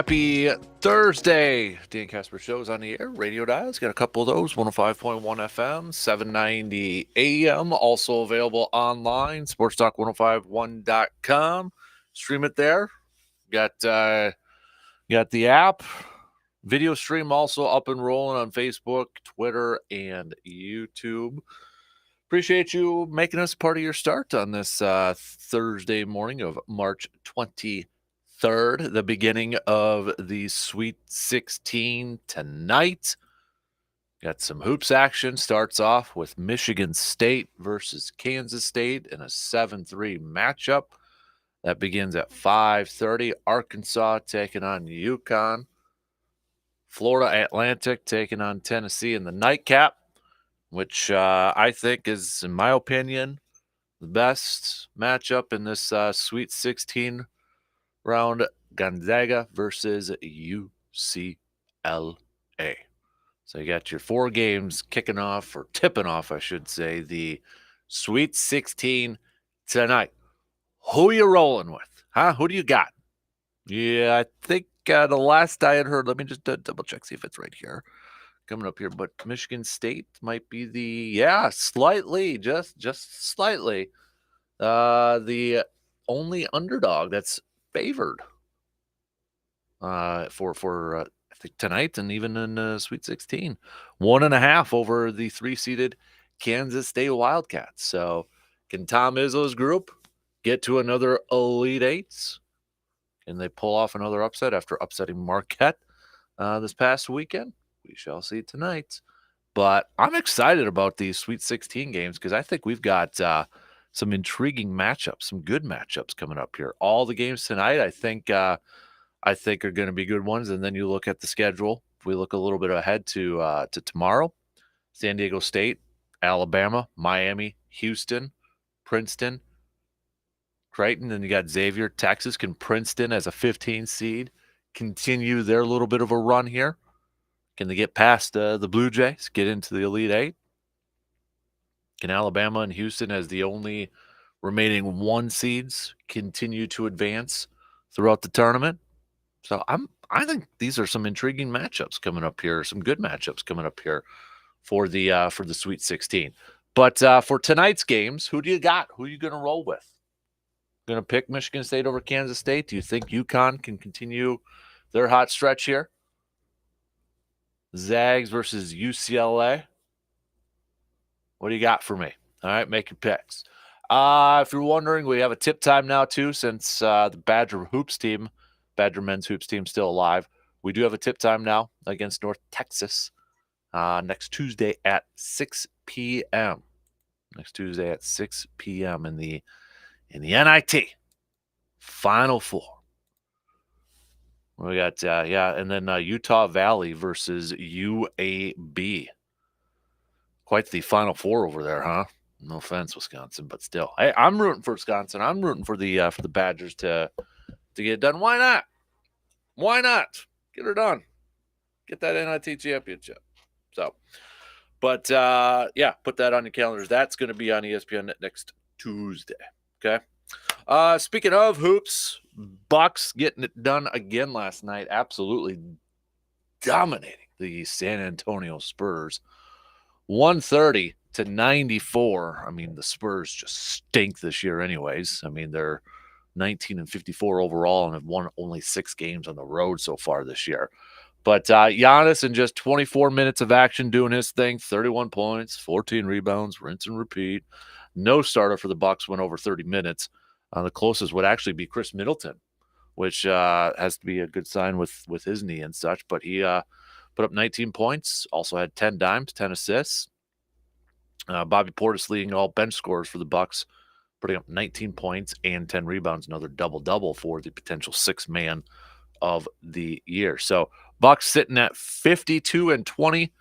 Happy Thursday. Dan Kasper Show is on the air. Radio dials. Got a couple of those. 105.1 FM, 790 AM. Also available online. SportsTalk1051.com. Stream it there. Got the app. Video stream also up and rolling on Facebook, Twitter, and YouTube. Appreciate you making us part of your start on this Thursday morning of March 23rd, the beginning of the Sweet 16 tonight. Got some hoops action. Starts off with Michigan State versus Kansas State in a 7-3 matchup. That begins at 5:30. Arkansas taking on UConn. Florida Atlantic taking on Tennessee in the nightcap, which I think is, in my opinion, the best matchup in this Sweet 16 round. Gonzaga versus UCLA. So you got your four games kicking off, or tipping off, I should say, the Sweet 16 tonight. Who you rolling with? Huh? Who do you got? Yeah, I think the last I had heard, let me just double check, see if it's right here. Coming up here, but Michigan State might be slightly, just slightly, the only underdog that's favored for I think tonight and even in Sweet 16. 1.5 over the 3-seeded Kansas State Wildcats. So can Tom Izzo's group get to another Elite Eights? Can they pull off another upset after upsetting Marquette this past weekend? We shall see tonight. But I'm excited about these Sweet 16 games because I think we've got some intriguing matchups, some good matchups coming up here. All the games tonight, I think are going to be good ones. And then you look at the schedule. If we look a little bit ahead to tomorrow, San Diego State, Alabama, Miami, Houston, Princeton, Creighton, and you got Xavier, Texas. Can Princeton, as a 15 seed, continue their little bit of a run here? Can they get past the Blue Jays, get into the Elite Eight? Can Alabama and Houston, as the only remaining 1 seeds, continue to advance throughout the tournament? So I think these are some intriguing matchups coming up here, some good matchups coming up here for the Sweet 16. But for tonight's games, who do you got? Who are you going to roll with? Going to pick Michigan State over Kansas State? Do you think UConn can continue their hot stretch here? Zags versus UCLA. What do you got for me? All right, make your picks. If you're wondering, we have a tip time now, too, since the Badger men's hoops team, still alive. We do have a tip time now against North Texas next Tuesday at 6 p.m. Next Tuesday at 6 p.m. in the NIT Final Four. We got, and then Utah Valley versus UAB. Quite the Final Four over there, huh? No offense, Wisconsin, but still. Hey, I'm rooting for Wisconsin. I'm rooting for the Badgers to get it done. Why not? Why not? Get her done. Get that NIT championship. So, but, put that on your calendars. That's going to be on ESPN next Tuesday, okay? Speaking of hoops, Bucks getting it done again last night. Absolutely dominating the San Antonio Spurs. 130-94. I mean, the Spurs just stink this year anyways. I mean, they're 19-54 overall and have won only 6 games on the road so far this year. But Giannis, in just 24 minutes of action, doing his thing, 31 points, 14 rebounds, rinse and repeat. No starter for the Bucks went over 30 minutes. The closest would actually be Chris Middleton, which has to be a good sign with his knee and such. But he put up 19 points, also had 10 dimes, 10 assists. Bobby Portis leading all bench scorers for the Bucks, putting up 19 points and 10 rebounds, another double-double for the potential 6th man of the year. So Bucks sitting at 52-20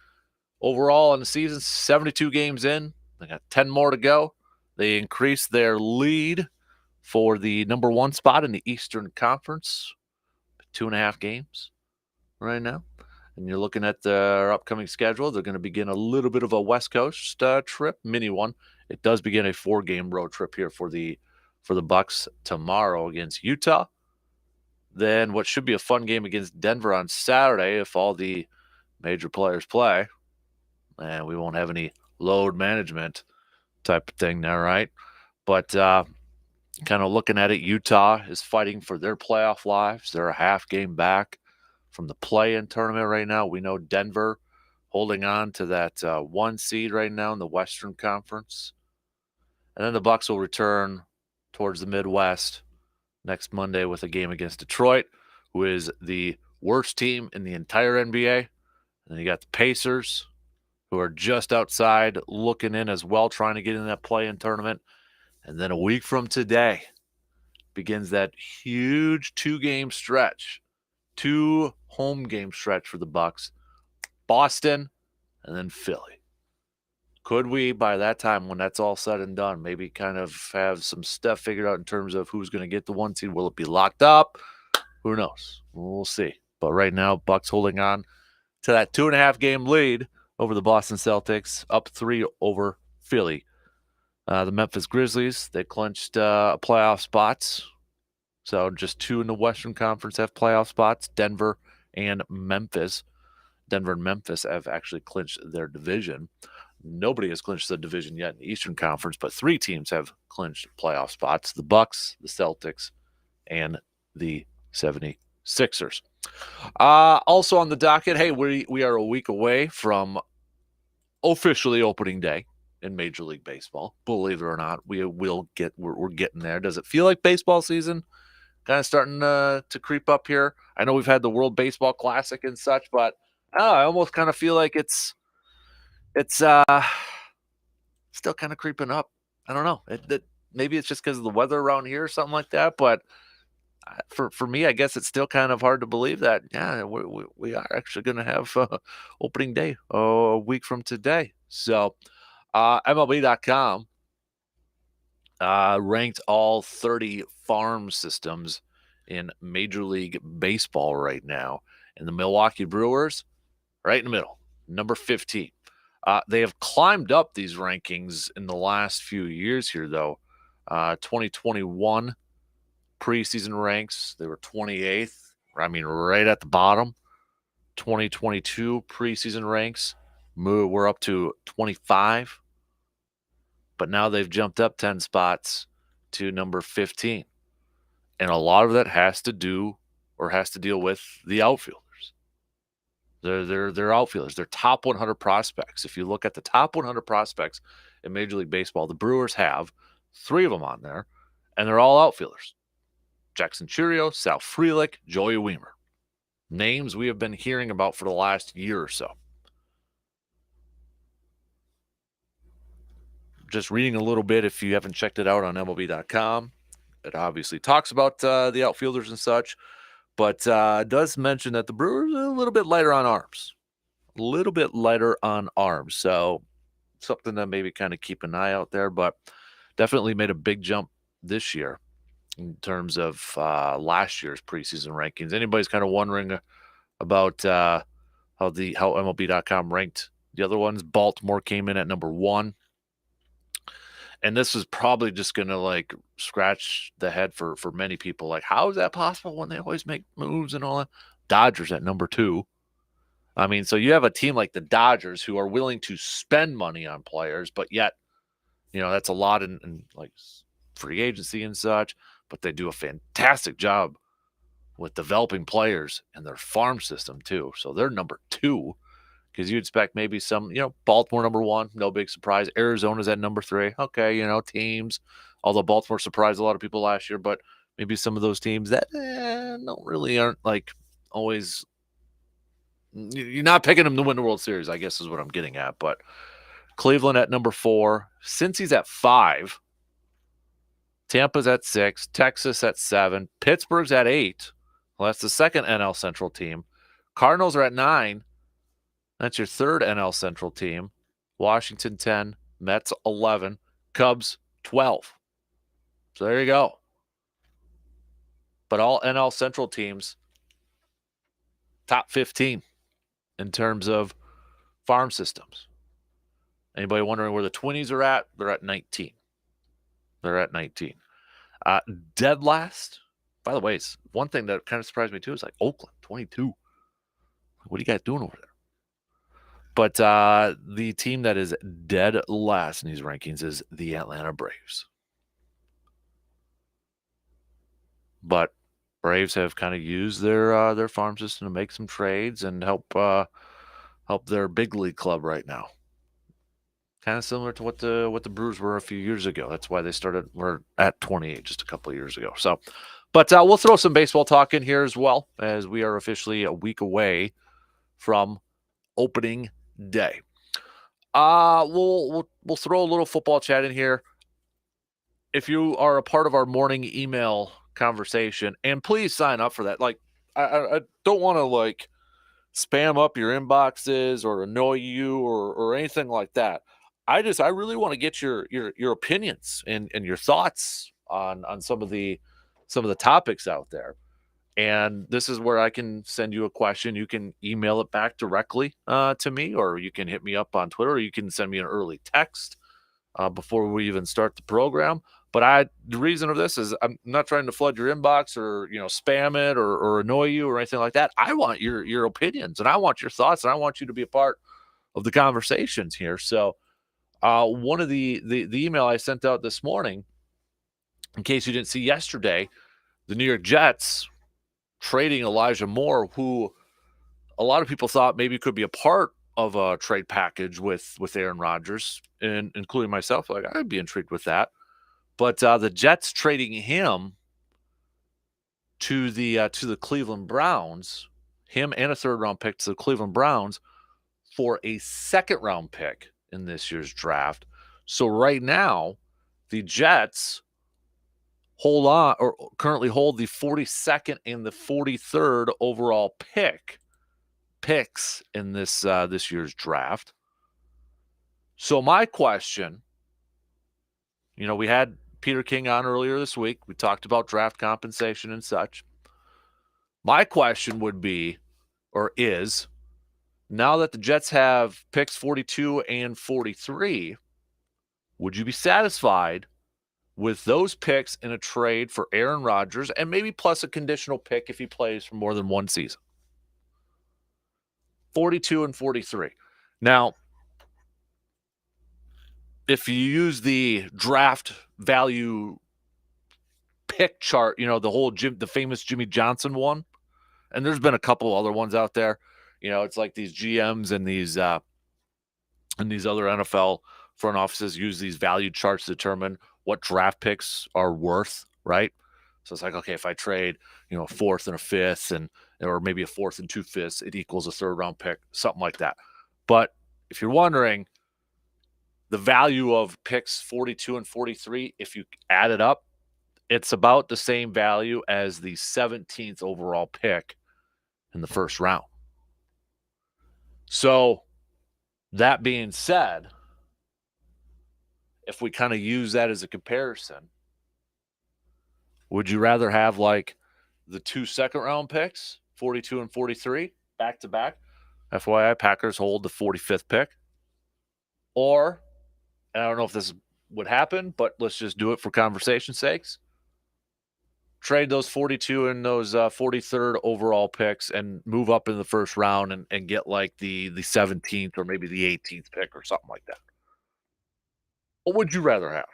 overall in the season, 72 games in. They got 10 more to go. They increased their lead for the number 1 spot in the Eastern Conference. 2.5 games right now. And you're looking at their upcoming schedule. They're going to begin a little bit of a West Coast trip, mini one. It does begin a 4-game road trip here for the Bucks tomorrow against Utah. then what should be a fun game against Denver on Saturday if all the major players play. And we won't have any load management type of thing there, right? But kind of looking at it, Utah is fighting for their playoff lives. They're a half game back from the play-in tournament right now. We know Denver holding on to that 1 seed right now in the Western Conference. And then the Bucks will return towards the Midwest next Monday with a game against Detroit, who is the worst team in the entire NBA. And then you got the Pacers, who are just outside looking in as well, trying to get in that play-in tournament. And then a week from today begins that huge 2-game stretch, 2 home game stretch for the Bucks. Boston and then Philly. Could we, by that time, when that's all said and done, maybe kind of have some stuff figured out in terms of who's going to get the 1 seed? Will it be locked up? Who knows? We'll see. But right now, Bucks holding on to that 2.5 game lead over the Boston Celtics, up 3 over Philly. The Memphis Grizzlies, they clinched playoff spots. So just 2 in the Western Conference have playoff spots, Denver and Memphis. Denver and Memphis have actually clinched their division. Nobody has clinched the division yet in the Eastern Conference, but 3 teams have clinched playoff spots: the Bucks, the Celtics, and the 76ers. Also on the docket, hey, we are a week away from officially opening day in Major League Baseball. Believe it or not, we're getting there. Does it feel like baseball season? Kind of starting to creep up here. I know we've had the World Baseball Classic and such, but I almost kind of feel like it's still kind of creeping up. I don't know. Maybe it's just because of the weather around here or something like that. But for me, I guess it's still kind of hard to believe that, yeah, we are actually going to have opening day a week from today. So MLB.com ranked all 30 farm systems in Major League Baseball right now. And the Milwaukee Brewers, right in the middle, number 15. They have climbed up these rankings in the last few years here, though. 2021 preseason ranks, they were 28th. I mean, right at the bottom. 2022 preseason ranks, we're up to 25. But now they've jumped up 10 spots to number 15. And a lot of that has to deal with the outfielders. They're outfielders. They're top 100 prospects. If you look at the top 100 prospects in Major League Baseball, the Brewers have 3 of them on there, and they're all outfielders. Jackson Chourio, Sal Frelick, Joey Wiemer. Names we have been hearing about for the last year or so. Just reading a little bit, if you haven't checked it out on MLB.com, it obviously talks about the outfielders and such. But does mention that the Brewers are a little bit lighter on arms. A little bit lighter on arms. So something to maybe kind of keep an eye out there. But definitely made a big jump this year in terms of last year's preseason rankings. Anybody's kind of wondering about how MLB.com ranked the other ones. Baltimore came in at number 1. And this is probably just going to scratch the head for many people. Like, how is that possible when they always make moves and all that? Dodgers at number 2. I mean, so you have a team like the Dodgers who are willing to spend money on players, but yet, that's a lot in free agency and such. But they do a fantastic job with developing players in their farm system too. So they're number 2. Because you'd expect maybe some, Baltimore number 1, no big surprise. Arizona's at number 3. Okay, teams. Although Baltimore surprised a lot of people last year, but maybe some of those teams that aren't always. You're not picking them to win the World Series, I guess is what I'm getting at. But Cleveland at number 4, Cincy's at 5, Tampa's at 6, Texas at 7, Pittsburgh's at 8. Well, that's the second NL Central team. Cardinals are at 9. That's your third NL Central team. Washington 10, Mets 11, Cubs 12. So there you go. But all NL Central teams, top 15 in terms of farm systems. Anybody wondering where the Twinnies are at? They're at 19. Dead last By the way, one thing that kind of surprised me too is like Oakland, 22. What are you guys doing over there? But the team that is dead last in these rankings is the Atlanta Braves. But Braves have kind of used their farm system to make some trades and help their big league club right now. Kind of similar to what the Brewers were a few years ago. That's why they were at 28 just a couple of years ago. So, but we'll throw some baseball talk in here as well, as we are officially a week away from opening day. We'll throw a little football chat in here. If you are a part of our morning email conversation, and please sign up for that. Like, I don't want to like spam up your inboxes or annoy you or anything like that. I really want to get your opinions and your thoughts on some of the topics out there. And this is where I can send you a question. You can email it back directly to me, or you can hit me up on Twitter, or you can send me an early text before we even start the program. But the reason of this is I'm not trying to flood your inbox or spam it or annoy you or anything like that. I want your opinions, and I want your thoughts, and I want you to be a part of the conversations here. So one of the email I sent out this morning, in case you didn't see yesterday, the New York Jets trading Elijah Moore, who a lot of people thought maybe could be a part of a trade package with Aaron Rodgers, and including myself. Like, I'd be intrigued with that. But the Jets trading him to the Cleveland Browns, him and a third-round pick to the Cleveland Browns for a second-round pick in this year's draft. So right now, the Jets currently hold the 42nd and the 43rd overall picks in this year's draft. So my question, we had Peter King on earlier this week. We talked about draft compensation and such. My question would be, or is, now that the Jets have picks 42 and 43, would you be satisfied with those picks in a trade for Aaron Rodgers, and maybe plus a conditional pick if he plays for more than one season? 42 and 43. Now, if you use the draft value pick chart, the famous Jimmy Johnson one, and there's been a couple other ones out there. It's like these GMs and these other NFL front offices use these value charts to determine what draft picks are worth, right? So it's like, okay, if I trade, a fourth and a fifth, or maybe a fourth and 2/5, it equals a third round pick, something like that. But if you're wondering, the value of picks 42 and 43, if you add it up, it's about the same value as the 17th overall pick in the first round. So that being said, if we kind of use that as a comparison, would you rather have like the 2 second-round picks, 42 and 43, back to back? FYI, Packers hold the 45th pick. Or, and I don't know if this would happen, but let's just do it for conversation's sakes. Trade those 42 and those 43rd overall picks and move up in the first round and get like the 17th or maybe the 18th pick or something like that. What would you rather have?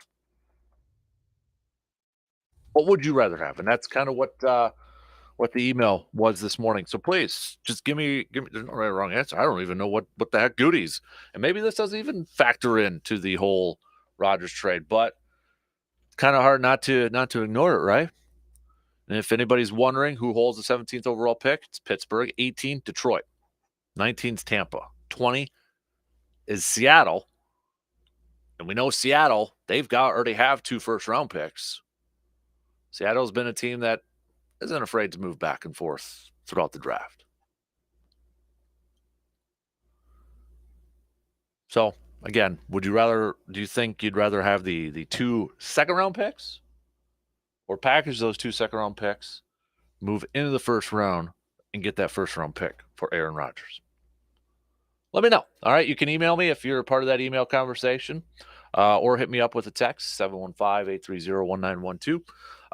What would you rather have? And that's kind of what the email was this morning. So please just give me there's no right or wrong answer. I don't even know what the heck goodies. And maybe this doesn't even factor into the whole Rodgers trade, but kind of hard not to ignore it, right? And if anybody's wondering who holds the 17th overall pick, it's Pittsburgh. 18, Detroit. 19 is Tampa. 20 is Seattle. And we know Seattle, already have 2 first-round picks. Seattle's been a team that isn't afraid to move back and forth throughout the draft. So, again, do you think you'd rather have the 2 second-round picks, or package those 2 second-round picks, move into the first round, and get that first-round pick for Aaron Rodgers? Let me know. All right, you can email me if you're a part of that email conversation, or hit me up with a text, 715-830-1912.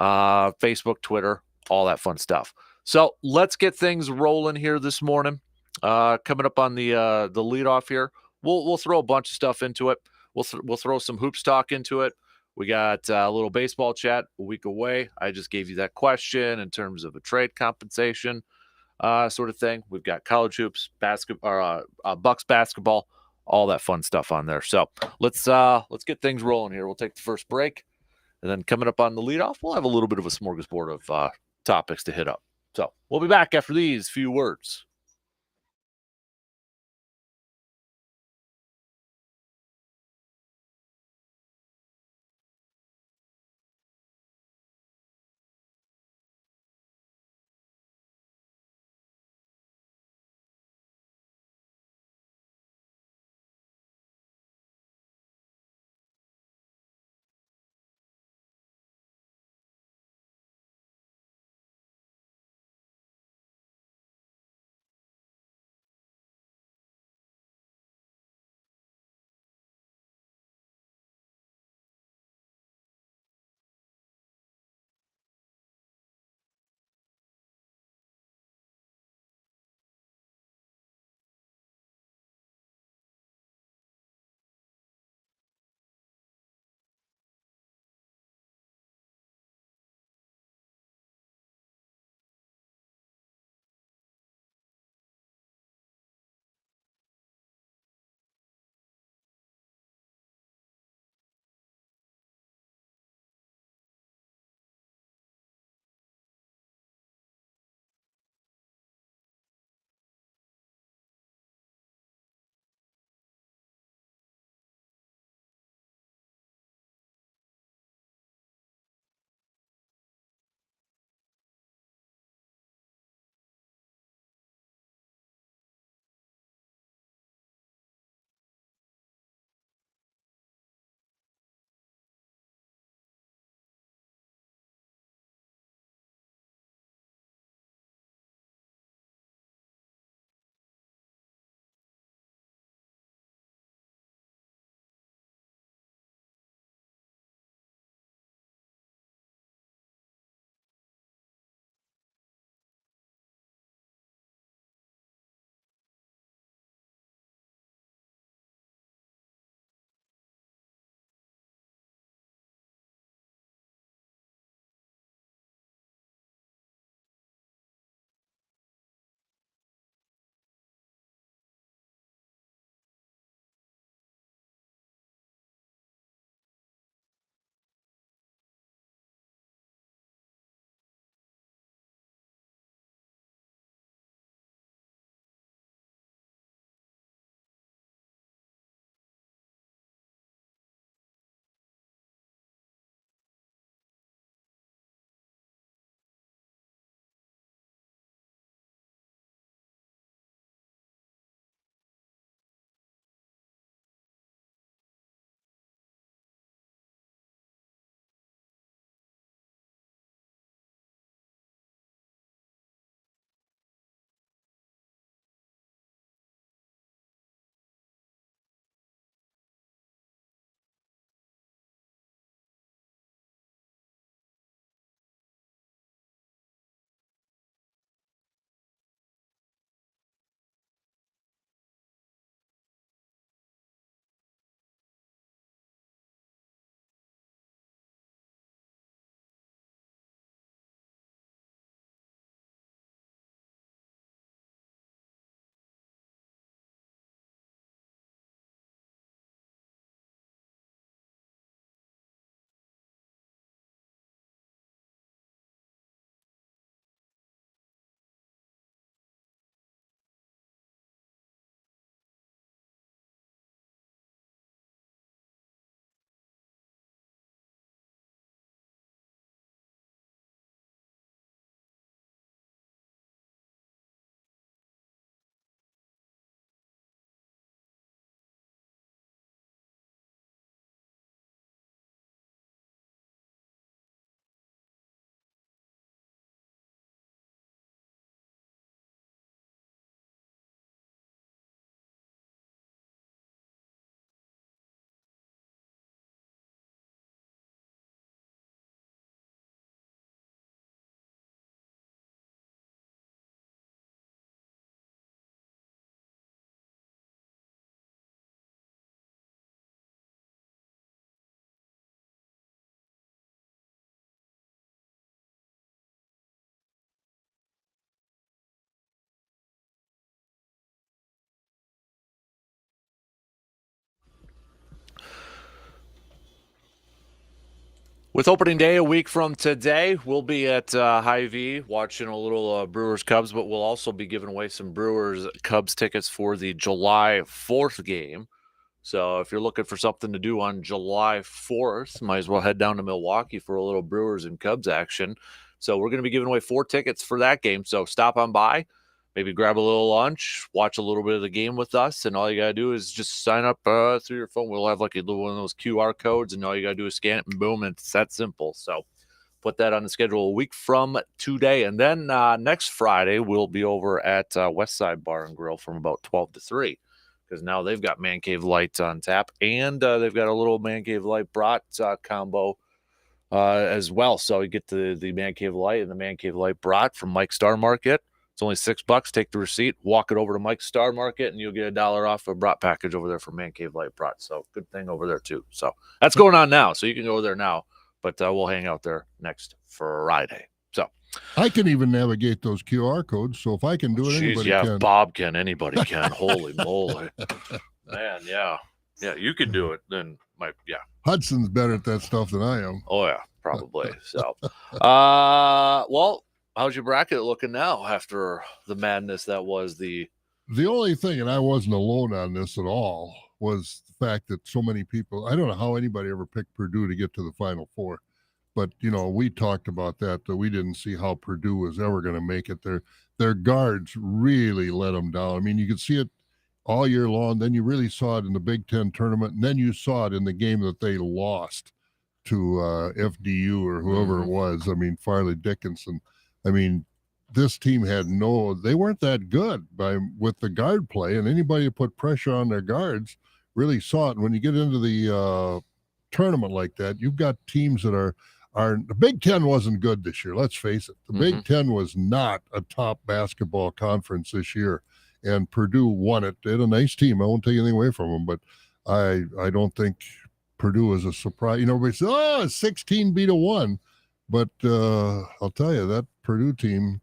Facebook, Twitter, all that fun stuff. So let's get things rolling here this morning. Coming up on the leadoff here, we'll throw a bunch of stuff into it. We'll throw some hoops talk into it. We got a little baseball chat a week away. I just gave you that question in terms of a trade compensation sort of thing. We've got college hoops, basketball, Bucks basketball, all that fun stuff on there. So let's get things rolling here. We'll take the first break, and then coming up on the leadoff, we'll have a little bit of a smorgasbord of topics to hit up. So we'll be back after these few words. With opening day a week from today, we'll be at Hy-Vee watching a little Brewers-Cubs, but we'll also be giving away some Brewers-Cubs tickets for the July 4th game. So if you're looking for something to do on July 4th, might as well head down to Milwaukee for a little Brewers and Cubs action. So we're going to be giving away 4 tickets for that game. So stop on by, maybe grab a little lunch, watch a little bit of the game with us, and all you got to do is just sign up through your phone. We'll have like a little one of those QR codes, and all you got to do is scan it, and boom, it's that simple. So put that on the schedule a week from today. And then next Friday, we'll be over at Westside Bar and Grill from about 12 to 3. Because now they've got Man Cave Light on tap, and they've got a little Man Cave Light brat combo as well. So you get the Man Cave Light and the Man Cave Light brat from Mike's Star Market. It's only $6. Take the receipt, walk it over to Mike's Star Market, and you'll get $1 off a brat package over there for Man Cave Light brat. So good thing over there too. So that's going on now. So you can go there now, but we'll hang out there next Friday. So I can even navigate those QR codes. So if I can do it, anybody can. If Bob can, anybody can. Holy moly, man! Yeah, you can do it. Then Hudson's better at that stuff than I am. Oh yeah, probably. So, well, how's your bracket looking now after the madness that was the? The only thing, and I wasn't alone on this at all, was the fact that so many people. I don't know how anybody ever picked Purdue to get to the Final Four. But, we talked about that we didn't see how Purdue was ever going to make it. Their guards really let them down. I mean, you could see it all year long. Then you really saw it in the Big Ten tournament. And then you saw it in the game that they lost to FDU or whoever it was. I mean, Farley Dickinson. I mean, this team they weren't that good with the guard play. And anybody who put pressure on their guards really saw it. And when you get into the tournament like that, you've got teams that are the Big Ten wasn't good this year. Let's face it. The Big Ten was not a top basketball conference this year, and Purdue won it. They had a nice team. I won't take anything away from them, but I don't think Purdue is a surprise. Everybody says, 16 beat a 1, but I'll tell you that Purdue team,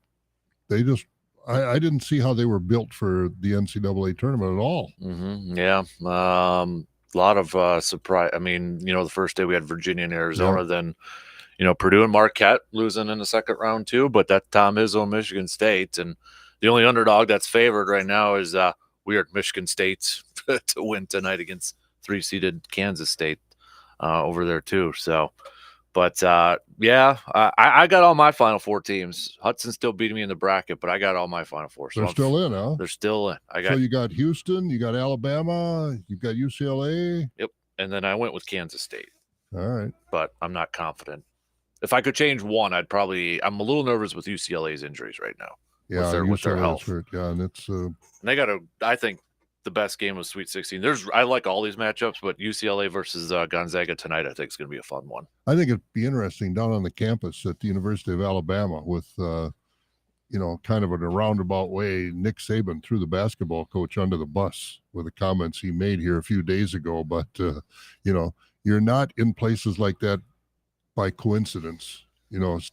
they just I didn't see how they were built for the NCAA tournament at all. Yeah. A lot of surprise. I mean, the first day we had Virginia and Arizona, then, Purdue and Marquette losing in the second round too, but that's Tom Izzo and Michigan State. And the only underdog that's favored right now is weird Michigan State to win tonight against 3-seeded Kansas State over there too. So, but I got all my Final Four teams. Hudson's still beating me in the bracket, but I got all my Final Four. So they're still in, huh? They're still in. So you got Houston, you got Alabama, you've got UCLA. Yep. And then I went with Kansas State. All right. But I'm not confident. If I could change one, I'm a little nervous with UCLA's injuries right now. Yeah, with their health. Hurt. Yeah, and it's and they got I think the best game was Sweet 16. I like all these matchups, but UCLA versus Gonzaga tonight, I think is going to be a fun one. I think it'd be interesting down on the campus at the University of Alabama with, kind of in a roundabout way, Nick Saban threw the basketball coach under the bus with the comments he made here a few days ago. But, you're not in places like that by coincidence,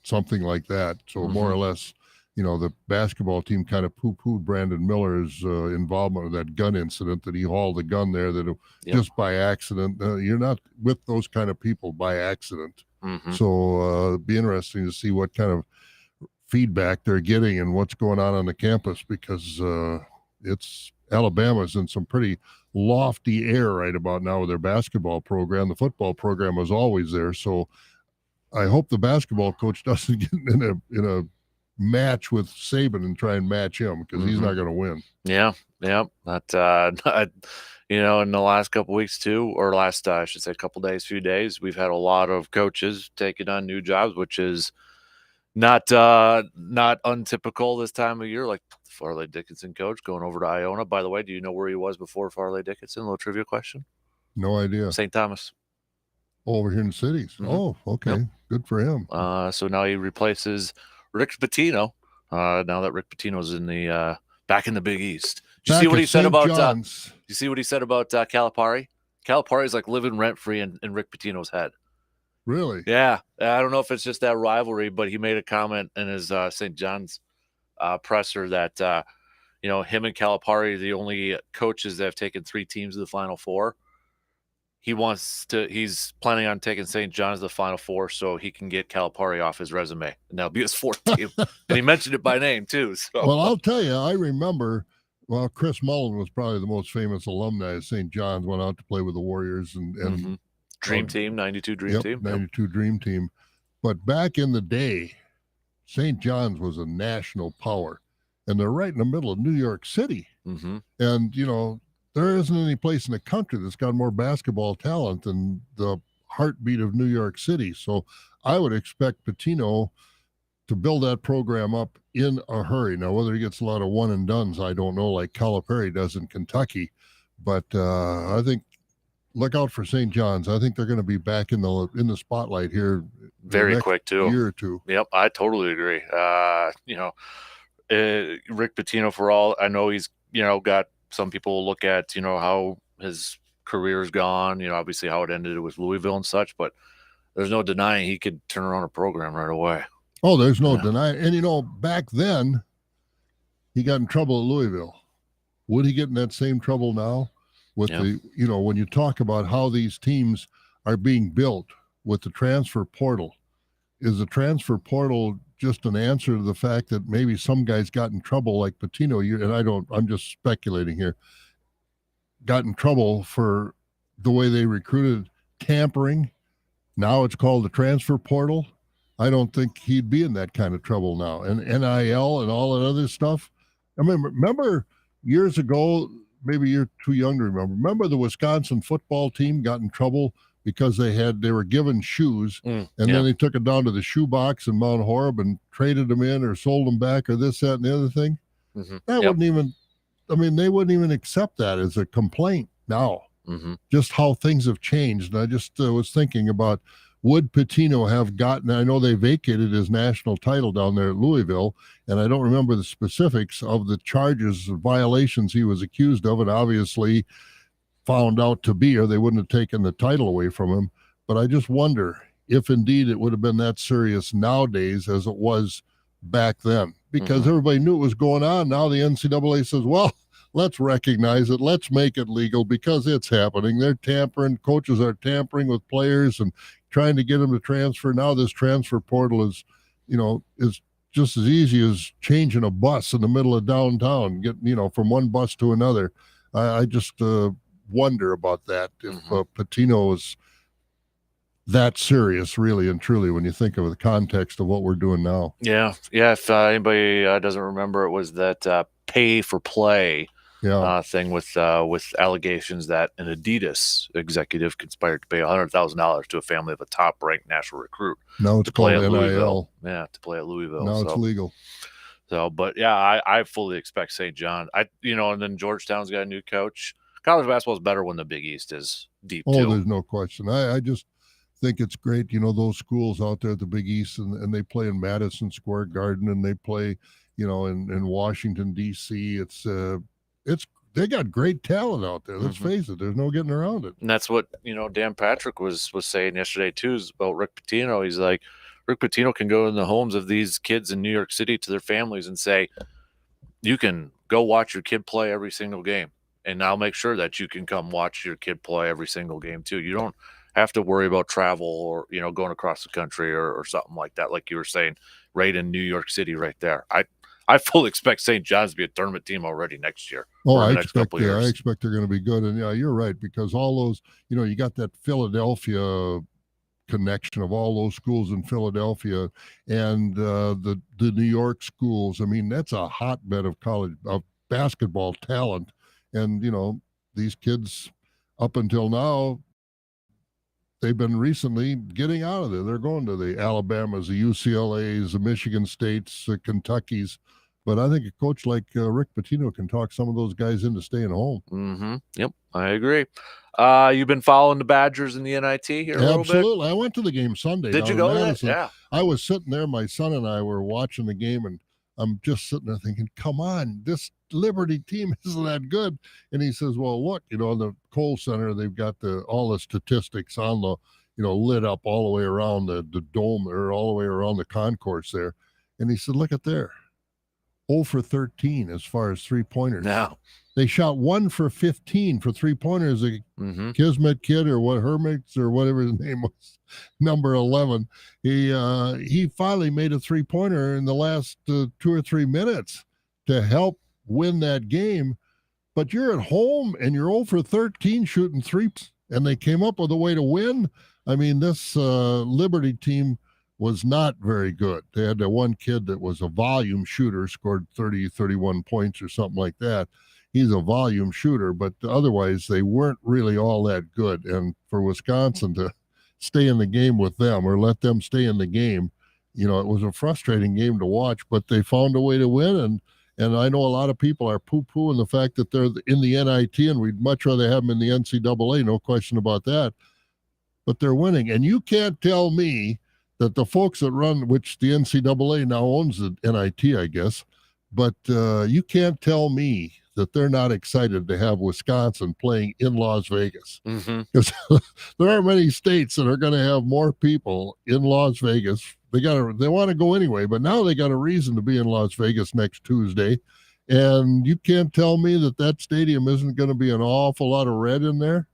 something like that. So more or less, the basketball team kind of poo-pooed Brandon Miller's involvement with that gun incident, that he hauled the gun there just by accident. You're not with those kind of people by accident. So it'd be interesting to see what kind of feedback they're getting and what's going on the campus, because Alabama's in some pretty lofty air right about now with their basketball program. The football program was always there. So I hope the basketball coach doesn't get in a match with Saban and try and match him, because he's not going to win. Yeah. That in the last couple weeks too, or last I should say few days, we've had a lot of coaches taking on new jobs, which is not untypical this time of year. Like Farley Dickinson coach going over to Iona. By the way, do you know where he was before Farley Dickinson? A little trivia question. No idea. St. Thomas. Over here in the cities. Oh, okay. Yep. Good for him. So now he replaces Rick Pitino. Now that Rick Pitino's in the back in the Big East. Did you see what he said about? You see what he said about Calipari? Calipari's like living rent free in Rick Pitino's head. Really? Yeah. I don't know if it's just that rivalry, but he made a comment in his St. John's presser that him and Calipari are the only coaches that have taken 3 teams to the Final Four. he's planning on taking St. John's to the Final Four so he can get Calipari off his resume, and that'll be his fourth team. And he mentioned it by name too. So Well, I'll tell you, I remember. Well, Chris Mullen was probably the most famous alumni of St. John's. Went out to play with the Warriors and Dream Team, 92 Dream Team. 92 Dream Team. But back in the day, St. John's was a national power, and they're right in the middle of New York City. And, you know, there isn't any place in the country that's got more basketball talent than the heartbeat of New York City. So I would expect Pitino to build that program up in a hurry. Now, whether he gets a lot of one and dones, I don't know, like Calipari does in Kentucky. But I think look out for St. John's. I think they're going to be back in the spotlight here very quick too. Year or two. Yep, I totally agree. You know, Rick Pitino, for all I know, he's got some people look at how his career's gone. Obviously how it ended with Louisville and such, but there's no denying he could turn around a program right away. Oh, there's no denying. And back then he got in trouble at Louisville. Would he get in that same trouble now? With the, when you talk about how these teams are being built with the transfer portal, is the transfer portal just an answer to the fact that maybe some guys got in trouble like Pitino, and I'm just speculating here, got in trouble for the way they recruited, tampering. Now it's called the transfer portal. I don't think he'd be in that kind of trouble now. And NIL and all that other stuff. I mean, remember years ago, maybe you're too young to remember. Remember the Wisconsin football team got in trouble because they were given shoes, and then they took it down to the shoe box in Mount Horeb and traded them in or sold them back or this, that, and the other thing. That wouldn't even, they wouldn't even accept that as a complaint now. Just how things have changed. And I just was thinking about, would Pitino have gotten, I know they vacated his national title down there at Louisville, and I don't remember the specifics of the charges, of violations he was accused of, and obviously found out to be, or they wouldn't have taken the title away from him. But I just wonder if indeed it would have been that serious nowadays as it was back then, because everybody knew it was going on. Now the NCAA says, well, let's recognize it. Let's make it legal because it's happening. They're tampering. Coaches are tampering with players and trying to get them to transfer. Now this transfer portal is just as easy as changing a bus in the middle of downtown, getting, from one bus to another. I just wonder about that, if Pitino is that serious, really and truly, when you think of the context of what we're doing now. Yeah. If anybody doesn't remember, it was that pay for play thing with allegations that an Adidas executive conspired to pay $100,000 to a family of a top-ranked national recruit. Now it's called NIL. Yeah, to play at Louisville. Now it's legal. So, but yeah, I fully expect St. John. And then Georgetown's got a new coach. College basketball is better when the Big East is deep. Oh, there's no question. I just think it's great. Those schools out there at the Big East, and they play in Madison Square Garden, and they play, in Washington D.C. It's they got great talent out there. Let's face it. There's no getting around it. And that's what Dan Patrick was saying yesterday too, is about Rick Pitino. He's like, Rick Pitino can go in the homes of these kids in New York City to their families and say, you can go watch your kid play every single game, and I'll make sure that you can come watch your kid play every single game too. You don't have to worry about travel or going across the country or something like that, like you were saying, right in New York City, right there. I fully expect St. John's to be a tournament team already next year. Oh, I expect they're going to be good. And yeah, you're right, because all those, you got that Philadelphia connection of all those schools in Philadelphia and the New York schools. I mean, that's a hotbed of college of basketball talent. And, these kids up until now, they've been recently getting out of there. They're going to the Alabamas, the UCLAs, the Michigan States, the Kentuckys. But I think a coach like Rick Pitino can talk some of those guys into staying home. Yep, I agree. You've been following the Badgers in the NIT here a little bit? Absolutely. I went to the game Sunday. Did you go to that? Yeah. I was sitting there. My son and I were watching the game, and I'm just sitting there thinking, come on, this Liberty team isn't that good. And he says, well, look, in the Kohl Center, they've got all the statistics on the, lit up all the way around the dome, or all the way around the concourse there. And he said, look at there. 0 for 13 as far as three-pointers. No. They shot 1 for 15 for three-pointers. A Kismet kid or what Hermits or whatever his name was, number 11. He finally made a three-pointer in the last 2 or 3 minutes to help win that game. But you're at home and you're 0 for 13 shooting threes, and they came up with a way to win. I mean, this Liberty team was not very good. They had that one kid that was a volume shooter, scored 30, 31 points or something like that. He's a volume shooter, but otherwise they weren't really all that good. And for Wisconsin to stay in the game with them or let them stay in the game, it was a frustrating game to watch, but they found a way to win. And I know a lot of people are poo-pooing the fact that they're in the NIT, and we'd much rather have them in the NCAA, no question about that. But they're winning. And you can't tell me that the folks that run, which the NCAA now owns the NIT, I guess, but you can't tell me that they're not excited to have Wisconsin playing in Las Vegas. Because there aren't many states that are going to have more people in Las Vegas. They want to go anyway, but now they got a reason to be in Las Vegas next Tuesday. And you can't tell me that stadium isn't going to be an awful lot of red in there.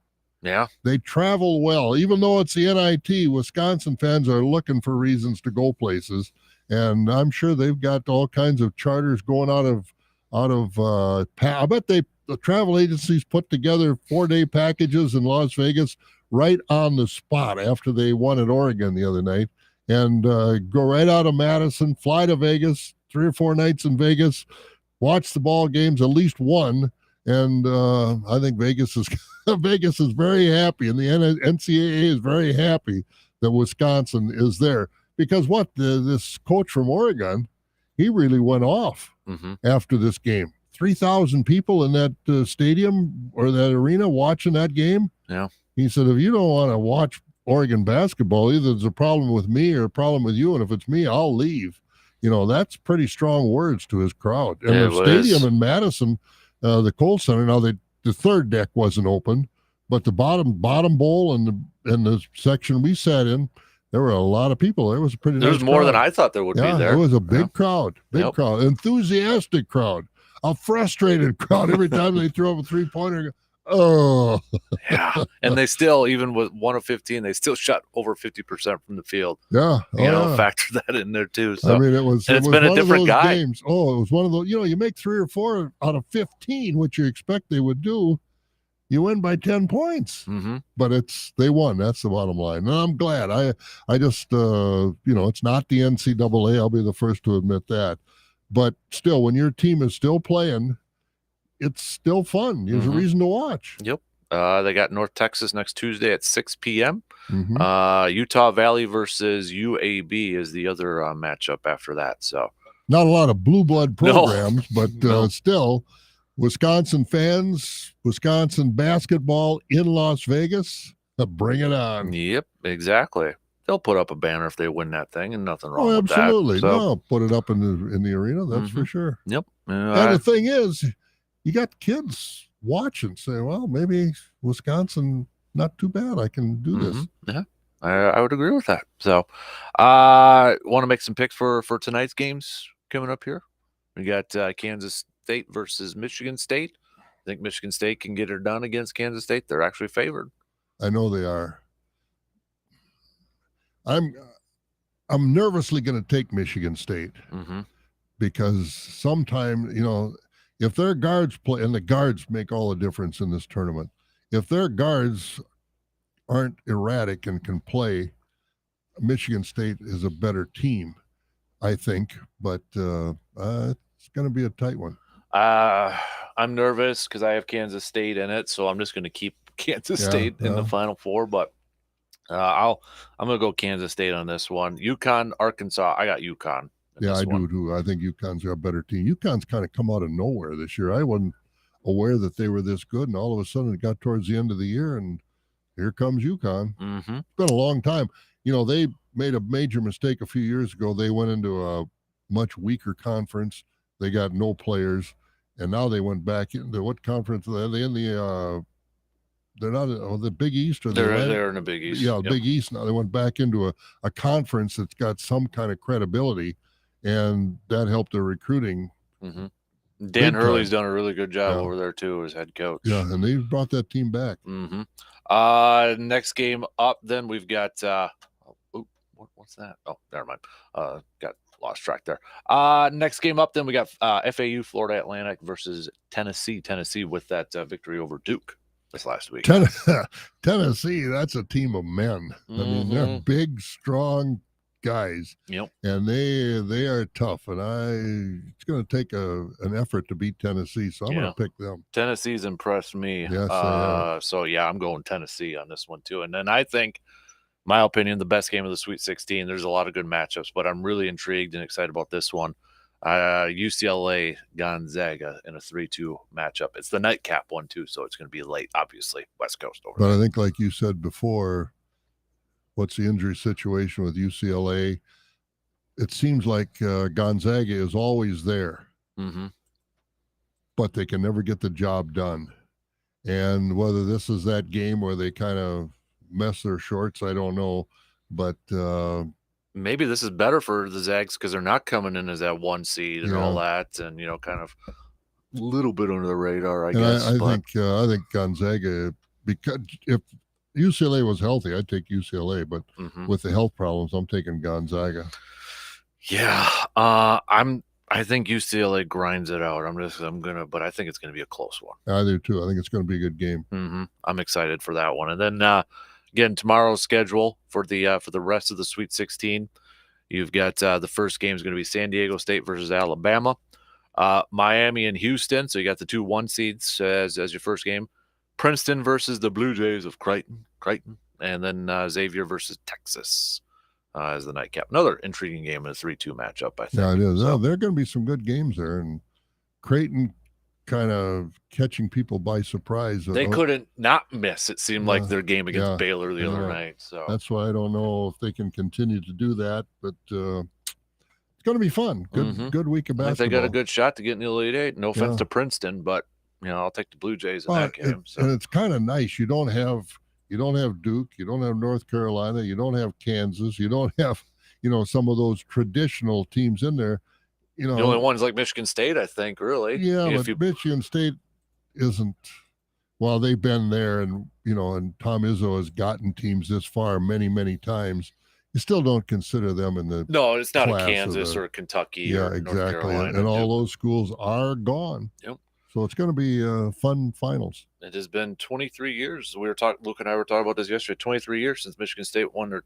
Yeah. They travel well. Even though it's the NIT, Wisconsin fans are looking for reasons to go places. And I'm sure they've got all kinds of charters going out of I bet the travel agencies put together 4-day packages in Las Vegas right on the spot after they won at Oregon the other night, and go right out of Madison, fly to Vegas, 3 or 4 nights in Vegas, watch the ball games, at least one. And I think Vegas is very happy, and the NCAA is very happy that Wisconsin is there, because this coach from Oregon, he really went off after this game. 3,000 people in that stadium or that arena watching that game. Yeah. He said, if you don't want to watch Oregon basketball, either there's a problem with me or a problem with you, and if it's me, I'll leave. That's pretty strong words to his crowd. And the stadium in Madison, the Kohl Center, now the third deck wasn't open, but the bottom bowl and the section we sat in, there were a lot of people. There was a pretty There's nice more crowd. than I thought there would be there. It was a big crowd, crowd, enthusiastic crowd, a frustrated crowd every time they threw up a three-pointer. Oh, yeah. And they still, even with 1 of 15, they still shot over 50% from the field. Yeah. Factor that in there too. So I mean, it's been a different guy. Games. Oh, it was one of those, you make 3 or 4 out of 15, which you expect they would do. You win by 10 points, but they won. That's the bottom line. And I'm glad. I just, it's not the NCAA. I'll be the first to admit that. But still, when your team is still playing, it's still fun. There's a reason to watch. Yep. They got North Texas next Tuesday at 6 p.m. Utah Valley versus UAB is the other matchup after that. So not a lot of blue blood programs, but still, Wisconsin fans, Wisconsin basketball in Las Vegas, bring it on. Yep, exactly. They'll put up a banner if they win that thing, and nothing wrong with that. Absolutely. No, put it up in the arena, that's for sure. Yep. And the thing is, you got kids watching, say, well, maybe Wisconsin, not too bad. I can do this. Yeah, I would agree with that. So want to make some picks for tonight's games coming up here. We got Kansas State versus Michigan State. I think Michigan State can get it done against Kansas State. They're actually favored. I know they are. I'm nervously going to take Michigan State because sometime, if their guards play, and the guards make all the difference in this tournament, if their guards aren't erratic and can play, Michigan State is a better team, I think, but it's going to be a tight one. I'm nervous because I have Kansas State in it, so I'm just going to keep Kansas State in the Final Four, but I'm going to go Kansas State on this one. UConn, Arkansas. I got UConn. Yeah, I do too. I think UConn's got a better team. UConn's kind of come out of nowhere this year. I wasn't aware that they were this good, and all of a sudden it got towards the end of the year, and here comes UConn. It's been a long time. They made a major mistake a few years ago. They went into a much weaker conference. They got no players, and now they went back into what conference? Are they in the they're not the Big East, or they're in the Big East. Yeah, Big East. Now they went back into a conference that's got some kind of credibility, and that helped their recruiting Dan Big Hurley's time. done a really good job Yeah. over there too as head coach. Yeah, and they've brought that team back. Next game up, then we've got what's that? Oh, never mind. Got lost track there. Next game up, then we got FAU Florida Atlantic versus Tennessee. Tennessee with that victory over Duke this last week. Tennessee, that's a team of men. I mean, they're big, strong guys. Yep. And they are tough. And it's going to take an effort to beat Tennessee. So I'm going to pick them. Tennessee's impressed me. Yes, they have. So yeah, I'm going Tennessee on this one too. And then I think, my opinion, the best game of the Sweet 16. There's a lot of good matchups, but I'm really intrigued and excited about this one. UCLA Gonzaga in a 3-2 matchup. It's the nightcap one too, so it's going to be late, obviously, West Coast over. But I think, like you said before, what's the injury situation with UCLA? It seems like Gonzaga is always there, but they can never get the job done. And whether this is that game where they kind of mess their shorts, I don't know. But maybe this is better for the Zags because they're not coming in as that 1 seed and all that, and kind of a little bit under the radar, I guess. I think Gonzaga, because if UCLA was healthy, I'd take UCLA, but with the health problems, I'm taking Gonzaga. Yeah, I think UCLA grinds it out. But I think it's gonna be a close one. I do too. I think it's going to be a good game. I'm excited for that one. And then again, tomorrow's schedule for the rest of the Sweet 16. You've got the first game is going to be San Diego State versus Alabama, Miami and Houston. So you got the 2 1 seeds as your first game. Princeton versus the Blue Jays of Creighton, and then Xavier versus Texas as the nightcap. Another intriguing game in a 3-2 matchup, I think. Yeah, it is. So, there are going to be some good games there, and Creighton kind of catching people by surprise. They couldn't not miss. It seemed like their game against Baylor the other night. So that's why I don't know if they can continue to do that, but it's going to be fun. Good week of basketball. I think they got a good shot to get in the Elite Eight. No offense to Princeton, but I'll take the Blue Jays in that game. And it's kind of nice. You don't have Duke, you don't have North Carolina, you don't have Kansas, you don't have some of those traditional teams in there. The only one's like Michigan State, I think, really. Yeah, but Michigan State isn't. Well, they've been there, and and Tom Izzo has gotten teams this far many, many times. You still don't consider them in the. No, it's not a Kansas or a Kentucky. Yeah, or exactly. North Carolina, and all those schools are gone. Yep. So it's going to be fun finals. It has been 23 years. Luke and I were talking about this yesterday. 23 years since Michigan State won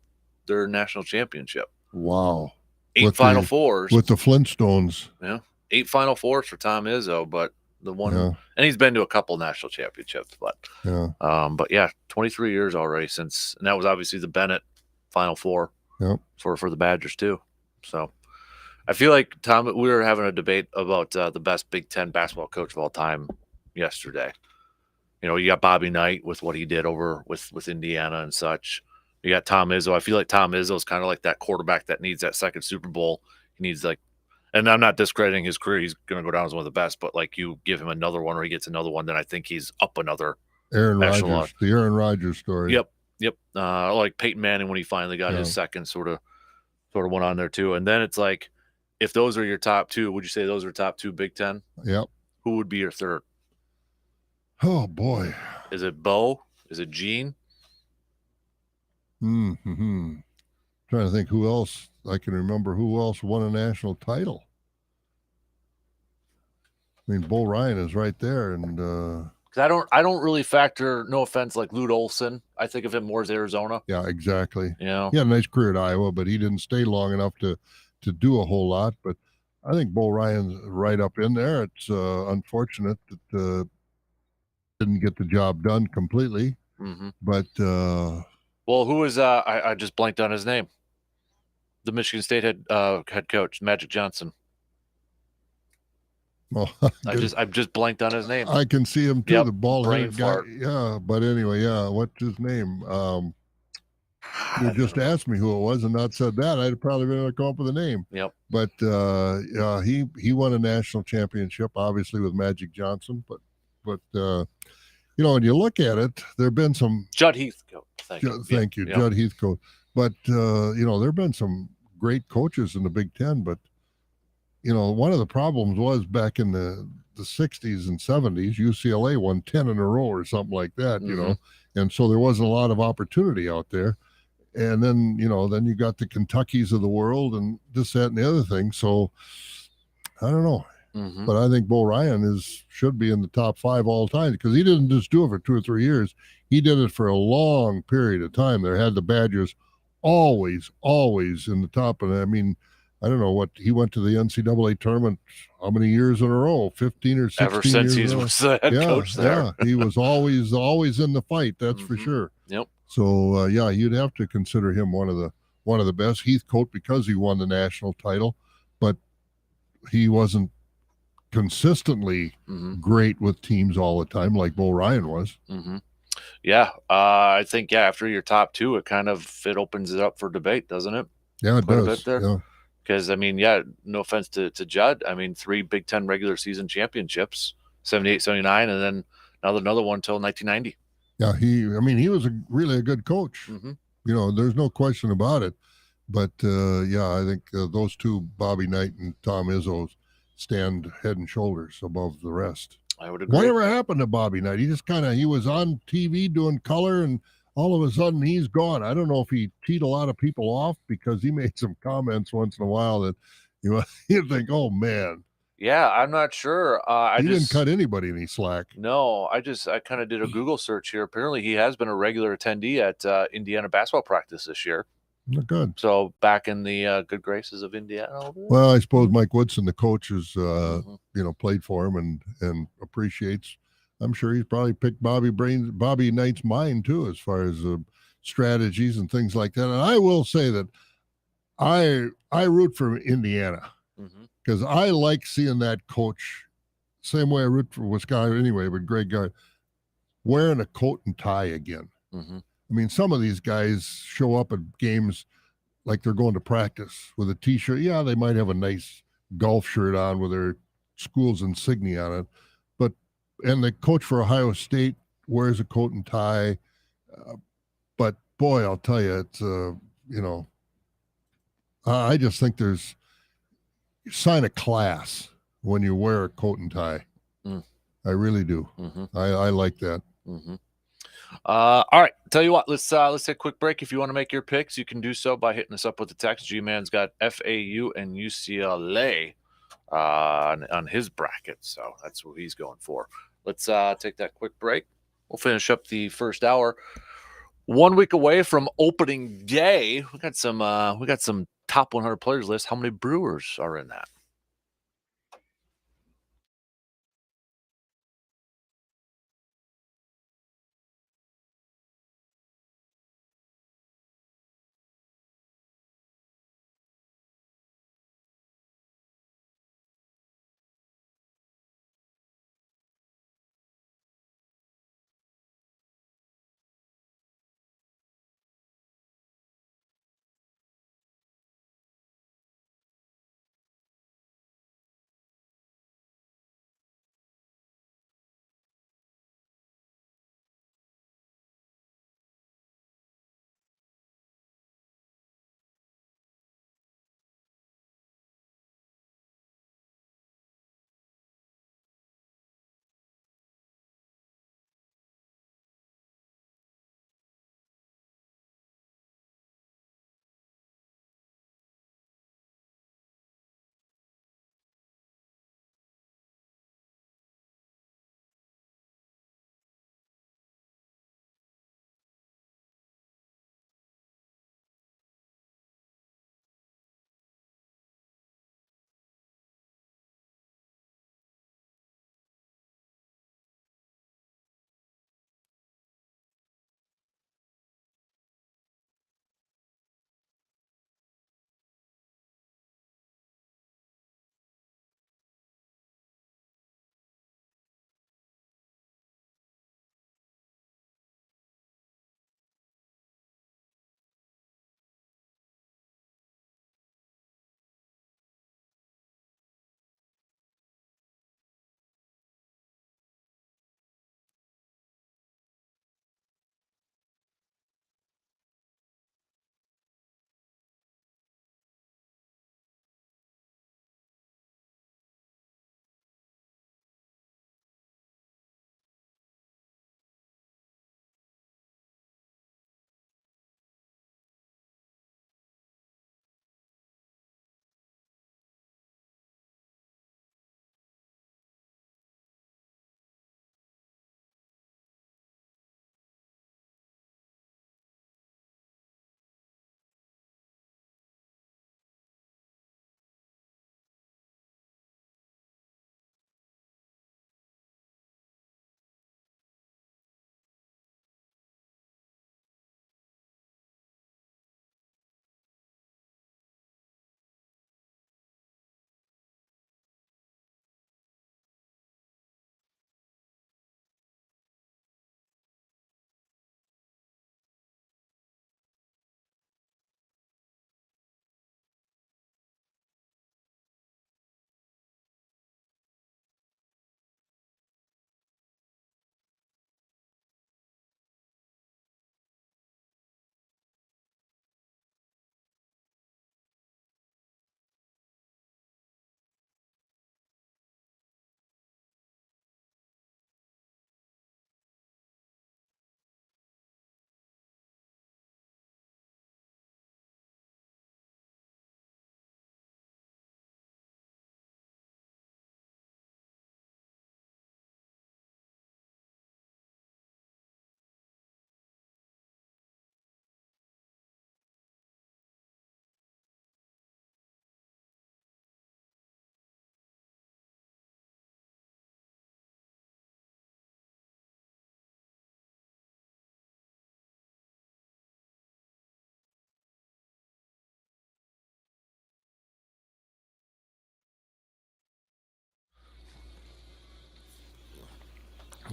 their national championship. Wow. 8 Final Fours with the Flintstones. Yeah, 8 Final Fours for Tom Izzo, but the one, and he's been to a couple national championships, but 23 years already since, and that was obviously the Bennett Final Four for the Badgers too. So I feel like we were having a debate about the best Big Ten basketball coach of all time yesterday. You got Bobby Knight with what he did over with Indiana and such. You got Tom Izzo. I feel like Tom Izzo is kind of like that quarterback that needs that second Super Bowl. He needs and I'm not discrediting his career. He's going to go down as one of the best, but you give him another one or he gets another one, then I think he's up another. Aaron Rodgers, the Aaron Rodgers story. Yep. Like Peyton Manning when he finally got his second sort of went on there too. And then it's like, if those are your top 2, would you say those are top 2 Big Ten? Yep. Who would be your third? Oh boy. Is it Bo? Is it Gene? Trying to think who else I can remember. Who else won a national title? I mean, Bo Ryan is right there, and because I don't really factor. No offense, like Lute Olson. I think of him more as Arizona. Yeah, exactly. He had a nice career at Iowa, but he didn't stay long enough to do a whole lot. But I think Bo Ryan's right up in there. It's unfortunate that didn't get the job done completely. But well, who is I just blanked on his name. The Michigan State head coach, Magic Johnson. Well, I've just blanked on his name. I can see him too. The ball-headed guy. Fart. Yeah, but anyway, what's his name? You just asked me who it was and not said that, I'd probably been able to come up with a name. Yep. But he won a national championship, obviously with Magic Johnson. But when you look at it, there have been some Judd Heathcote. Thank you, Judd Heathcote. But there have been some great coaches in the Big Ten, but one of the problems was back in the 60s and 70s, UCLA won 10 in a row or something like that. Mhm. And so there wasn't a lot of opportunity out there. And then you got the Kentuckys of the world and this, that, and the other thing. So I don't know. Mhm. But I think Bo Ryan should be in the top 5 all time because he didn't just do it for 2 or 3 years. He did it for a long period of time. There had the Badgers always, always in the top. And I mean, I don't know what he went to the NCAA tournament how many years in a row? 15 or Ever 16 since years he in a row. was the head Yeah, coach there. yeah. He was always in the fight. That's for Mhm. sure. Yep. So yeah, you'd have to consider him one of the best. Heathcote because he won the national title, but he wasn't consistently Mhm. great with teams all the time like Bo Ryan was. Mhm. Yeah. I think after your top two, it opens it up for debate, doesn't it? Yeah, it Quite a bit does. there. Yeah. Because I mean, no offense to Judd. I mean, 3 Big Ten regular season championships, 78, 79, and then another one till 1990. Yeah, he was really a good coach. Mm-hmm. There's no question about it. But yeah, I think those two, Bobby Knight and Tom Izzo, stand head and shoulders above the rest. I would agree. Whatever happened to Bobby Knight? He was on TV doing color, and all of a sudden he's gone. I don't know if he teed a lot of people off because he made some comments once in a while that you think, oh man, Yeah, I'm not sure. he didn't cut anybody any slack. No, I kind of did a Google search here. Apparently, he has been a regular attendee at Indiana basketball practice this year. Not good. So back in the good graces of Indiana. Well, I suppose Mike Woodson, the coach, has Mhm. played for him and appreciates. I'm sure he's probably picked Bobby Knight's mind too, as far as strategies and things like that. And I will say that I root for Indiana Mhm. because I like seeing that coach. Same way I root for Wisconsin anyway, but Greg Gard wearing a coat and tie again. Mhm. I mean, some of these guys show up at games like they're going to practice with a t-shirt. Yeah, they might have a nice golf shirt on with their school's insignia on it, and the coach for Ohio State wears a coat and tie. But boy, I'll tell you, it's I just think there's you sign a class when you wear a coat and tie. Mm. I really do. Mhm. I like that. Mhm. All right. Tell you what, let's take a quick break. If you want to make your picks, you can do so by hitting us up with the text. G-Man's got FAU and UCLA on his bracket, so that's what he's going for. Let's take that quick break. We'll finish up the first hour. 1 week away from opening day, we got some top 100 players list. How many Brewers are in that?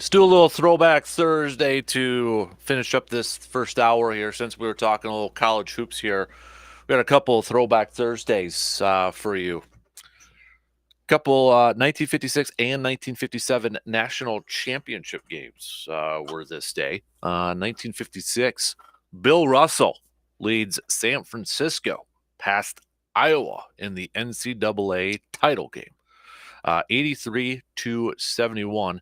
Let's do a little throwback Thursday to finish up this first hour here. Since we were talking a little college hoops here, we got a couple of throwback Thursdays for you. Couple 1956 and 1957 national championship games were this day. 1956, Bill Russell leads San Francisco past Iowa in the NCAA title game, 83-71.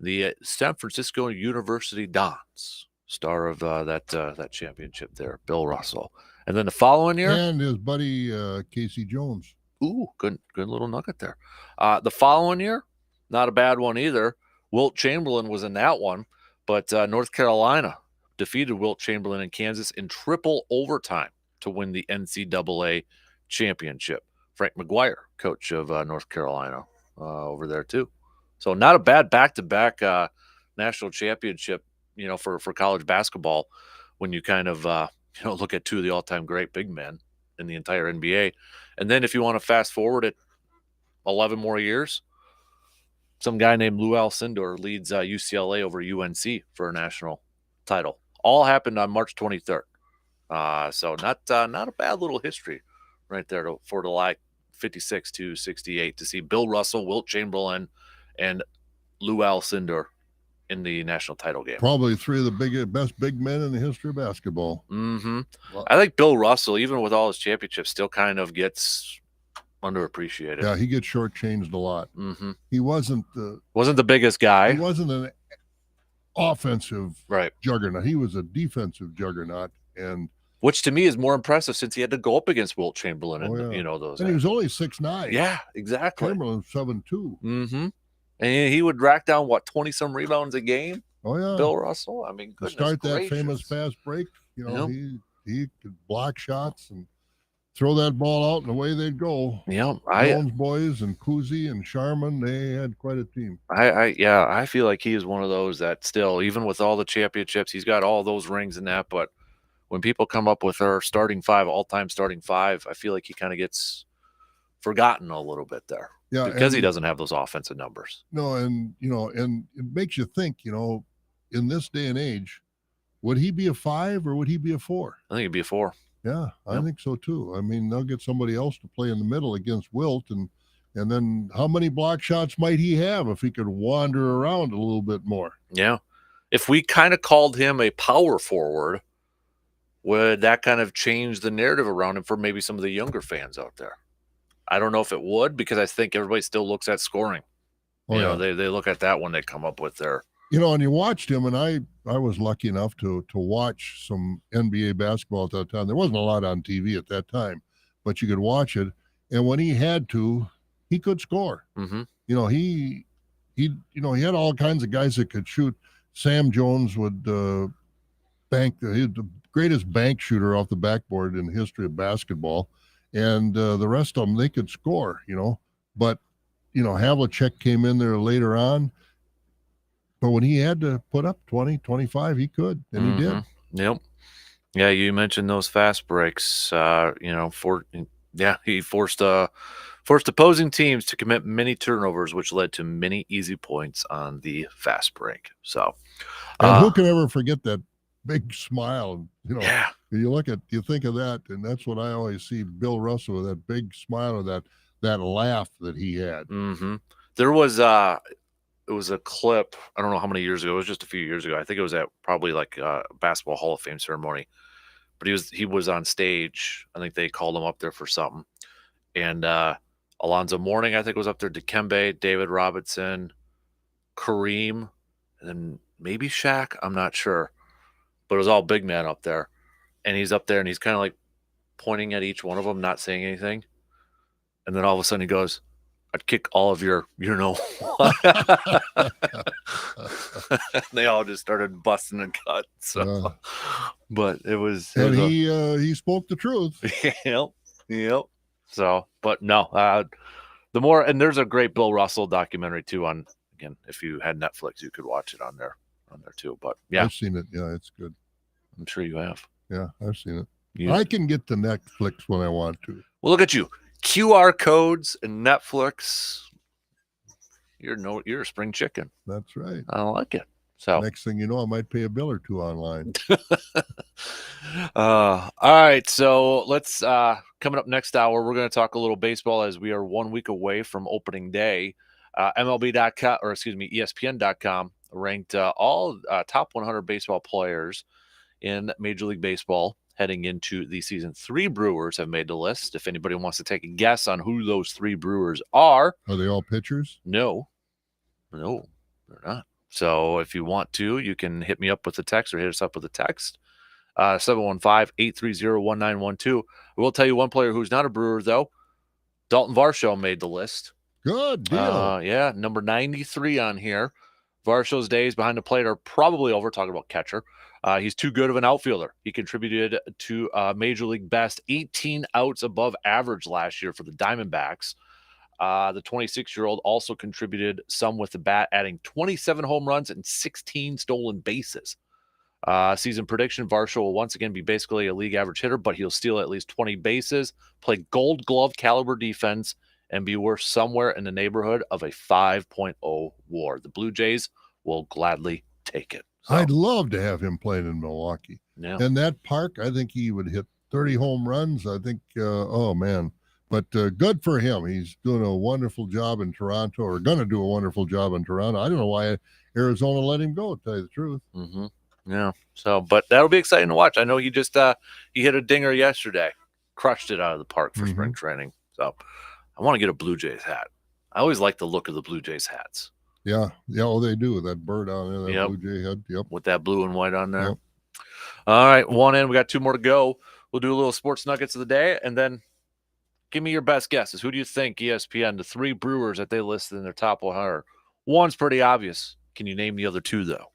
The San Francisco University Dons, star of that championship there, Bill Russell. And then the following year, and his buddy Casey Jones. Ooh, good little nugget there. The following year, not a bad one either. Wilt Chamberlain was in that one, but North Carolina defeated Wilt Chamberlain in Kansas in triple overtime to win the NCAA championship. Frank McGuire, coach of North Carolina, over there too. So not a bad back-to-back national championship, for college basketball when you kind of look at two of the all-time great big men in the entire NBA. And then if you want to fast forward it 11 more years, some guy named Lou Alcindor leads UCLA over UNC for a national title. All happened on March 23rd. So not a bad little history right there for the like 56 to 68 to see Bill Russell, Wilt Chamberlain, and Lou Alcindor in the national title game. Probably three of the best big men in the history of basketball. Mm-hmm. Well, I think Bill Russell, even with all his championships, still kind of gets underappreciated. Yeah, he gets shortchanged a lot. Mm-hmm. He wasn't the biggest guy. He wasn't an offensive right juggernaut. He was a defensive juggernaut, and which to me is more impressive since he had to go up against Wilt Chamberlain and those. And he was only 6'9". Yeah, exactly. Chamberlain 7'2". Mm-hmm. And he would rack down 20-some rebounds a game. Oh yeah, Bill Russell. I mean, to start that famous fast break. He could block shots and throw that ball out, and away they'd go. Yeah, Jones boys and Cousy and Sharman, they had quite a team. I feel like he is one of those that still, even with all the championships, he's got all those rings and that. But when people come up with their starting five, all-time starting five, I feel like he kind of gets forgotten a little bit there. Yeah, because he doesn't have those offensive numbers. No, and and it makes you think, in this day and age, would he be a 5 or would he be a 4? I think he'd be a 4. Yeah, I think so too. I mean, they'll get somebody else to play in the middle against Wilt, and then how many block shots might he have if he could wander around a little bit more? Yeah. If we kind of called him a power forward, would that kind of change the narrative around him for maybe some of the younger fans out there? I don't know if it would, because I think everybody still looks at scoring. They look at that when they come up with their. And you watched him, and I was lucky enough to watch some NBA basketball at that time. There wasn't a lot on TV at that time, but you could watch it. And when he had to, he could score. Mm-hmm. He had all kinds of guys that could shoot. Sam Jones would bank. He's the greatest bank shooter off the backboard in the history of basketball. And the rest of them, they could score, But, Havlicek came in there later on. But when he had to put up 20, 25, he could, and he did. Yep. Yeah, you mentioned those fast breaks. He forced opposing teams to commit many turnovers, which led to many easy points on the fast break. So, and who can ever forget that big smile? Yeah. You think of that, and that's what I always see Bill Russell with, that big smile or that laugh that he had. Mm-hmm. There was it was a clip, I don't know how many years ago, it was just a few years ago. I think it was at probably like a basketball Hall of Fame ceremony. But he was on stage. I think they called him up there for something. And Alonzo Mourning, I think, was up there, Dikembe, David Robinson, Kareem, and then maybe Shaq, I'm not sure. But it was all big men up there. And he's up there and he's kind of like pointing at each one of them, not saying anything. And then all of a sudden he goes, I'd kick all of your, They all just started busting and cut. So, but it was. And he spoke the truth. Yep. So, but no, the more, and there's a great Bill Russell documentary too on, again, if you had Netflix, you could watch it on there too. But yeah, I've seen it. Yeah, it's good. I'm sure you have. Yeah, I've seen it. I can get to Netflix when I want to. Well, look at you. QR codes and Netflix. you're a spring chicken. That's right. I like it. So Next thing you know, I might pay a bill or two online. all right, so let's coming up next hour, we're going to talk a little baseball as we are 1 week away from opening day. MLB.com, or excuse me, ESPN.com ranked all top 100 baseball players in Major League Baseball heading into the season. 3 Brewers have made the list. If anybody wants to take a guess on who those 3 Brewers are they all pitchers? No, they're not. So if you want to, you can hit me up with a text or hit us up with a text. 715-830-1912. I will tell you one player who's not a Brewer, though. Dalton Varsho made the list. Good deal. Yeah, number 93 on here. Varsho's days behind the plate are probably over. Talking about catcher. He's too good of an outfielder. He contributed to Major League best 18 outs above average last year for the Diamondbacks. The 26-year-old also contributed some with the bat, adding 27 home runs and 16 stolen bases. Season prediction, Varsho will once again be basically a league average hitter, but he'll steal at least 20 bases, play gold glove caliber defense, and be worth somewhere in the neighborhood of a 5.0 WAR. The Blue Jays will gladly take it. So, I'd love to have him playing in Milwaukee. yeah. In that park, I think he would hit 30 home runs. I think, oh man. But good for him. He's doing a wonderful job in Toronto, or going to do a wonderful job in Toronto. I don't know why Arizona let him go, to tell you the truth. Mm-hmm. Yeah. So, but that'll be exciting to watch. I know he just he hit a dinger yesterday, crushed it out of the park for spring training. So, I want to get a Blue Jays hat. I always like the look of the Blue Jays hats. Yeah. Oh, they do. That bird on there, that Blue Jay head. Yep. With that blue and white on there. Yep. All right, one in. We got 2 more to go. We'll do a little sports nuggets of the day, and then give me your best guesses. Who do you think ESPN, the 3 Brewers that they listed in their top 100? One's pretty obvious. Can you name the other 2, though?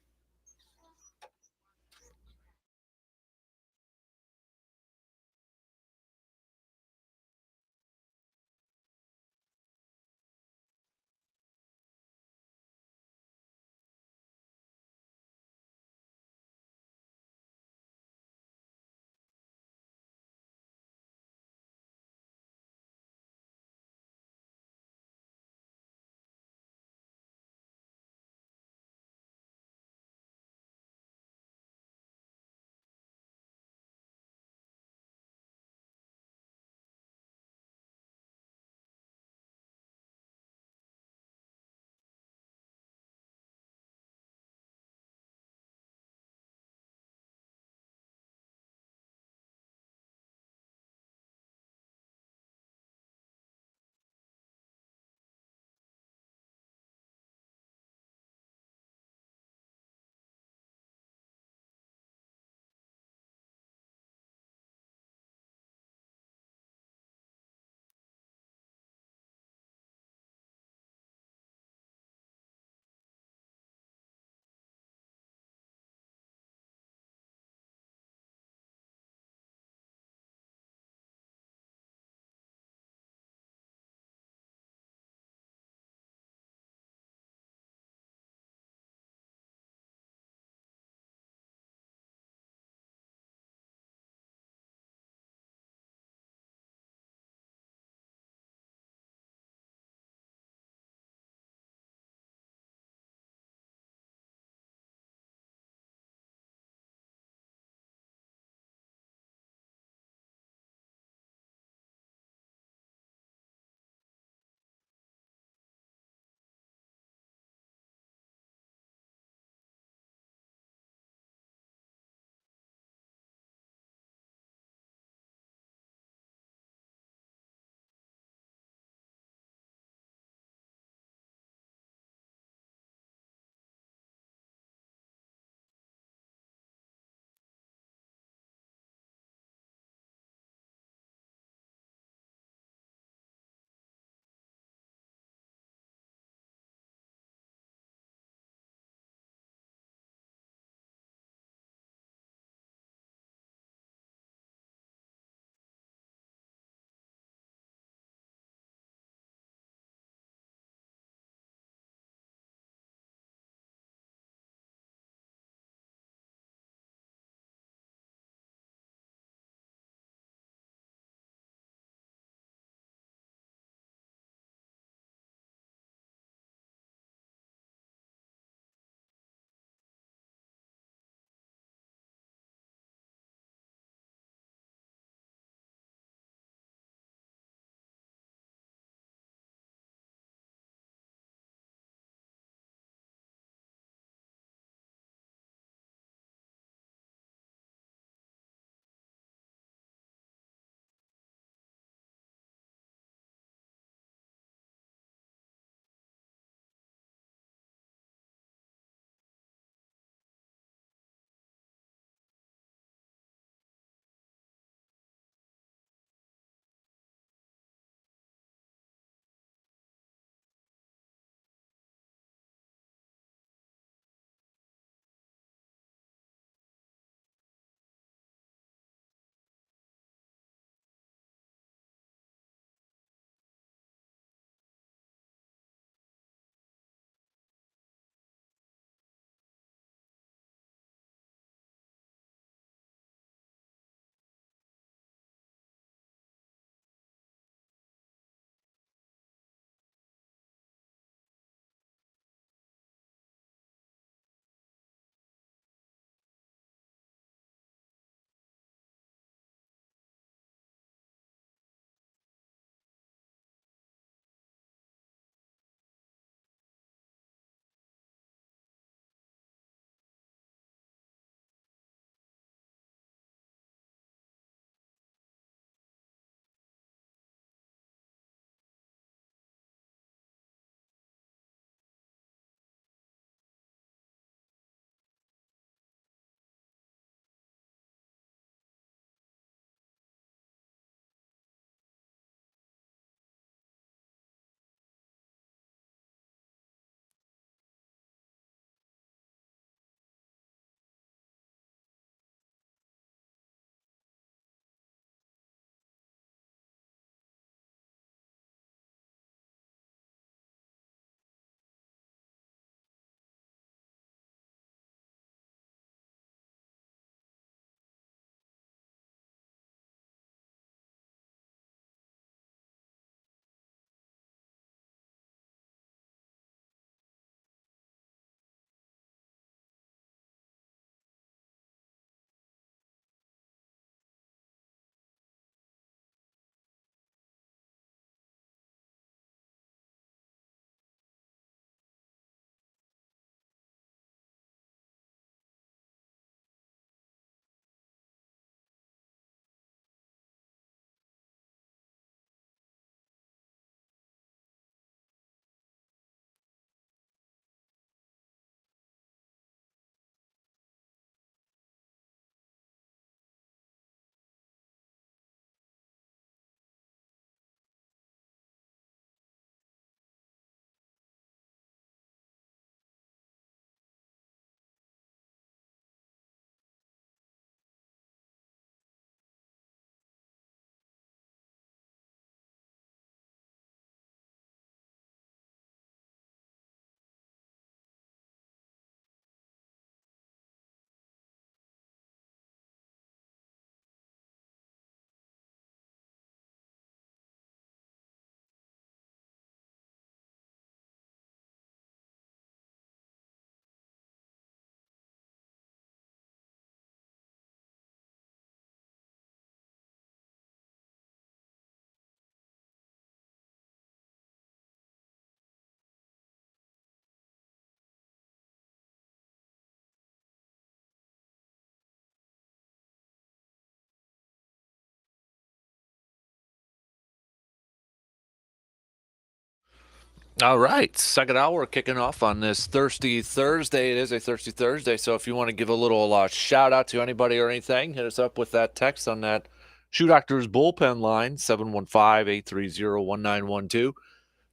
All right, second hour kicking off on this Thirsty Thursday. It is a Thirsty Thursday, so if you want to give a little shout out to anybody or anything, hit us up with that text on that Shoe Doctors bullpen line, 715-830-1912.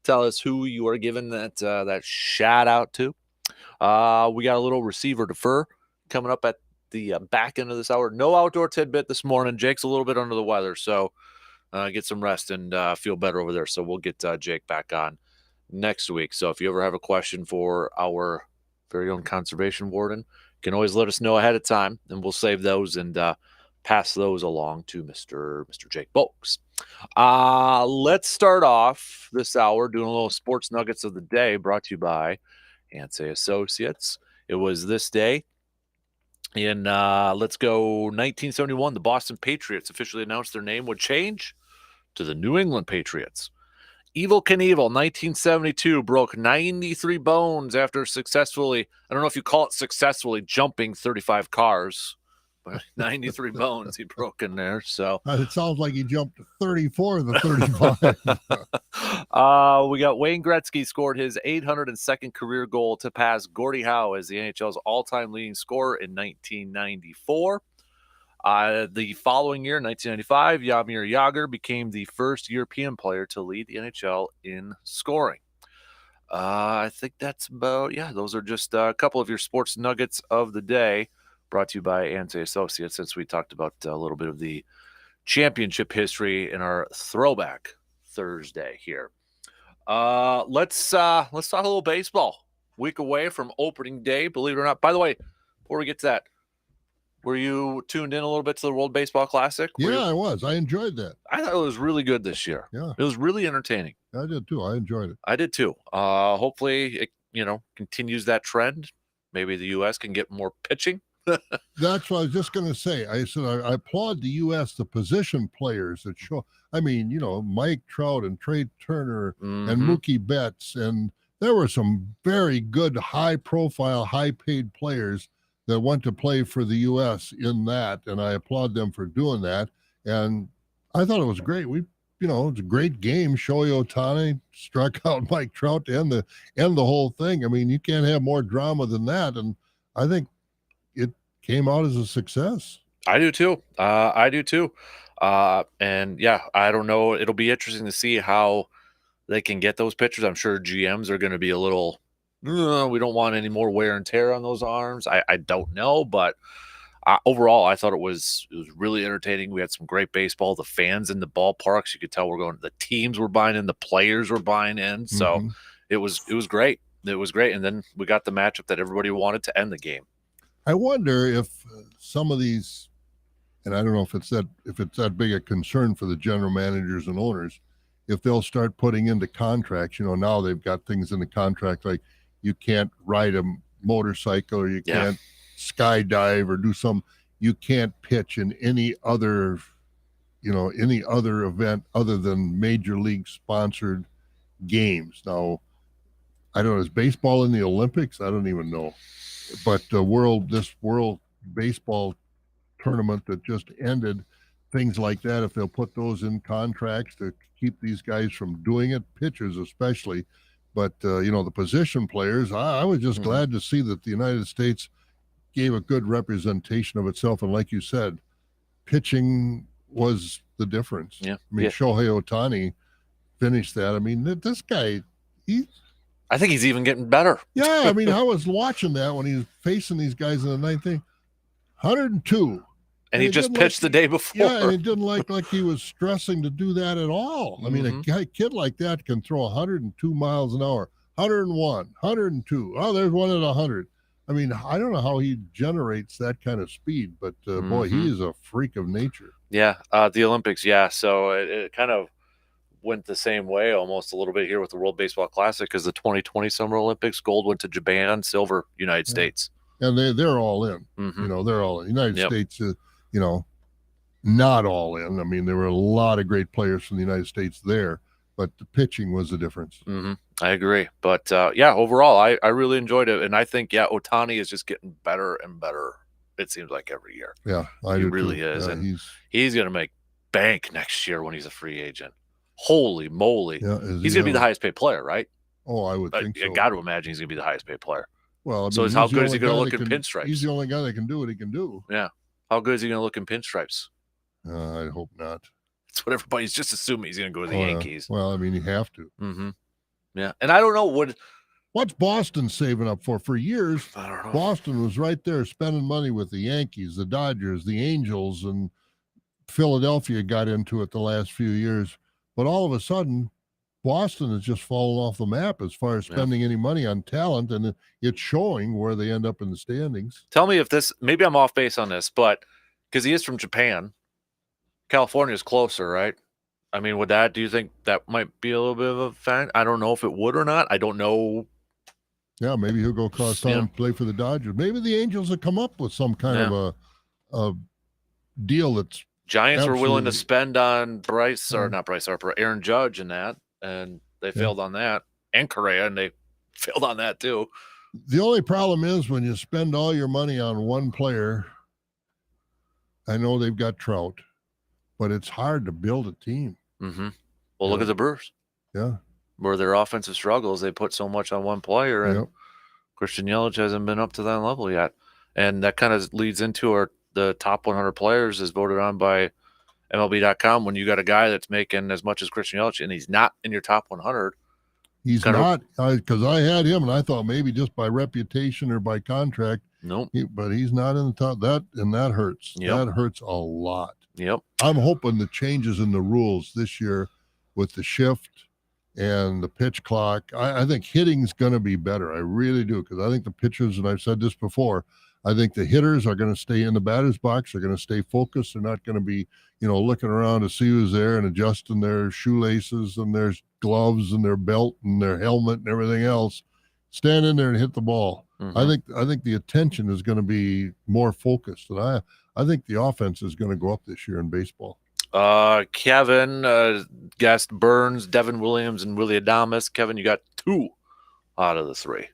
Tell us who you are giving that shout out to. We got a little receiver defer coming up at the back end of this hour. No outdoor tidbit this morning. Jake's a little bit under the weather, so get some rest and feel better over there. So we'll get Jake back on next week. So if you ever have a question for our very own conservation warden, you can always let us know ahead of time, and we'll save those and pass those along to Mr. Jake Bolks. Let's start off this hour doing a little sports nuggets of the day, brought to you by Ansay Associates. It was this day in let's go 1971. The Boston Patriots officially announced their name would change to the New England Patriots. Evel Knievel, 1972, broke 93 bones after successfully, I don't know if you call it successfully, jumping 35 cars, but 93 bones he broke in there. So it sounds like he jumped 34 of the 35. We got Wayne Gretzky scored his 802nd career goal to pass Gordie Howe as the NHL's all-time leading scorer in 1994. The following year, 1995, Jaromir Jagr became the first European player to lead the NHL in scoring. I think that's about, those are just a couple of your sports nuggets of the day, brought to you by Ansay Associates, since we talked about a little bit of the championship history in our Throwback Thursday here. Let's talk a little baseball. Week away from opening day, believe it or not. By the way, before we get to that, were you tuned in a little bit to the World Baseball Classic? I was. I enjoyed that. I thought it was really good this year. Yeah. It was really entertaining. I did too. I enjoyed it. I did too. Hopefully it, continues that trend. Maybe the U.S. can get more pitching. That's what I was just going to say. I said I applaud the U.S., the position players that show. I mean, Mike Trout and Trey Turner and Mookie Betts, and there were some very good, high-profile, high-paid players that went to play for the U.S. in that, and I applaud them for doing that. And I thought it was great. It was a great game. Shohei Ohtani struck out Mike Trout to end the whole thing. I mean, you can't have more drama than that, and I think it came out as a success. I do too. And yeah, I don't know. It'll be interesting to see how they can get those pitchers. I'm sure GMs are going to be a little, we don't want any more wear and tear on those arms. I don't know, but overall, I thought it was really entertaining. We had some great baseball. The fans in the ballparks, you could tell the teams were buying in, the players were buying in. So it was great. It was great. And then we got the matchup that everybody wanted to end the game. I wonder if some of these, and I don't know if it's that big a concern for the general managers and owners, if they'll start putting into contracts. Now they've got things in the contract like you can't ride a motorcycle, or you can't skydive, or you can't pitch in any other event other than major league sponsored games. Now, I don't know, is baseball in the Olympics? I don't even know. But this world baseball tournament that just ended, things like that, if they'll put those in contracts to keep these guys from doing it, pitchers especially. But, the position players, I was just glad to see that the United States gave a good representation of itself. And like you said, pitching was the difference. Yeah. I mean, Shohei Ohtani finished that. I mean, this guy, I think he's even getting better. Yeah, I mean, I was watching that when he was facing these guys in the ninth inning, 102. And he just pitched the day before. Yeah, and it didn't like he was stressing to do that at all. I mean, a kid like that can throw 102 miles an hour, 101, 102. Oh, there's one at 100. I mean, I don't know how he generates that kind of speed, but boy, he is a freak of nature. Yeah, the Olympics, yeah. So it kind of went the same way almost a little bit here with the World Baseball Classic, because the 2020 Summer Olympics, gold went to Japan, silver United States. And they're all in. They're all in. United States, not all in. I mean, there were a lot of great players from the United States there, but the pitching was the difference. I agree. But overall, I really enjoyed it. And I think, Ohtani is just getting better and better, it seems like, every year. Yeah, he really is. Yeah, and he's going to make bank next year when he's a free agent. Holy moly. Yeah, he's going to be the highest paid player, right? Oh, I would think I so. got to imagine he's going to be the highest paid player. Well, I mean, So how good is he going to look in pinstripes? He's the only guy that can do what he can do. Yeah. How good is he going to look in pinstripes? I hope not. That's what everybody's just assuming he's going to go to the Yankees. Well, I mean, you have to. Mm-hmm. Yeah. And I don't know what's Boston saving up for? For years, I don't know. Boston was right there spending money with the Yankees, the Dodgers, the Angels, and Philadelphia got into it the last few years. But all of a sudden, Boston has just fallen off the map as far as spending any money on talent, and it's showing where they end up in the standings. Tell me if maybe I'm off base on this, but because he is from Japan, California is closer, right? I mean, do you think that might be a little bit of a fact? I don't know if it would or not. I don't know. Yeah, maybe he'll go across town and play for the Dodgers. Maybe the Angels will come up with some kind of a deal that's Giants were willing to spend on Aaron Judge and that, and they failed on that, and Correa, and they failed on that too. The only problem is when you spend all your money on one player. I know they've got Trout, but it's hard to build a team. Mm-hmm. Well, look at the Brewers. Yeah. Where their offensive struggles, they put so much on one player, and Christian Yelich hasn't been up to that level yet. And that kind of leads into the top 100 players as voted on by MLB.com. When you got a guy that's making as much as Christian Yelich and he's not in your top 100. He's not, because I had him and I thought maybe just by reputation or by contract. Nope. But he's not in the top. That hurts. Yep. That hurts a lot. Yep. I'm hoping the changes in the rules this year with the shift and the pitch clock, I think hitting's going to be better. I really do, because I think the pitchers, and I've said this before, I think the hitters are going to stay in the batter's box. They're going to stay focused. They're not going to be, looking around to see who's there and adjusting their shoelaces and their gloves and their belt and their helmet and everything else. Stand in there and hit the ball. Mm-hmm. I think the attention is going to be more focused, and I think the offense is going to go up this year in baseball. Kevin guessed Burns, Devin Williams, and Willie Adames. Kevin, you got 2 out of the 3.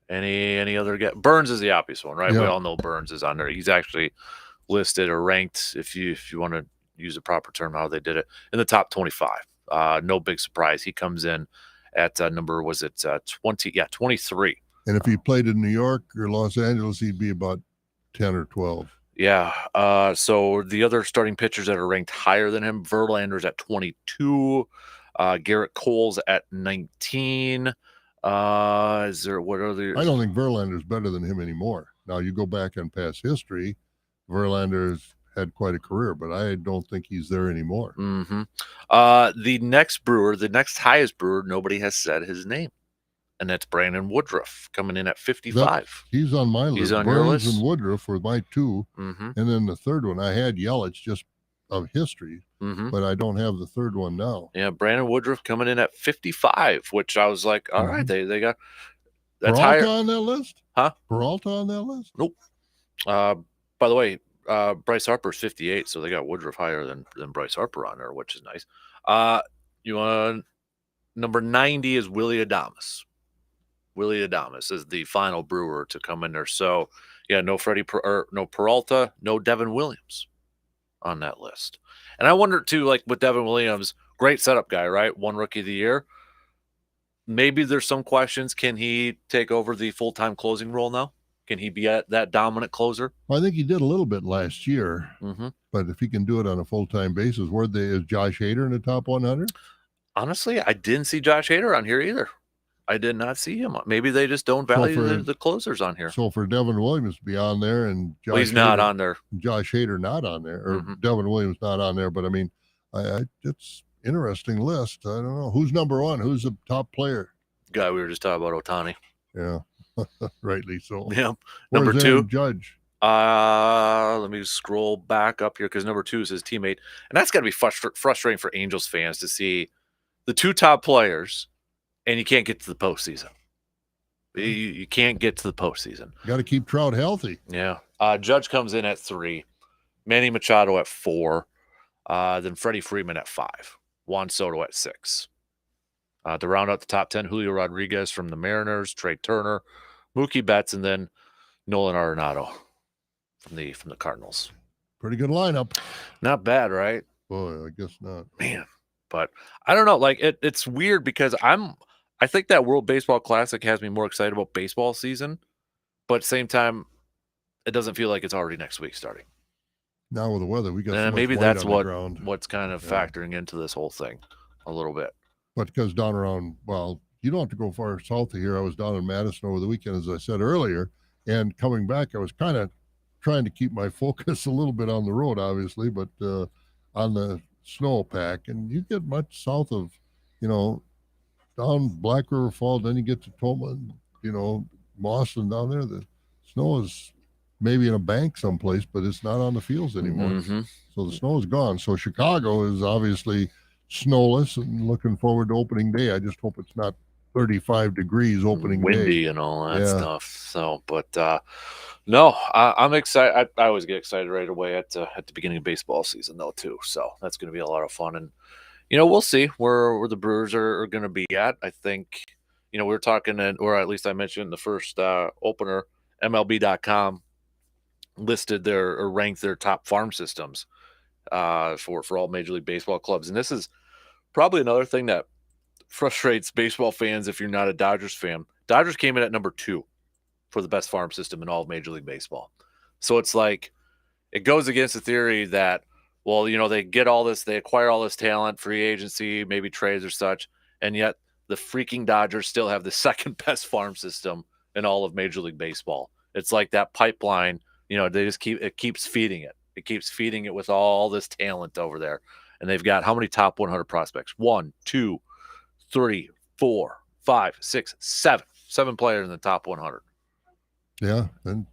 Any other guess? Burns is the obvious one, right? Yeah. We all know Burns is on there. He's actually listed or ranked, if you want to use a proper term, how they did it, in the top 25. No big surprise. He comes in at number, 20? Yeah, 23. And if he played in New York or Los Angeles, he'd be about 10 or 12. Yeah. So the other starting pitchers that are ranked higher than him, Verlander's at 22, Garrett Cole's at 19. What are the? I don't think Verlander's better than him anymore. Now you go back in past history, Verlander's had quite a career, but I don't think he's there anymore. Mm-hmm. The next highest brewer, nobody has said his name, and that's Brandon Woodruff coming in at 55. He's on my list. He's on Burns your list? and Woodruff were my 2. Mm-hmm. And then the third one, I had Yelich just of history, mm-hmm. but I don't have the third one now. Yeah, Brandon Woodruff coming in at 55, which I was like, all right, they got that's Peralta higher on that list? Huh? Peralta on that list? Nope. By the way, Bryce Harper's 58, so they got Woodruff higher than Bryce Harper on there, which is nice. You want number 90 is Willie Adames. Willie Adames is the final brewer to come in there. So, yeah, no Peralta, no Devin Williams on that list. And I wonder, too, like with Devin Williams, great setup guy, right? 1 Rookie of the Year. Maybe there's some questions. Can he take over the full-time closing role now? Can he be that dominant closer? Well, I think he did a little bit last year. Mm-hmm. But if he can do it on a full-time basis, is Josh Hader in the top 100? Honestly, I didn't see Josh Hader on here either. I did not see him. Maybe they just don't value the closers on here. So for Devin Williams to be on there and he's not on there. Josh Hader not on there, or mm-hmm. Devin Williams not on there. But I mean, it's interesting list. I don't know who's number 1. Who's the top player? Guy we were just talking about, Ohtani. Yeah, rightly so. Yeah, number 2, Judge. Let me scroll back up here because number 2 is his teammate, and that's got to be frustrating for Angels fans to see the 2 top players. And you can't get to the postseason. You can't get to the postseason. Got to keep Trout healthy. Yeah. Judge comes in at 3. Manny Machado at 4. Then Freddie Freeman at 5. Juan Soto at 6. To round out the top 10, Julio Rodriguez from the Mariners, Trey Turner, Mookie Betts, and then Nolan Arenado from the Cardinals. Pretty good lineup. Not bad, right? Boy, I guess not. Man. But I don't know. Like it's weird because I think that World Baseball Classic has me more excited about baseball season, but at the same time, it doesn't feel like it's already next week starting. Now with the weather, we got so And much maybe white that's on the ground. what's kind of factoring into this whole thing a little bit. But because down around, well, you don't have to go far south of here. I was down in Madison over the weekend, as I said earlier, and coming back, I was kind of trying to keep my focus a little bit on the road, obviously, but on the snowpack. And you get much south of, down Black River Falls, then you get to Toma, Mauston down there. The snow is maybe in a bank someplace, but it's not on the fields anymore. Mm-hmm. So the snow is gone. So Chicago is obviously snowless and looking forward to opening day. I just hope it's not 35 degrees opening windy day. and all that stuff. So, but no, I'm excited. I always get excited right away at the beginning of baseball season, though, too. So that's going to be a lot of fun, and we'll see where the Brewers are going to be at. I think we were talking, or at least I mentioned in the first opener, MLB.com listed or ranked their top farm systems for all Major League Baseball clubs, and this is probably another thing that frustrates baseball fans if you're not a Dodgers fan. Dodgers came in at number 2 for the best farm system in all of Major League Baseball. So it's like it goes against the theory that, well, they get all this, they acquire all this talent, free agency, maybe trades or such, and yet the freaking Dodgers still have the second best farm system in all of Major League Baseball. It's like that pipeline, they just keeps feeding it. It keeps feeding it with all this talent over there. And they've got how many top 100 prospects? 1, 2, 3, 4, 5, 6, 7. 7 players in the top 100. Yeah, and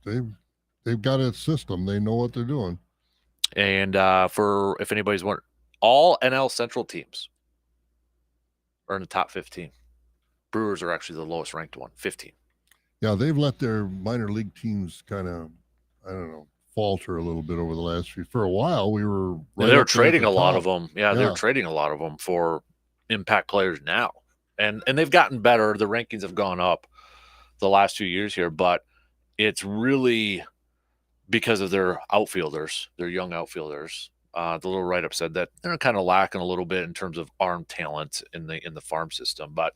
they've got a system. They know what they're doing. And for if anybody's wondering, all NL Central teams are in the top 15. Brewers are actually the lowest ranked one, 15. Yeah, they've let their minor league teams kind of, I don't know, falter a little bit over the last few. For a while, we were right. They were trading a lot of them. Yeah, they were trading a lot of them for impact players now, and they've gotten better. The rankings have gone up the last few years here, but it's really because of their outfielders, their young outfielders. The little write-up said that they're kind of lacking a little bit in terms of arm talent in the farm system. But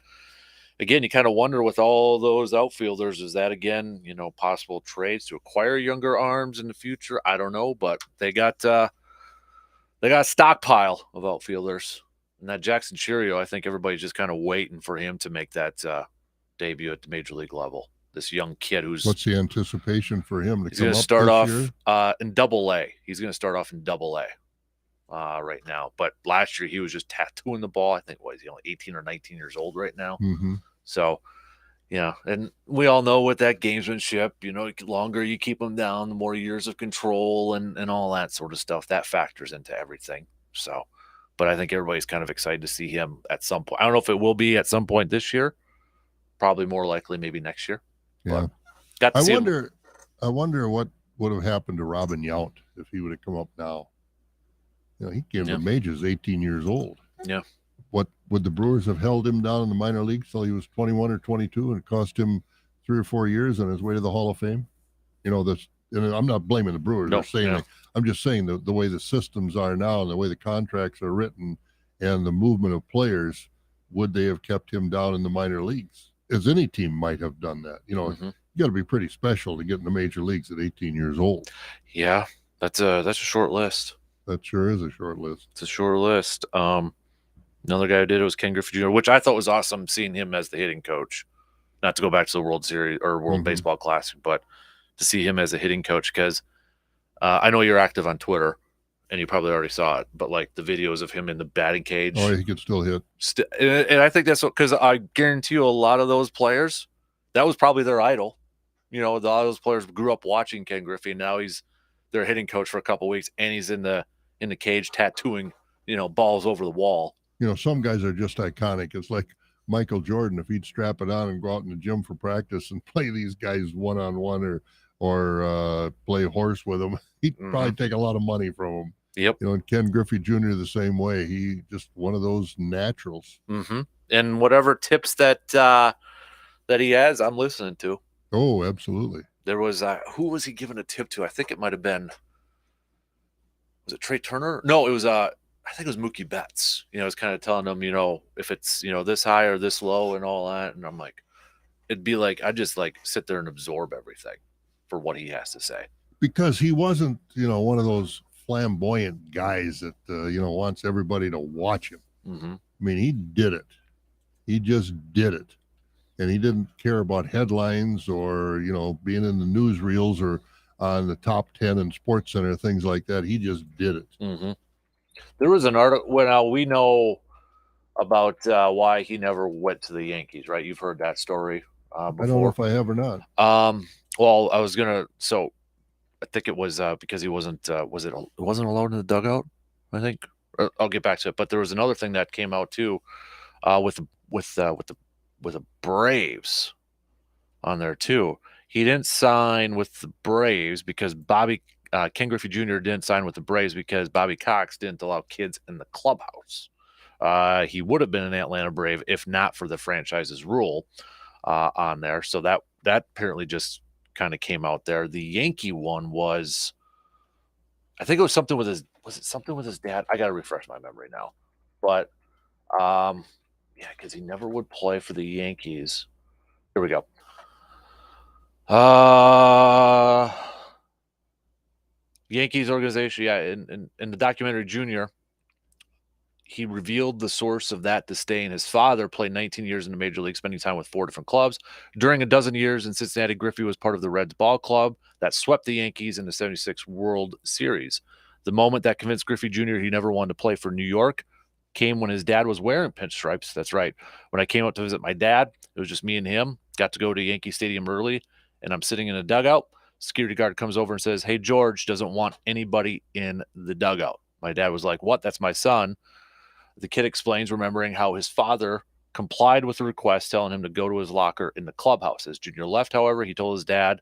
again, you kind of wonder with all those outfielders, is that again, possible trades to acquire younger arms in the future? I don't know, but they got a stockpile of outfielders. And that Jackson Cheerio, I think everybody's just kind of waiting for him to make that debut at the major league level. This young kid who's... What's the anticipation for him to he's come going to up start this off year? in Double-A. He's going to start off in Double-A right now. But last year he was just tattooing the ball. I think he's 18 or 19 years old right now. Mm-hmm. So, and we all know with that gamesmanship, the longer you keep them down, the more years of control and all that sort of stuff, that factors into everything. So, but I think everybody's kind of excited to see him at some point. I don't know if it will be at some point this year. Probably more likely maybe next year. Yeah. I wonder what would have happened to Robin Yount if he would have come up now. He came to the majors 18 years old. Yeah. What would the Brewers have held him down in the minor leagues till he was 21 or 22 and it cost him 3 or 4 years on his way to the Hall of Fame? And I'm not blaming the Brewers. I'm just saying the way the systems are now and the way the contracts are written and the movement of players, would they have kept him down in the minor leagues? As any team might have done that. You got to be pretty special to get in the major leagues at 18 years old. Yeah, that's a short list. That sure is a short list. It's a short list. Another guy who did it was Ken Griffey Jr., which I thought was awesome seeing him as the hitting coach. Not to go back to the World Series or World Baseball Classic, but to see him as a hitting coach, because I know you're active on Twitter and you probably already saw it, but like the videos of him in the batting cage. Oh, he could still hit. And I think that's because I guarantee you a lot of those players, that was probably their idol. A lot of those players grew up watching Ken Griffey, and now he's their hitting coach for a couple of weeks, and he's in the cage tattooing, balls over the wall. Some guys are just iconic. It's like Michael Jordan, if he'd strap it on and go out in the gym for practice and play these guys one-on-one or play horse with them, he'd probably take a lot of money from them. Yep. And Ken Griffey Jr. the same way. He just one of those naturals. Mm-hmm. And whatever tips that he has, I'm listening to. Oh, absolutely. There was who was he giving a tip to? I think it might have been. Was it Trey Turner? No, it was I think it was Mookie Betts. It's kind of telling them, if it's this high or this low and all that, and I'm like, it'd be like I just like sit there and absorb everything for what he has to say. Because he wasn't, one of those flamboyant guys that wants everybody to watch him. Mm-hmm. I mean, he did it. He just did it, and he didn't care about headlines or being in the newsreels or on the top 10 in Sports Center, things like that. He just did it. Mm-hmm. There was an article. Well, we know about why he never went to the Yankees, right? You've heard that story before. I don't know if I have or not. Well, I was gonna. So I think it was because he wasn't. It wasn't alone in the dugout? I think. I'll get back to it. But there was another thing that came out too, with the Braves on there too. He didn't sign with the Braves because Ken Griffey Jr. didn't sign with the Braves because Bobby Cox didn't allow kids in the clubhouse. He would have been an Atlanta Brave if not for the franchise's rule on there. So that apparently just kind of came out there. The Yankee one was, I think it was something with his. Was it something with his dad? I got to refresh my memory now, but yeah, because he never would play for the Yankees. Here we go. Yankees organization, yeah. In the documentary Junior, he revealed the source of that disdain. His father played 19 years in the major league, spending time with 4 different clubs. During a dozen years in Cincinnati, Griffey was part of the Reds ball club that swept the Yankees in the 76 World Series. The moment that convinced Griffey Jr. he never wanted to play for New York came when his dad was wearing pinstripes. That's right. When I came out to visit my dad, it was just me and him. Got to go to Yankee Stadium early, and I'm sitting in a dugout. Security guard comes over and says, "Hey, George doesn't want anybody in the dugout." My dad was like, "What? That's my son." The kid explains, remembering how his father complied with the request, telling him to go to his locker in the clubhouse. As Junior left, however, he told his dad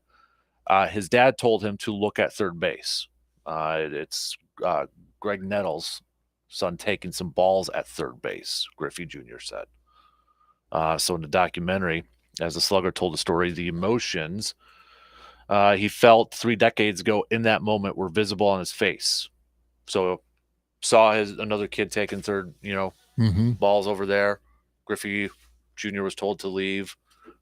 told him to look at third base. It's Greg Nettles' son taking some balls at third base, Griffey Jr. said. So in the documentary, as the slugger told the story, the emotions he felt 3 decades ago in that moment were visible on his face. So saw another kid taking third, balls over there. Griffey Jr. was told to leave.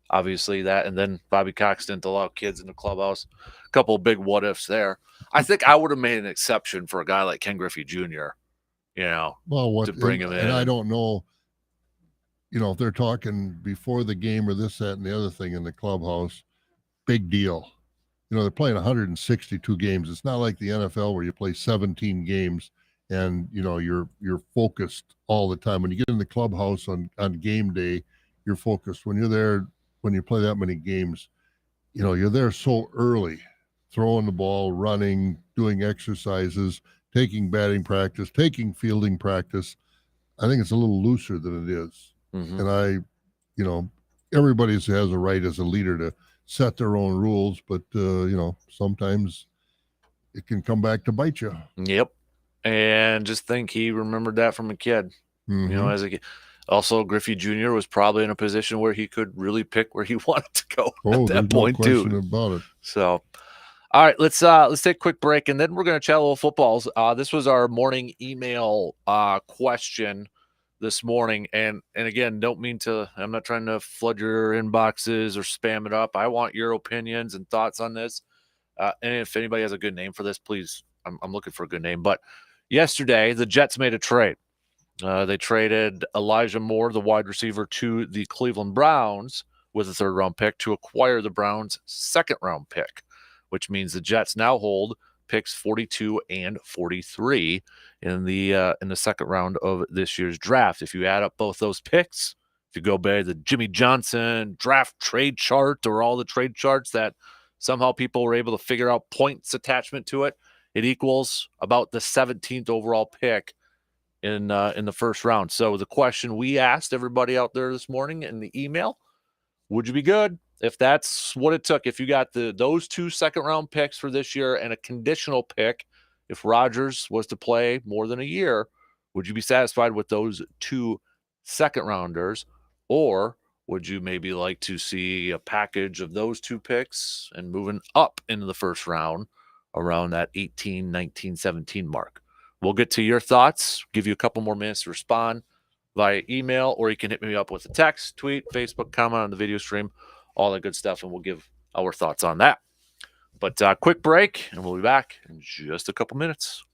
Obviously that, and then Bobby Cox didn't allow kids in the clubhouse. A couple of big what ifs there. I think I would have made an exception for a guy like Ken Griffey Jr. To bring him in. And I don't know, if they're talking before the game or this, that, and the other thing in the clubhouse, big deal. They're playing 162 games. It's not like the NFL where you play 17 games and you're focused all the time. When you get in the clubhouse on game day, you're focused. When you're there, when you play that many games, you're there so early, throwing the ball, running, doing exercises, taking batting practice, taking fielding practice. I think it's a little looser than it is. Mm-hmm. And everybody has a right as a leader to set their own rules, but sometimes it can come back to bite you. Yep. And just think he remembered that from a kid. Mm-hmm. As a kid. Also, Griffey Jr. was probably in a position where he could really pick where he wanted to go at that point, no question about it. So, all right, let's take a quick break, and then we're going to chat a little footballs. This was our morning email question this morning, and again, I'm not trying to flood your inboxes or spam it up. I want your opinions and thoughts on this. And if anybody has a good name for this, please, I'm looking for a good name. But yesterday, the Jets made a trade. They traded Elijah Moore, the wide receiver, to the Cleveland Browns with a 3rd-round pick to acquire the Browns' 2nd-round pick, which means the Jets now hold picks 42 and 43 in the 2nd round of this year's draft. If you add up both those picks, if you go by the Jimmy Johnson draft trade chart or all the trade charts that somehow people were able to figure out points attachment to it, it equals about the 17th overall pick in the 1st round. So the question we asked everybody out there this morning in the email, would you be good if that's what it took? If you got those 2 2nd-round picks for this year and a conditional pick, if Rodgers was to play more than a year, would you be satisfied with those 2 2nd-rounders? Or would you maybe like to see a package of those 2 picks and moving up into the 1st round around that 18, 19, 17 mark? We'll get to your thoughts, give you a couple more minutes to respond via email, or you can hit me up with a text, tweet, Facebook, comment on the video stream, all that good stuff, and we'll give our thoughts on that. But quick break, and we'll be back in just a couple minutes.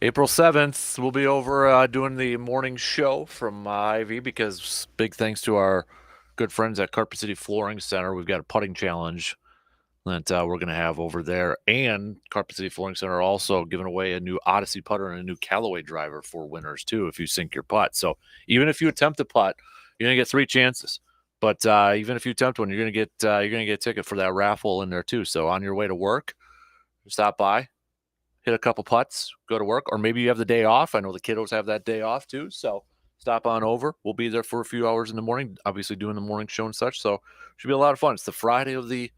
April 7th, we'll be over doing the morning show from Ivy, because big thanks to our good friends at Carpet City Flooring Center. We've got a putting challenge that we're going to have over there. And Carpet City Flooring Center also giving away a new Odyssey putter and a new Callaway driver for winners, too, if you sink your putt. So even if you attempt a putt, you're going to get 3 chances. But even if you attempt one, you're going to get a ticket for that raffle in there, too. So on your way to work, stop by, hit a couple putts, go to work, or maybe you have the day off. I know the kiddos have that day off too, so stop on over. We'll be there for a few hours in the morning, obviously doing the morning show and such. So should be a lot of fun. It's the Friday of the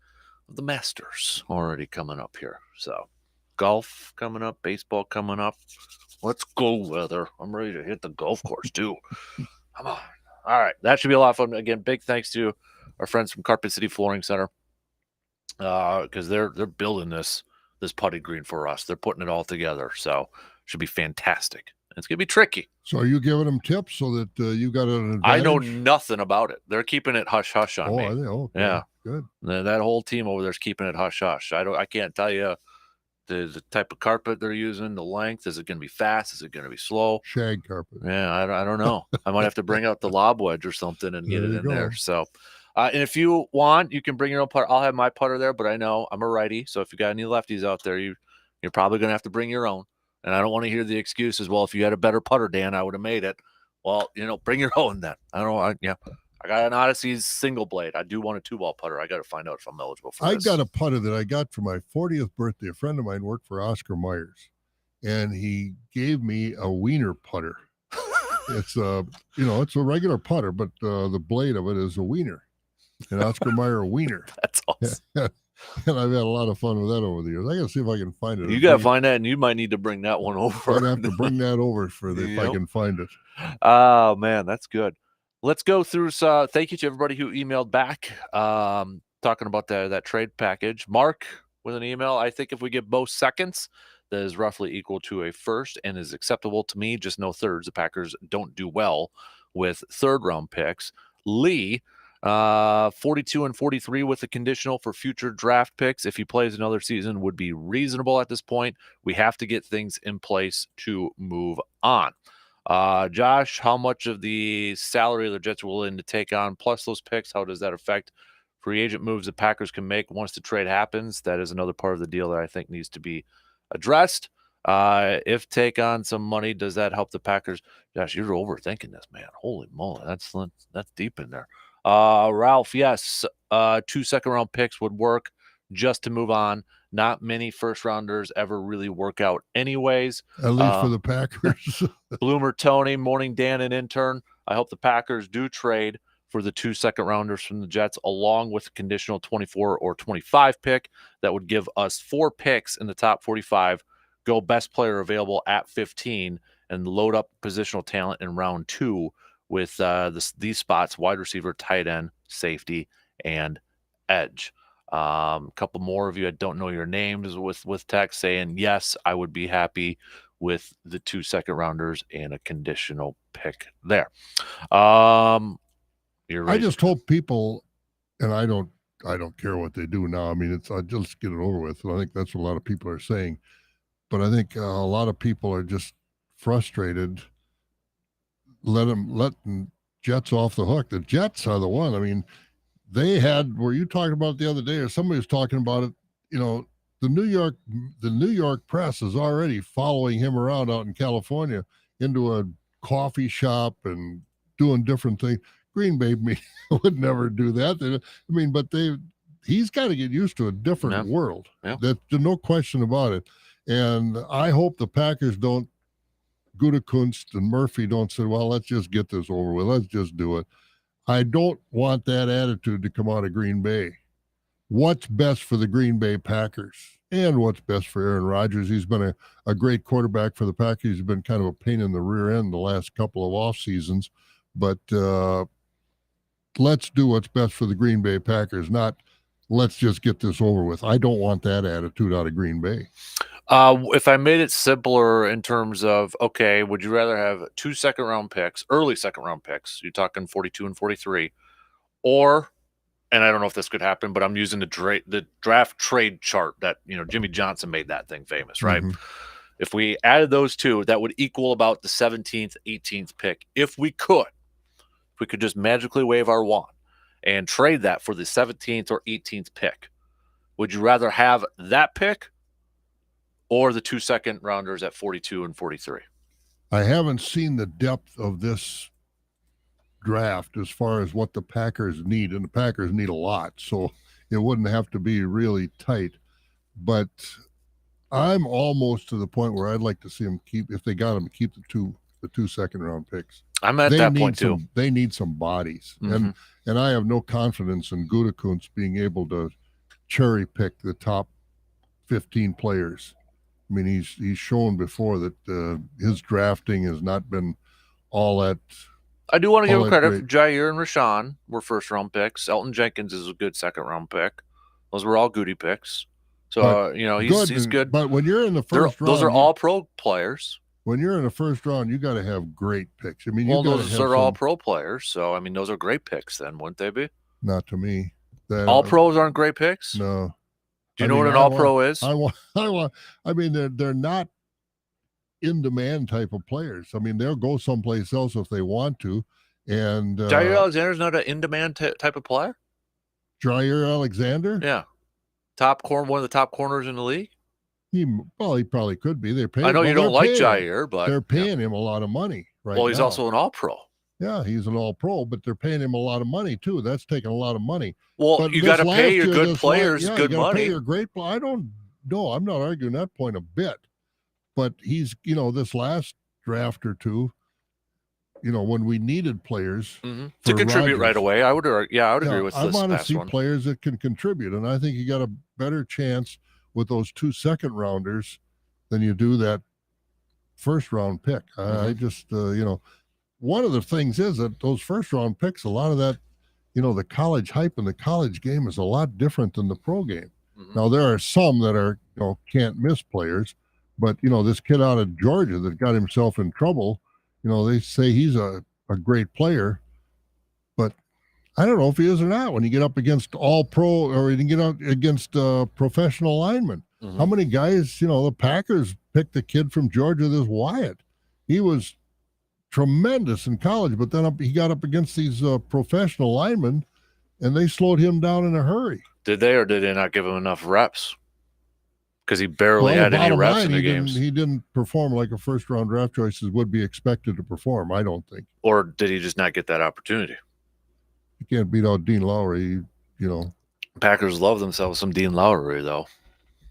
the Masters already coming up here. So golf coming up, baseball coming up. Let's go, weather. I'm ready to hit the golf course too. Come on. All right. That should be a lot of fun. Again, big thanks to our friends from Carpet City Flooring Center. Because they're building this putting green for us. They're putting it all together. So should be fantastic. It's gonna be tricky. So are you giving them tips so that you got an advantage? I know nothing about it. They're keeping it hush hush on me. Okay. Yeah, good. That whole team over there's keeping it hush hush. I can't tell you the type of carpet they're using, the length. Is it going to be fast? Is it going to be slow? Shag carpet. Yeah, I don't know. I might have to bring out the lob wedge or something and get it in there. So, and if you want, you can bring your own putter. I'll have my putter there, but I know I'm a righty. So if you got any lefties out there, you're probably going to have to bring your own. And I don't want to hear the excuses. Well, if you had a better putter, Dan, I would have made it. Well, bring your own then. I don't know. I got an Odyssey's single blade. I do want a 2-ball putter. I got to find out if I'm eligible for this. I got a putter that I got for my 40th birthday. A friend of mine worked for Oscar Myers, and he gave me a wiener putter. It's it's a regular putter, but the blade of it is a wiener, an Oscar Mayer wiener. That's awesome. And I've had a lot of fun with that over the years. I got to see if I can find it. You got to find that, and you might need to bring that one over. I'd have to bring that over if I can find it. Oh, man, that's good. Let's go through. Thank you to everybody who emailed back talking about that trade package. Mark with an email. I think if we get both seconds, that is roughly equal to a first and is acceptable to me. Just no thirds. The Packers don't do well with third-round picks. Lee, 42 and 43 with a conditional for future draft picks. If he plays another season, would be reasonable at this point. We have to get things in place to move on. Josh, how much of the salary the Jets are willing to take on, plus those picks, how does that affect free agent moves the Packers can make once the trade happens? That is another part of the deal that I think needs to be addressed. If take on some money, does that help the Packers? Josh, you're overthinking this, man. Holy moly, that's deep in there. Ralph, yes, 2 second-round picks would work just to move on. Not many first-rounders ever really work out anyways. At least for the Packers. Bloomer Tony, morning Dan and intern. I hope the Packers do trade for the 2 second-rounders from the Jets along with a conditional 24 or 25 pick. That would give us 4 picks in the top 45, go best player available at 15, and load up positional talent in round 2 with these spots: wide receiver, tight end, safety, and edge. A couple more of you, I don't know your names, with text saying, yes, I would be happy with the 2 second-rounders and a conditional pick there. I just hope people, and I don't care what they do now. I mean, I just get it over with. And I think that's what a lot of people are saying. But I think a lot of people are just frustrated letting Jets off the hook. The Jets are the one. I mean, they had, were you talking about it the other day, or somebody was talking about it, the New York press is already following him around out in California into a coffee shop and doing different things. Green Bay would never do that. I mean, but he's got to get used to a different world. Yeah. There's no question about it. And I hope the Packers don't, Gutekunst and Murphy don't say, well, let's just get this over with. Let's just do it. I don't want that attitude to come out of Green Bay. What's best for the Green Bay Packers and what's best for Aaron Rodgers? He's been a great quarterback for the Packers. He's been kind of a pain in the rear end the last couple of off seasons. But let's do what's best for the Green Bay Packers, not let's just get this over with. I don't want that attitude out of Green Bay. If I made it simpler in terms of, okay, would you rather have 2 second-round picks, early second-round picks, you're talking 42 and 43, or, and I don't know if this could happen, but I'm using the draft trade chart that, Jimmy Johnson made that thing famous, right? Mm-hmm. If we added those two, that would equal about the 17th, 18th pick. If we could just magically wave our wand and trade that for the 17th or 18th pick, would you rather have that pick or the 2 second-rounders at 42 and 43? I haven't seen the depth of this draft as far as what the Packers need, and the Packers need a lot, so it wouldn't have to be really tight. But I'm almost to the point where I'd like to see them keep, if they got them, keep the 2 second-round picks. I'm at that point too. They need some bodies, mm-hmm. and I have no confidence in Gutekunst being able to cherry pick the top 15 players. I mean, he's shown before that his drafting has not been all that. I do want to give all him that credit for great. Jair and Rashawn were first round picks. Elton Jenkins is a good second round pick. Those were all Goody picks. So But he's good. But when you're in the first round, those are all pro players. When you're in the first round, you got to have great picks. I mean, Well, you got to those have are some. all pro players. So I mean, those are great picks. Then wouldn't they be? Not to me. That All pros aren't great picks. No. Do you know what an all pro is? I mean, they're not in demand type of players. I mean, they'll go someplace else if they want to. And Jair Alexander's not an in demand type of player. Jair Alexander, yeah, one of the top corners in the league. He probably could be. They're paying. I know you don't like Jair, but they're paying him a lot of money right Well, he's now. also an all pro. Yeah, he's an all pro, but they're paying him a lot of money too. That's taking a lot of money. Well, but you got to pay your good players good you money. Pay your great. I don't know. I'm not arguing that point a bit. But he's, this last draft or two, when we needed players to contribute Rodgers, right away, I would agree with this. I want to see one. players that can contribute, and I think you got a better chance with those 2 second rounders than you do that first round pick. I just, one of the things is that those first round picks, a lot of that, the college hype and the college game is a lot different than the pro game. Now there are some that are, can't miss players, but this kid out of Georgia that got himself in trouble, they say he's a great player, but I don't know if he is or not when you get up against all pro or you get up against professional linemen. How many guys, the Packers picked the kid from Georgia, this Wyatt. He was tremendous in college, but then he got up against these professional linemen and they slowed him down in a hurry. Did they, or did they not give him enough reps? Because he barely had any reps in the games. He didn't perform like a first round draft choice would be expected to perform, I don't think. Or did he just not get that opportunity? You can't beat out Dean Lowry, Packers love themselves some Dean Lowry, though.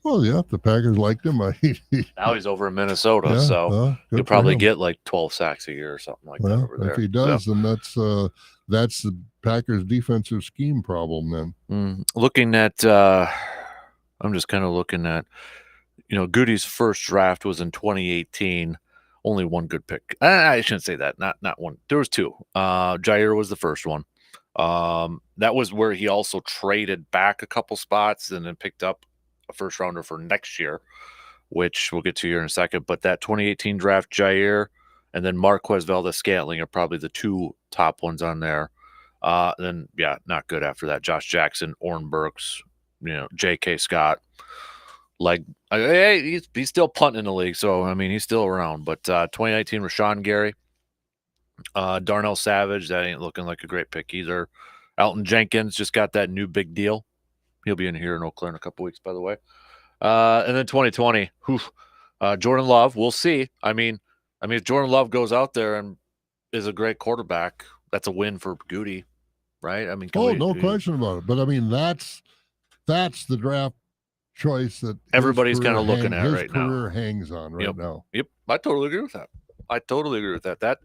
Well, yeah, the Packers liked him. Now he's over in Minnesota, so he'll probably get like 12 sacks a year or something like that over there. If he does, then that's the Packers' defensive scheme problem then. Looking at, I'm just kind of looking at, Goody's first draft was in 2018. Only one good pick. I shouldn't say that. Not one. There was 2. Jair was the first one. That was where he also traded back a couple spots and then picked up a first rounder for next year, which we'll get to here in a second. But that 2018 draft, Jair and then Marquez Valdez-Scantling are probably the 2 top ones on there. Then, not good after that. Josh Jackson, Orrin Burks, J.K. Scott. Hey, he's still punting in the league, so, I mean, he's still around. But 2019, Rashawn Gary, Darnell Savage, that ain't looking like a great pick either. Elton Jenkins just got that new big deal. He'll be in here in Eau Claire in a couple weeks, by the way. And then 2020, Jordan Love, we'll see. I mean, if Jordan Love goes out there and is a great quarterback, that's a win for Goody, right? I mean, no question about it. But I mean, that's the draft choice that everybody's kind of looking at right now. His career hangs on right now. Yep, I totally agree with that. That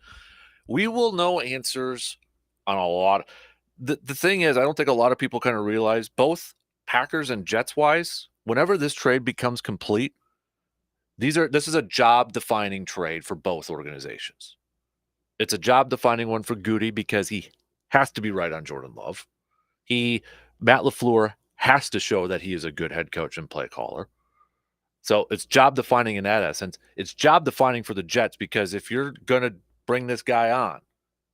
we will know answers on a lot. The thing is, I don't think a lot of people kind of realize both Packers and Jets wise, whenever this trade becomes complete, this is a job-defining trade for both organizations. It's a job-defining one for Goody because he has to be right on Jordan Love. Matt LaFleur has to show that he is a good head coach and play caller. So it's job-defining in that essence. It's job-defining for the Jets because if you're going to bring this guy on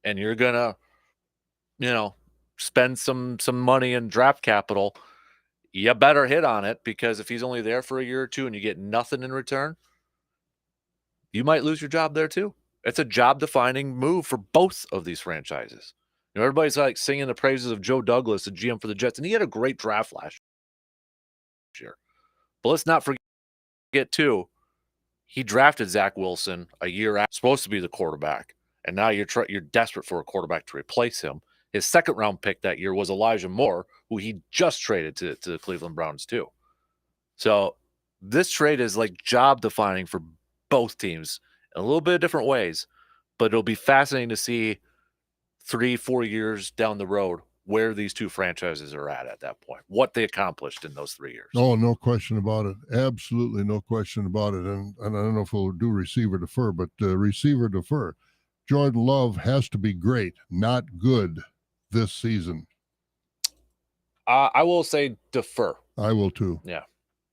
and you're going to, spend some money in draft capital, you better hit on it, because if he's only there for a year or two and you get nothing in return, you might lose your job there too. It's a job-defining move for both of these franchises. Everybody's like singing the praises of Joe Douglas, the GM for the Jets, and he had a great draft last year. But let's not forget too, he drafted Zach Wilson a year after, supposed to be the quarterback, and now you're desperate for a quarterback to replace him. His second round pick that year was Elijah Moore, who he just traded to the Cleveland Browns too. So this trade is like job defining for both teams in a little bit of different ways, but it'll be fascinating to see 3-4 years down the road where these two franchises are at that point, what they accomplished in those 3 years. Oh, no question about it. Absolutely no question about it. And I don't know if we'll do receiver defer, but receiver defer. Jordan Love has to be great, not good this season. I will say defer. I will too. Yeah.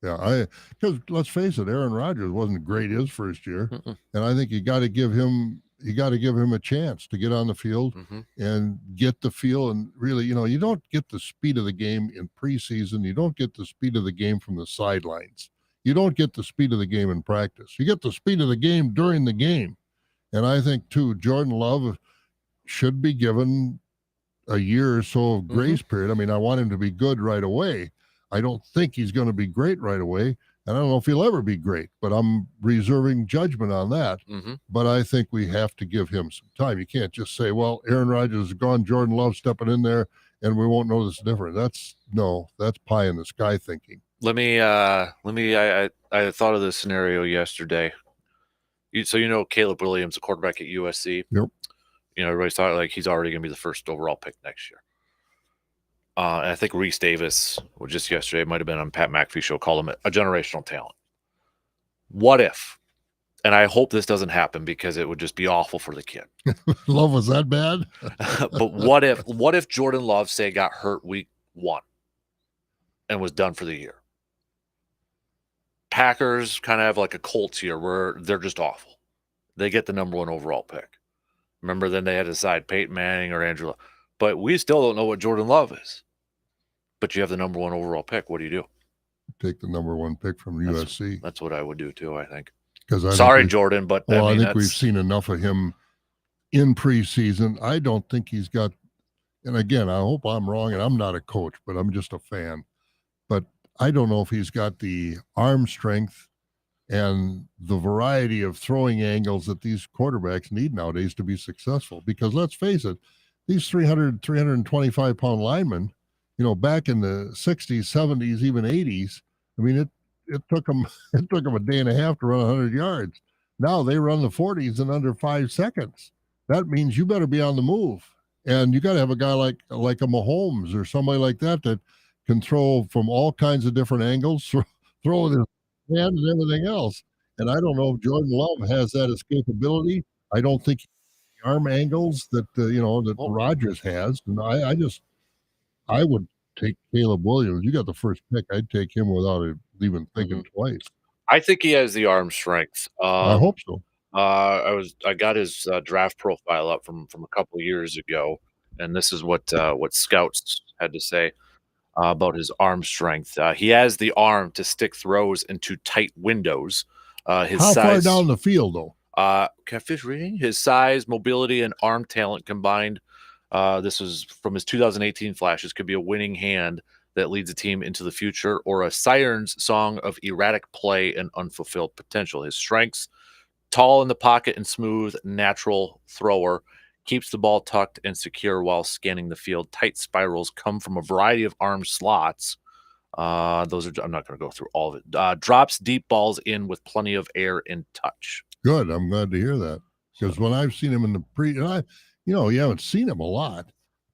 Yeah, because let's face it, Aaron Rodgers wasn't great his first year, Mm-mm. and I think you got to give him a chance to get on the field Mm-hmm. and get the feel. And really, you don't get the speed of the game in preseason. You don't get the speed of the game from the sidelines. You don't get the speed of the game in practice. You get the speed of the game during the game. And I think too, Jordan Love should be given a year or so of grace period. I mean, I want him to be good right away. I don't think he's going to be great right away. And I don't know if he'll ever be great, but I'm reserving judgment on that. Mm-hmm. But I think we have to give him some time. You can't just say, well, Aaron Rodgers is gone, Jordan Love stepping in there, and we won't know this difference. That's pie in the sky thinking. I thought of this scenario yesterday. So Caleb Williams, the quarterback at USC. Yep. Everybody's thought like he's already going to be the first overall pick next year. And I think Reese Davis, just yesterday, might have been on Pat McAfee show, called him a generational talent. What if? And I hope this doesn't happen because it would just be awful for the kid. Love was that bad? But what if Jordan Love, say, got hurt week 1 and was done for the year? Packers kind of have like a Colts here where they're just awful. They get the number 1 overall pick. Remember, then they had to decide Peyton Manning or Andrew. But we still don't know what Jordan Love is. But you have the number 1 overall pick. What do you do? Take the number 1 pick from USC. That's what I would do too, I think. Because sorry, Jordan, but I think we've seen enough of him in preseason. I don't think he's got. And again, I hope I'm wrong, and I'm not a coach, but I'm just a fan. But I don't know if he's got the arm strength and the variety of throwing angles that these quarterbacks need nowadays to be successful. Because let's face it, these 325 pound linemen, back in the 60s, 70s, even 80s, I mean, it took them a day and a half to run 100 yards. Now they run the 40s in under 5 seconds. That means you better be on the move. And you got to have a guy like a Mahomes or somebody like that can throw from all kinds of different angles, throw with his hand and everything else. And I don't know if Jordan Love has that escapability. I don't think the arm angles that Rodgers has. And I would take Caleb Williams. You got the first pick. I'd take him without even thinking twice. I think he has the arm strength. I hope so. I got his draft profile up from a couple of years ago, and this is what scouts had to say about his arm strength. He has the arm to stick throws into tight windows. His How far size, down the field, though? Catfish reading, his size, mobility, and arm talent combined. This was from his 2018 flashes. Could be a winning hand that leads a team into the future, or a siren's song of erratic play and unfulfilled potential. His strengths: tall in the pocket and smooth, natural thrower, keeps the ball tucked and secure while scanning the field. Tight spirals come from a variety of arm slots. I'm not going to go through all of it. Drops deep balls in with plenty of air and touch. Good. I'm glad to hear that. Because when I've seen him in the you haven't seen him a lot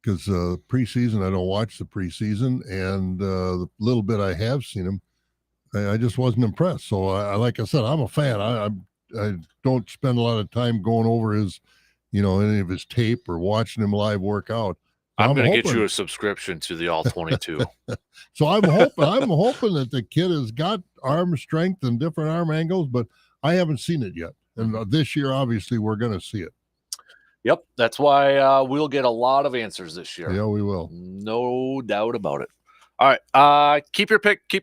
because preseason, I don't watch the preseason. And the little bit I have seen him, I just wasn't impressed. So like I said, I'm a fan. I don't spend a lot of time going over his, any of his tape or watching him live work out. So I'm going to get you a subscription to the All 22. So I'm hoping that the kid has got arm strength and different arm angles, but I haven't seen it yet. And this year, obviously, we're going to see it. Yep, that's why we'll get a lot of answers this year. Yeah, we will. No doubt about it. All right, keep your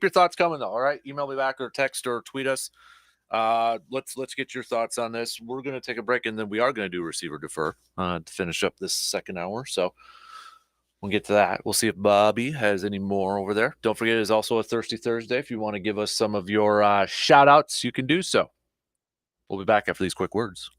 thoughts coming though. All right, email me back or text or tweet us. Let's get your thoughts on this. We're going to take a break, and then we are going to do receiver defer to finish up this second hour. So we'll get to that. We'll see if Bobby has any more over there. Don't forget, it's also a Thirsty Thursday. If you want to give us some of your shout outs, you can do so. We'll be back after these quick words.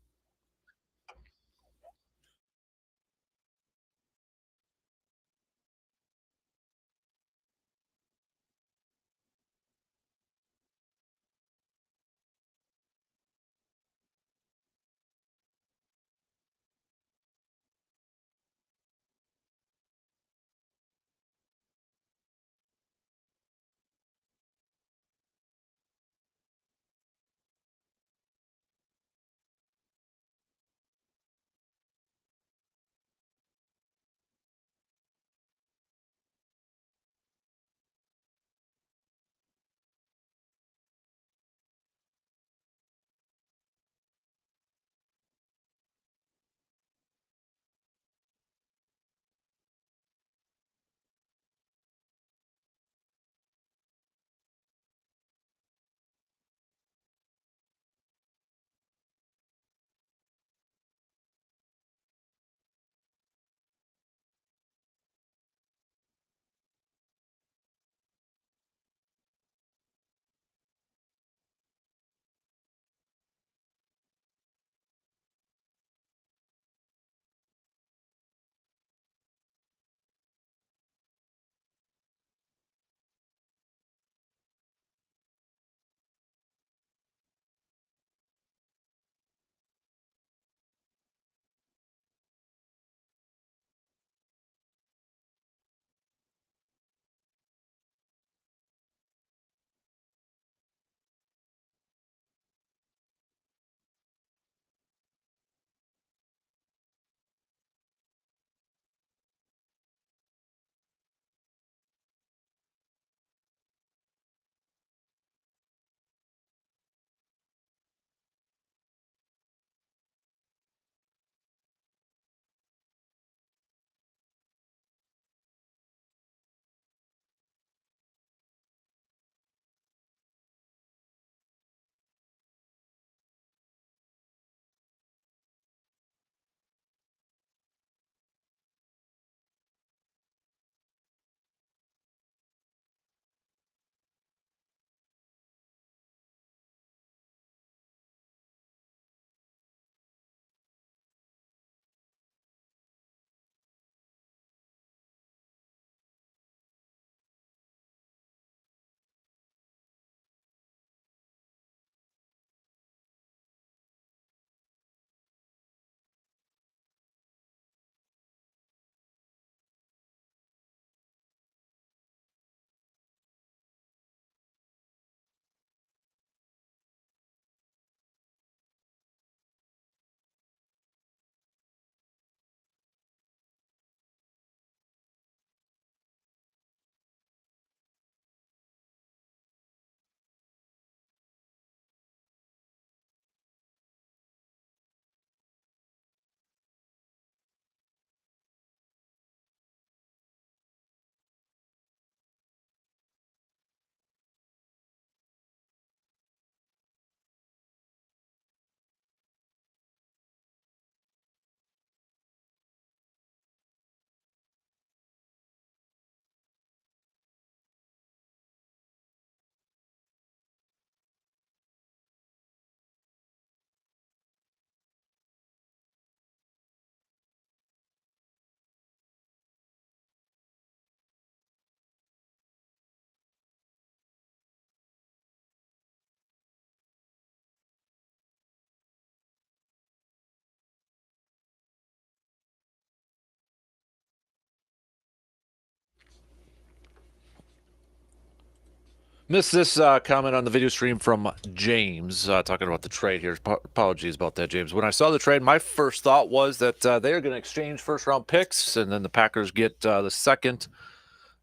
Missed this comment on the video stream from James talking about the trade here. Apologies about that, James. When I saw the trade, my first thought was that they are going to exchange first-round picks, and then the Packers get the second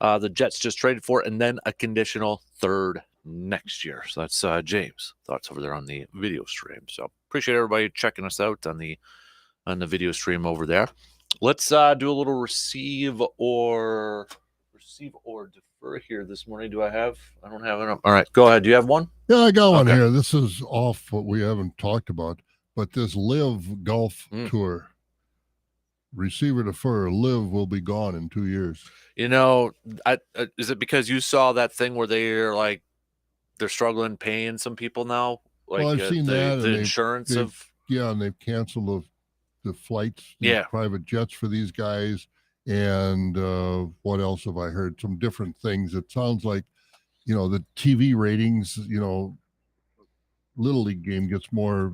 the Jets just traded for, and then a conditional third next year. So that's James' thoughts over there on the video stream. So appreciate everybody checking us out on the video stream over there. Let's do a little receive or defer here this morning. I don't have it. All right, go ahead. Do you have one? Yeah, I got one here. This is off what we haven't talked about, but this Live Golf Tour, receiver defer, Live will be gone in 2 years. You know, is it because you saw that thing where they're struggling paying some people now? Well, I've seen that. The insurance of. Yeah, and they've canceled the flights, private jets for these guys. And what else have I heard? Some different things. It sounds like, the TV ratings, Little League game gets more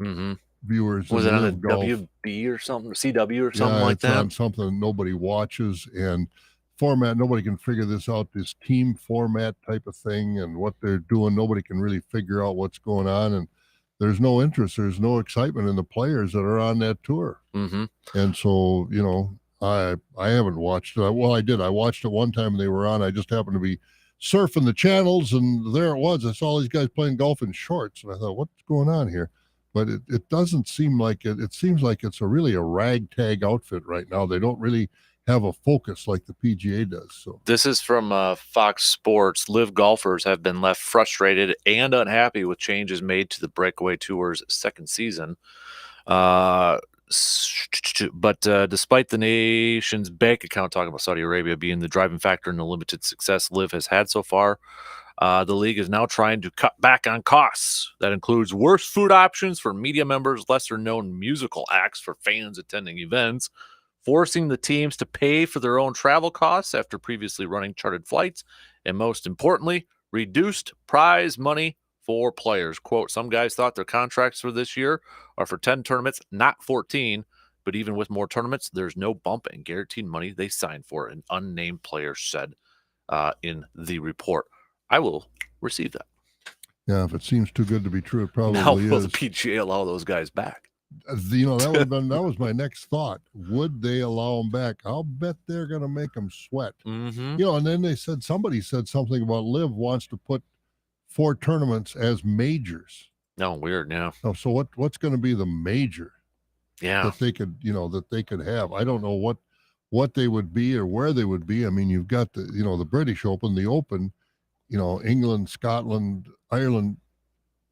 viewers. Was it on the WB or something, CW or something like that? On something nobody watches, and format, nobody can figure this out, this team format type of thing and what they're doing. Nobody can really figure out what's going on. And there's no interest. There's no excitement in the players that are on that tour. And so, I haven't watched it. Well, I did. I watched it one time they were on. I just happened to be surfing the channels, and there it was. I saw all these guys playing golf in shorts, and I thought, what's going on here? But it doesn't seem like it. It seems like it's really a ragtag outfit right now. They don't really have a focus like the PGA does. So this is from Fox Sports. Live golfers have been left frustrated and unhappy with changes made to the Breakaway Tour's second season. But despite the nation's bank account, talking about Saudi Arabia being the driving factor in the limited success Live has had so far, the league is now trying to cut back on costs. That includes worse food options for media members, lesser-known musical acts for fans attending events, forcing the teams to pay for their own travel costs after previously running chartered flights, and most importantly, reduced prize money for players. Quote, some guys thought their contracts for this year are for 10 tournaments, not 14, but even with more tournaments, there's no bump in guaranteed money they signed for, an unnamed player said in the report. I will receive that. Yeah, if it seems too good to be true, it probably now, is. Will the PGA allow those guys back? That was my next thought. Would they allow them back? I'll bet they're going to make them sweat. And then somebody said something about Liv wants to put 4 tournaments as majors. No, weird now. Oh, so what's going to be the major? Yeah, that they could have. I don't know what they would be or where they would be. I mean, you've got the British Open, the Open, England, Scotland, Ireland.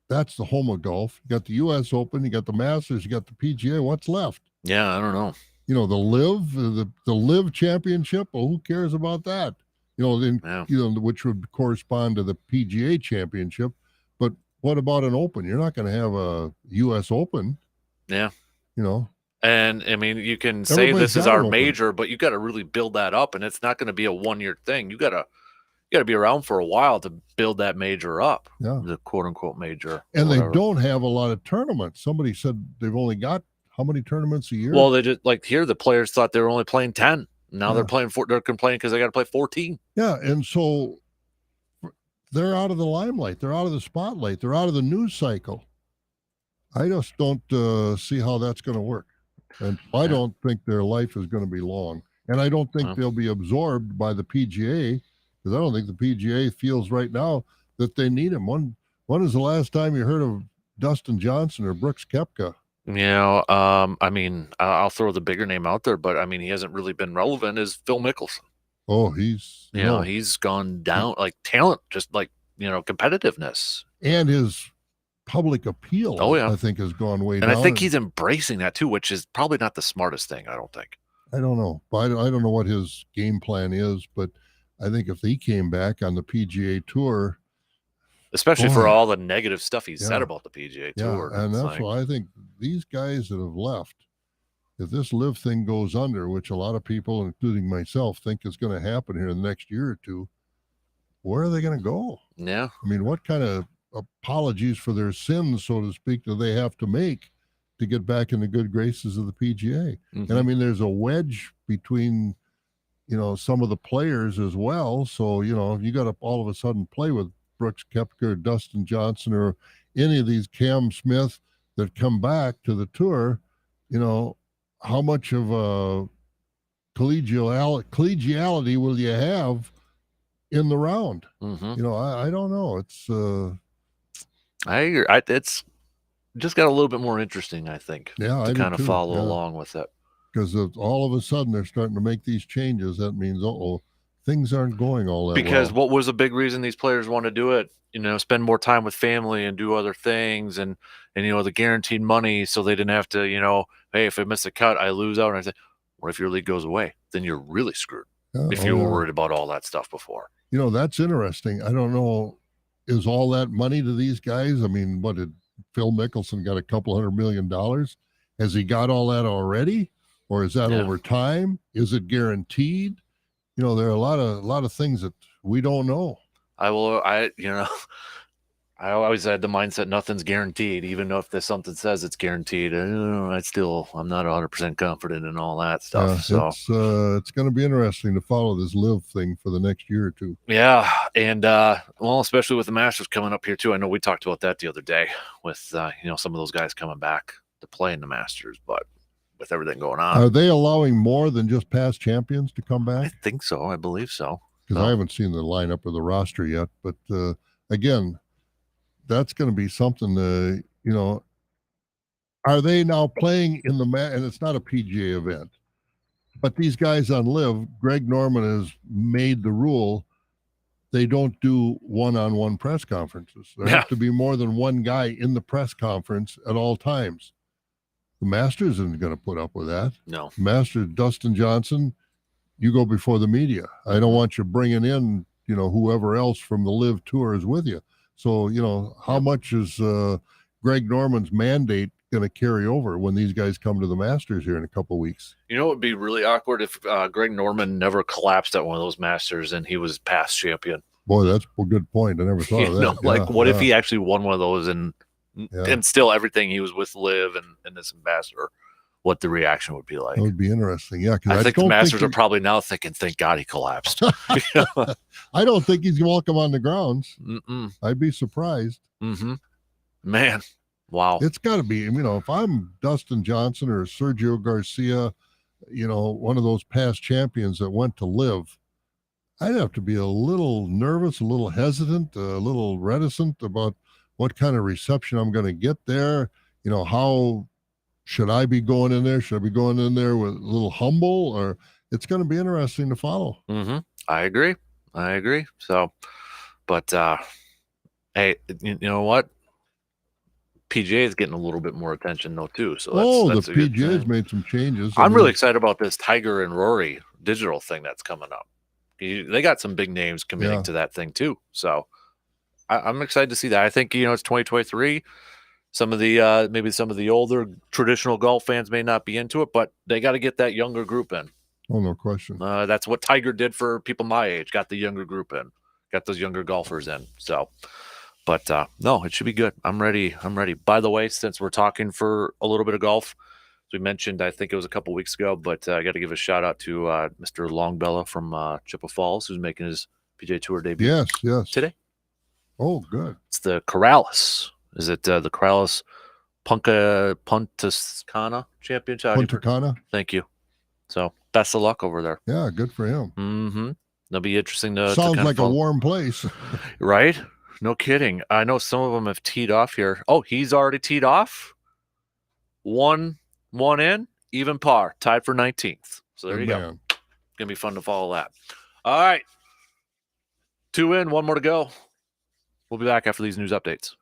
That's the home of golf. You got the U.S. Open, you got the Masters, you got the PGA. What's left? Yeah, I don't know. The Live, the Live Championship. Well, who cares about that? Which would correspond to the PGA Championship. But what about an Open? You're not going to have a U.S. Open. Yeah. And I mean, you can say this is our major, but you got to really build that up, and it's not going to be a 1-year thing. You got to be around for a while to build that major up. Yeah. The quote unquote major. And they don't have a lot of tournaments. Somebody said they've only got how many tournaments a year? Well, they just here the players thought they were only playing 10. Now they're playing they're complaining because they got to play 14. Yeah, and so they're out of the limelight. They're out of the spotlight. They're out of the news cycle. I just don't see how that's going to work. And I don't think their life is going to be long. And I don't think they'll be absorbed by the PGA, because I don't think the PGA feels right now that they need him. When is the last time you heard of Dustin Johnson or Brooks Koepka? I mean, I'll throw the bigger name out there, but I mean, he hasn't really been relevant as Phil Mickelson. Oh, he's gone down, like talent, just like, competitiveness. And his public appeal, I think, has gone way down. And I think he's embracing that too, which is probably not the smartest thing, I don't think. I don't know. I don't know what his game plan is, but I think if he came back on the PGA Tour, especially for all the negative stuff he said about the PGA Tour. And that's why I think these guys that have left, if this Live thing goes under, which a lot of people, including myself, think is going to happen here in the next year or two, where are they going to go? Yeah. I mean, what kind of apologies for their sins, so to speak, do they have to make to get back in the good graces of the PGA? And I mean, there's a wedge between, some of the players as well. So, you got to all of a sudden play with Brooks Koepka or Dustin Johnson or any of these Cam Smith that come back to the tour, how much of a collegiality will you have in the round? Mm-hmm. I don't know. It's I agree. It's just got a little bit more interesting, I think, yeah, to I do kind of too. follow Yeah, along with it. because all of a sudden they're starting to make these changes. That means, things aren't going all that Because well. what was a big reason these players want to do it? Spend more time with family and do other things, and the guaranteed money, so they didn't have to, hey, if I miss a cut, I lose out. And I said, what if your league goes away? Then you're really screwed. Yeah, If oh you were yeah. worried about all that stuff before. That's interesting. I don't know. Is all that money to these guys? I mean, what did Phil Mickelson got a couple $100 million? Has he got all that already? Or is that Yeah. over time? Is it guaranteed? There are a lot of things that we don't know. I always had the mindset nothing's guaranteed, even if there's something says it's guaranteed. I'm not 100% confident in all that stuff. Yeah, So it's going to be interesting to follow this live thing for the next year or two. yeah, and especially with the Masters coming up here too. I know we talked about that the other day with some of those guys coming back to play in the Masters, but with everything going on, Are they allowing more than just past champions to come I back? think so. I believe so. Because I haven't seen the lineup of the roster yet. But again, that's going to be something are they now playing in the and it's not a PGA event, but these guys on live, Greg Norman has made the rule they don't do one-on-one press conferences. There has to be more than one guy in the press conference at all times. The Masters isn't going to put up with that. No. Masters, Dustin Johnson, you go before the media. I don't want you bringing in, whoever else from the live tour is with you. So, how much is Greg Norman's mandate going to carry over when these guys come to the Masters here in a couple of weeks? It would be really awkward if Greg Norman never collapsed at one of those Masters and he was past champion. Boy, that's a good point. I never thought of that. What if he actually won one of those and still everything he was with live and this ambassador, what the reaction would be like? That would be interesting. Yeah, because I think the Masters are probably now thinking, thank God he collapsed. I don't think he's welcome on the grounds. Mm-mm. I'd be surprised. Mm-hmm. Man, wow. It's got to be, if I'm Dustin Johnson or Sergio Garcia, one of those past champions that went to live, I'd have to be a little nervous, a little hesitant, a little reticent about what kind of reception I'm going to get there. How should I be going in there? Should I be going in there with a little humble, or it's going to be interesting to follow. Mm-hmm. I agree. So, but hey, you know what? PGA is getting a little bit more attention though too. So that's the PGA has made some changes. I'm really excited about this Tiger and Rory digital thing that's coming up. They got some big names committing to that thing too. So I'm excited to see that. I think it's 2023. Some of the maybe some of the older traditional golf fans may not be into it, but they got to get that younger group in. Oh, no question. That's what Tiger did for people my age. Got the younger group in, got those younger golfers in. So, but no, it should be good. I'm ready. By the way, since we're talking for a little bit of golf, as we mentioned, I think it was a couple weeks ago, but I got to give a shout out to Mr. Longbella from Chippewa Falls, who's making his PGA Tour debut. Yes. Today. Oh, good. It's the Corrales. Is it the Corrales Punta Cana Championship? Punta Cana. Thank you. So best of luck over there. Yeah, good for him. Mm-hmm. It'll be interesting to sounds to like a warm place, right? No kidding. I know some of them have teed off here. Oh, he's already teed off. One in, even par, tied for 19th. So there you go. Gonna be fun to follow that. All right, 2 in, 1 more to go. We'll be back after these news updates.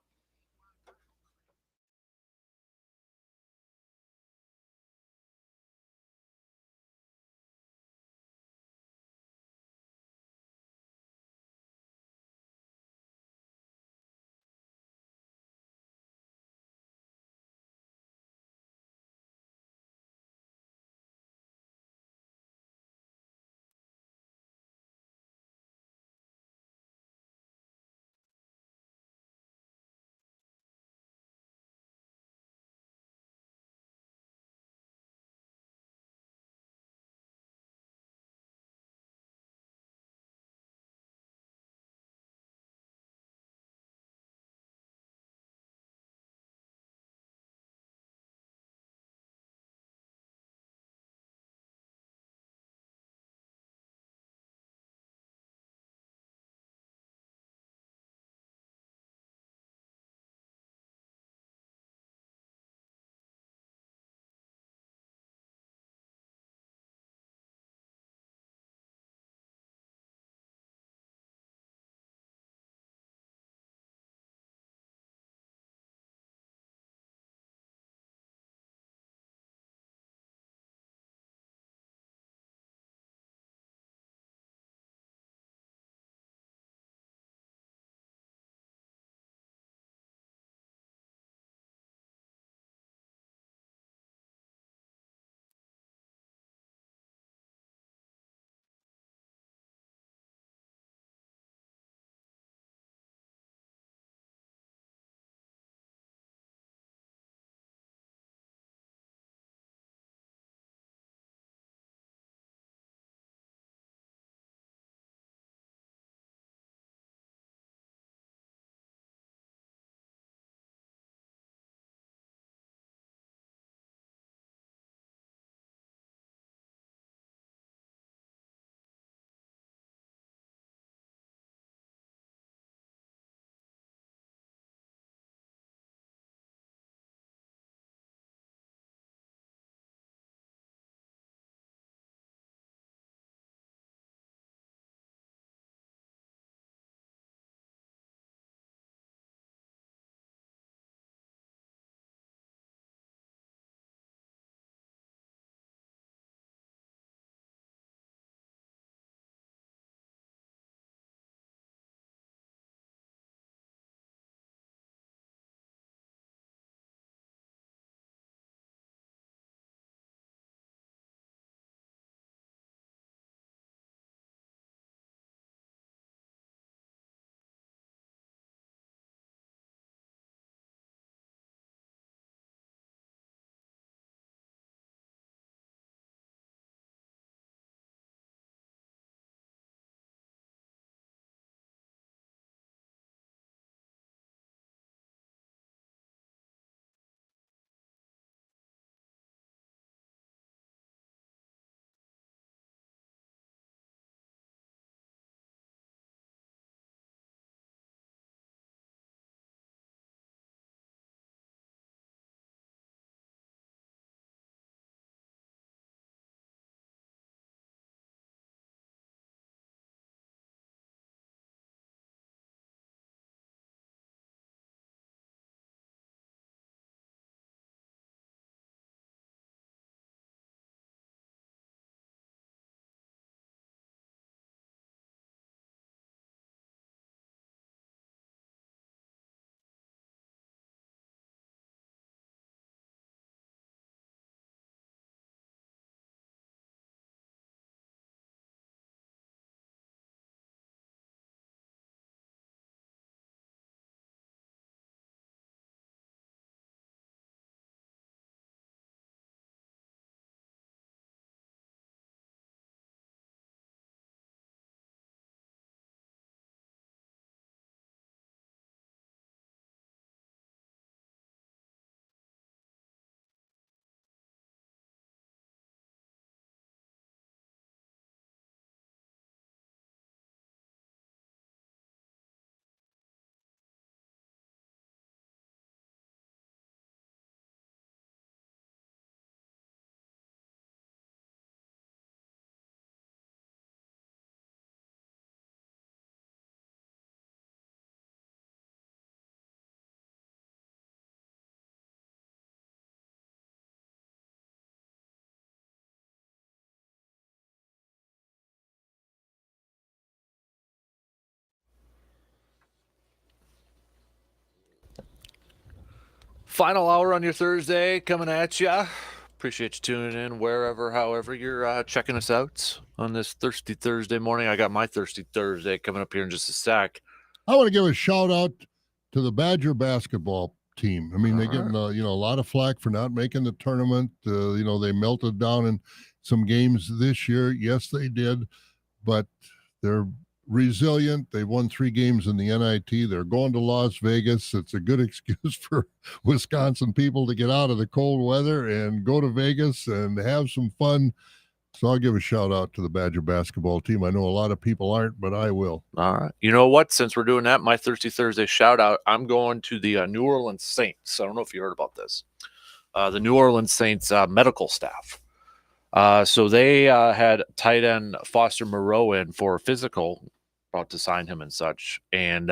Final hour on your Thursday coming at you. Appreciate you tuning in wherever, however you're checking us out on this Thirsty Thursday morning. I got my Thirsty Thursday coming up here in just a sec. I want to give a shout out to the Badger basketball team. I mean, they get Alright. a lot of flack for not making the tournament. They melted down in some games this year. Yes, they did, but they're resilient. They won 3 games in the NIT. They're going to Las Vegas. It's a good excuse for Wisconsin people to get out of the cold weather and go to Vegas and have some fun. So I'll give a shout out to the Badger basketball team. I know a lot of people aren't, but I will. All right. You know what? Since we're doing that, my Thirsty Thursday shout out, I'm going to the New Orleans Saints. I don't know if you heard about this. The New Orleans Saints medical staff. So they had tight end Foster Moreau in for a physical, about to sign him and such. And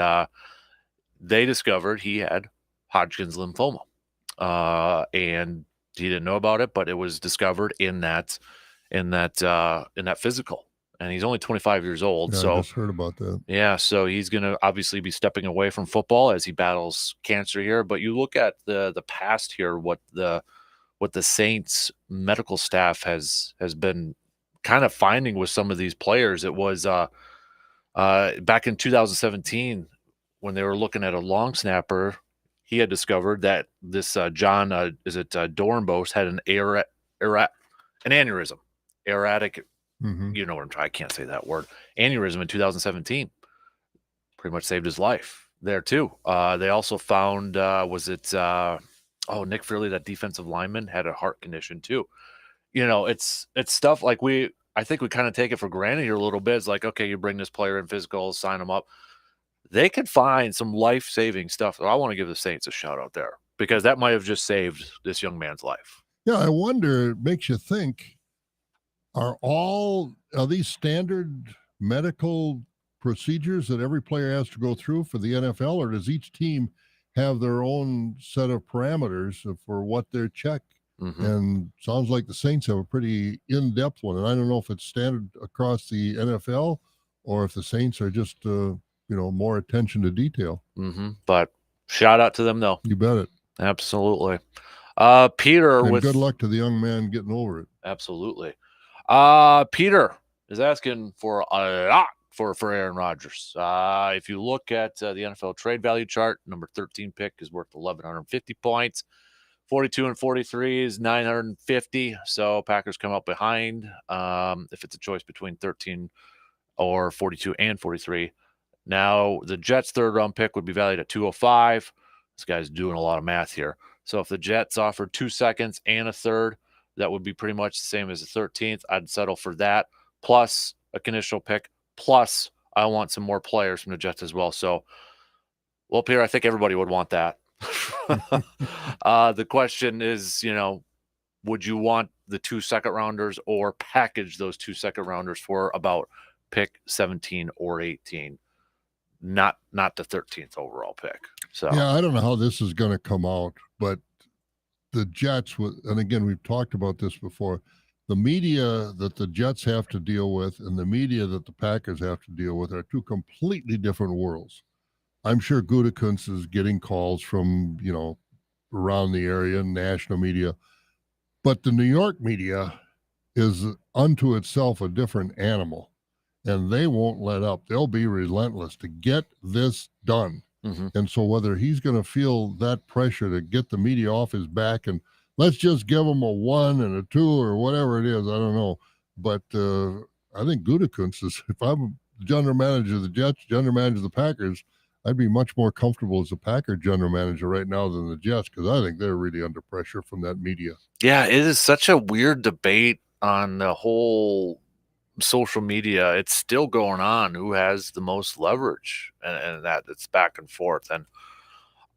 they discovered he had Hodgkin's lymphoma. And he didn't know about it, but it was discovered in that physical. And he's only 25 years old. Yeah, so I just heard about that. Yeah, so he's going to obviously be stepping away from football as he battles cancer here. But you look at the past here, what the Saints medical staff has been kind of finding with some of these players. It was back in 2017 when they were looking at a long snapper. He had discovered that this John Dornbos had an aneurysm, erratic. You know what I'm trying. I can't say that word. Aneurysm in 2017. Pretty much saved his life there too. They also found Nick Fairley, that defensive lineman, had a heart condition too. It's stuff like I think we kind of take it for granted here a little bit. It's like, okay, you bring this player in physical, sign him up. They could find some life-saving stuff. I want to give the Saints a shout out there because that might have just saved this young man's life. Yeah, I wonder, it makes you think, are these standard medical procedures that every player has to go through for the NFL, or does each team have their own set of parameters for what they're checked? And sounds like the Saints have a pretty in-depth one. And I don't know if it's standard across the NFL or if the Saints are just, more attention to detail. But shout out to them, though. You bet it. Absolutely. Peter, and good luck to the young man getting over it. Absolutely. Peter is asking for a lot for Aaron Rodgers. If you look at the NFL trade value chart, number 13 pick is worth 1,150 points. 42 and 43 is 950. So Packers come up behind if it's a choice between 13 or 42 and 43. Now, the Jets' third-round pick would be valued at 205. This guy's doing a lot of math here. So if the Jets offered 2 seconds and a third, that would be pretty much the same as the 13th. I'd settle for that, plus a conditional pick, plus I want some more players from the Jets as well. So, well, Pierre, I think everybody would want that. The question is, would you want the 2 second-rounders or package those 2 second-rounders for about pick 17 or 18? Not the 13th overall pick. So yeah, I don't know how this is going to come out, but the Jets, and again, we've talked about this before, the media that the Jets have to deal with and the media that the Packers have to deal with are 2 completely different worlds. I'm sure Gutekunst is getting calls from, around the area, national media, but the New York media is unto itself a different animal. And they won't let up. They'll be relentless to get this done. And so whether he's going to feel that pressure to get the media off his back and let's just give him a 1 and a 2 or whatever it is, I don't know. But I think Gutekunst is, if I'm general manager of the Jets, general manager of the Packers, I'd be much more comfortable as a Packer general manager right now than the Jets because I think they're really under pressure from that media. Yeah, it is such a weird debate on the whole social media. It's still going on who has the most leverage, and it's back and forth. And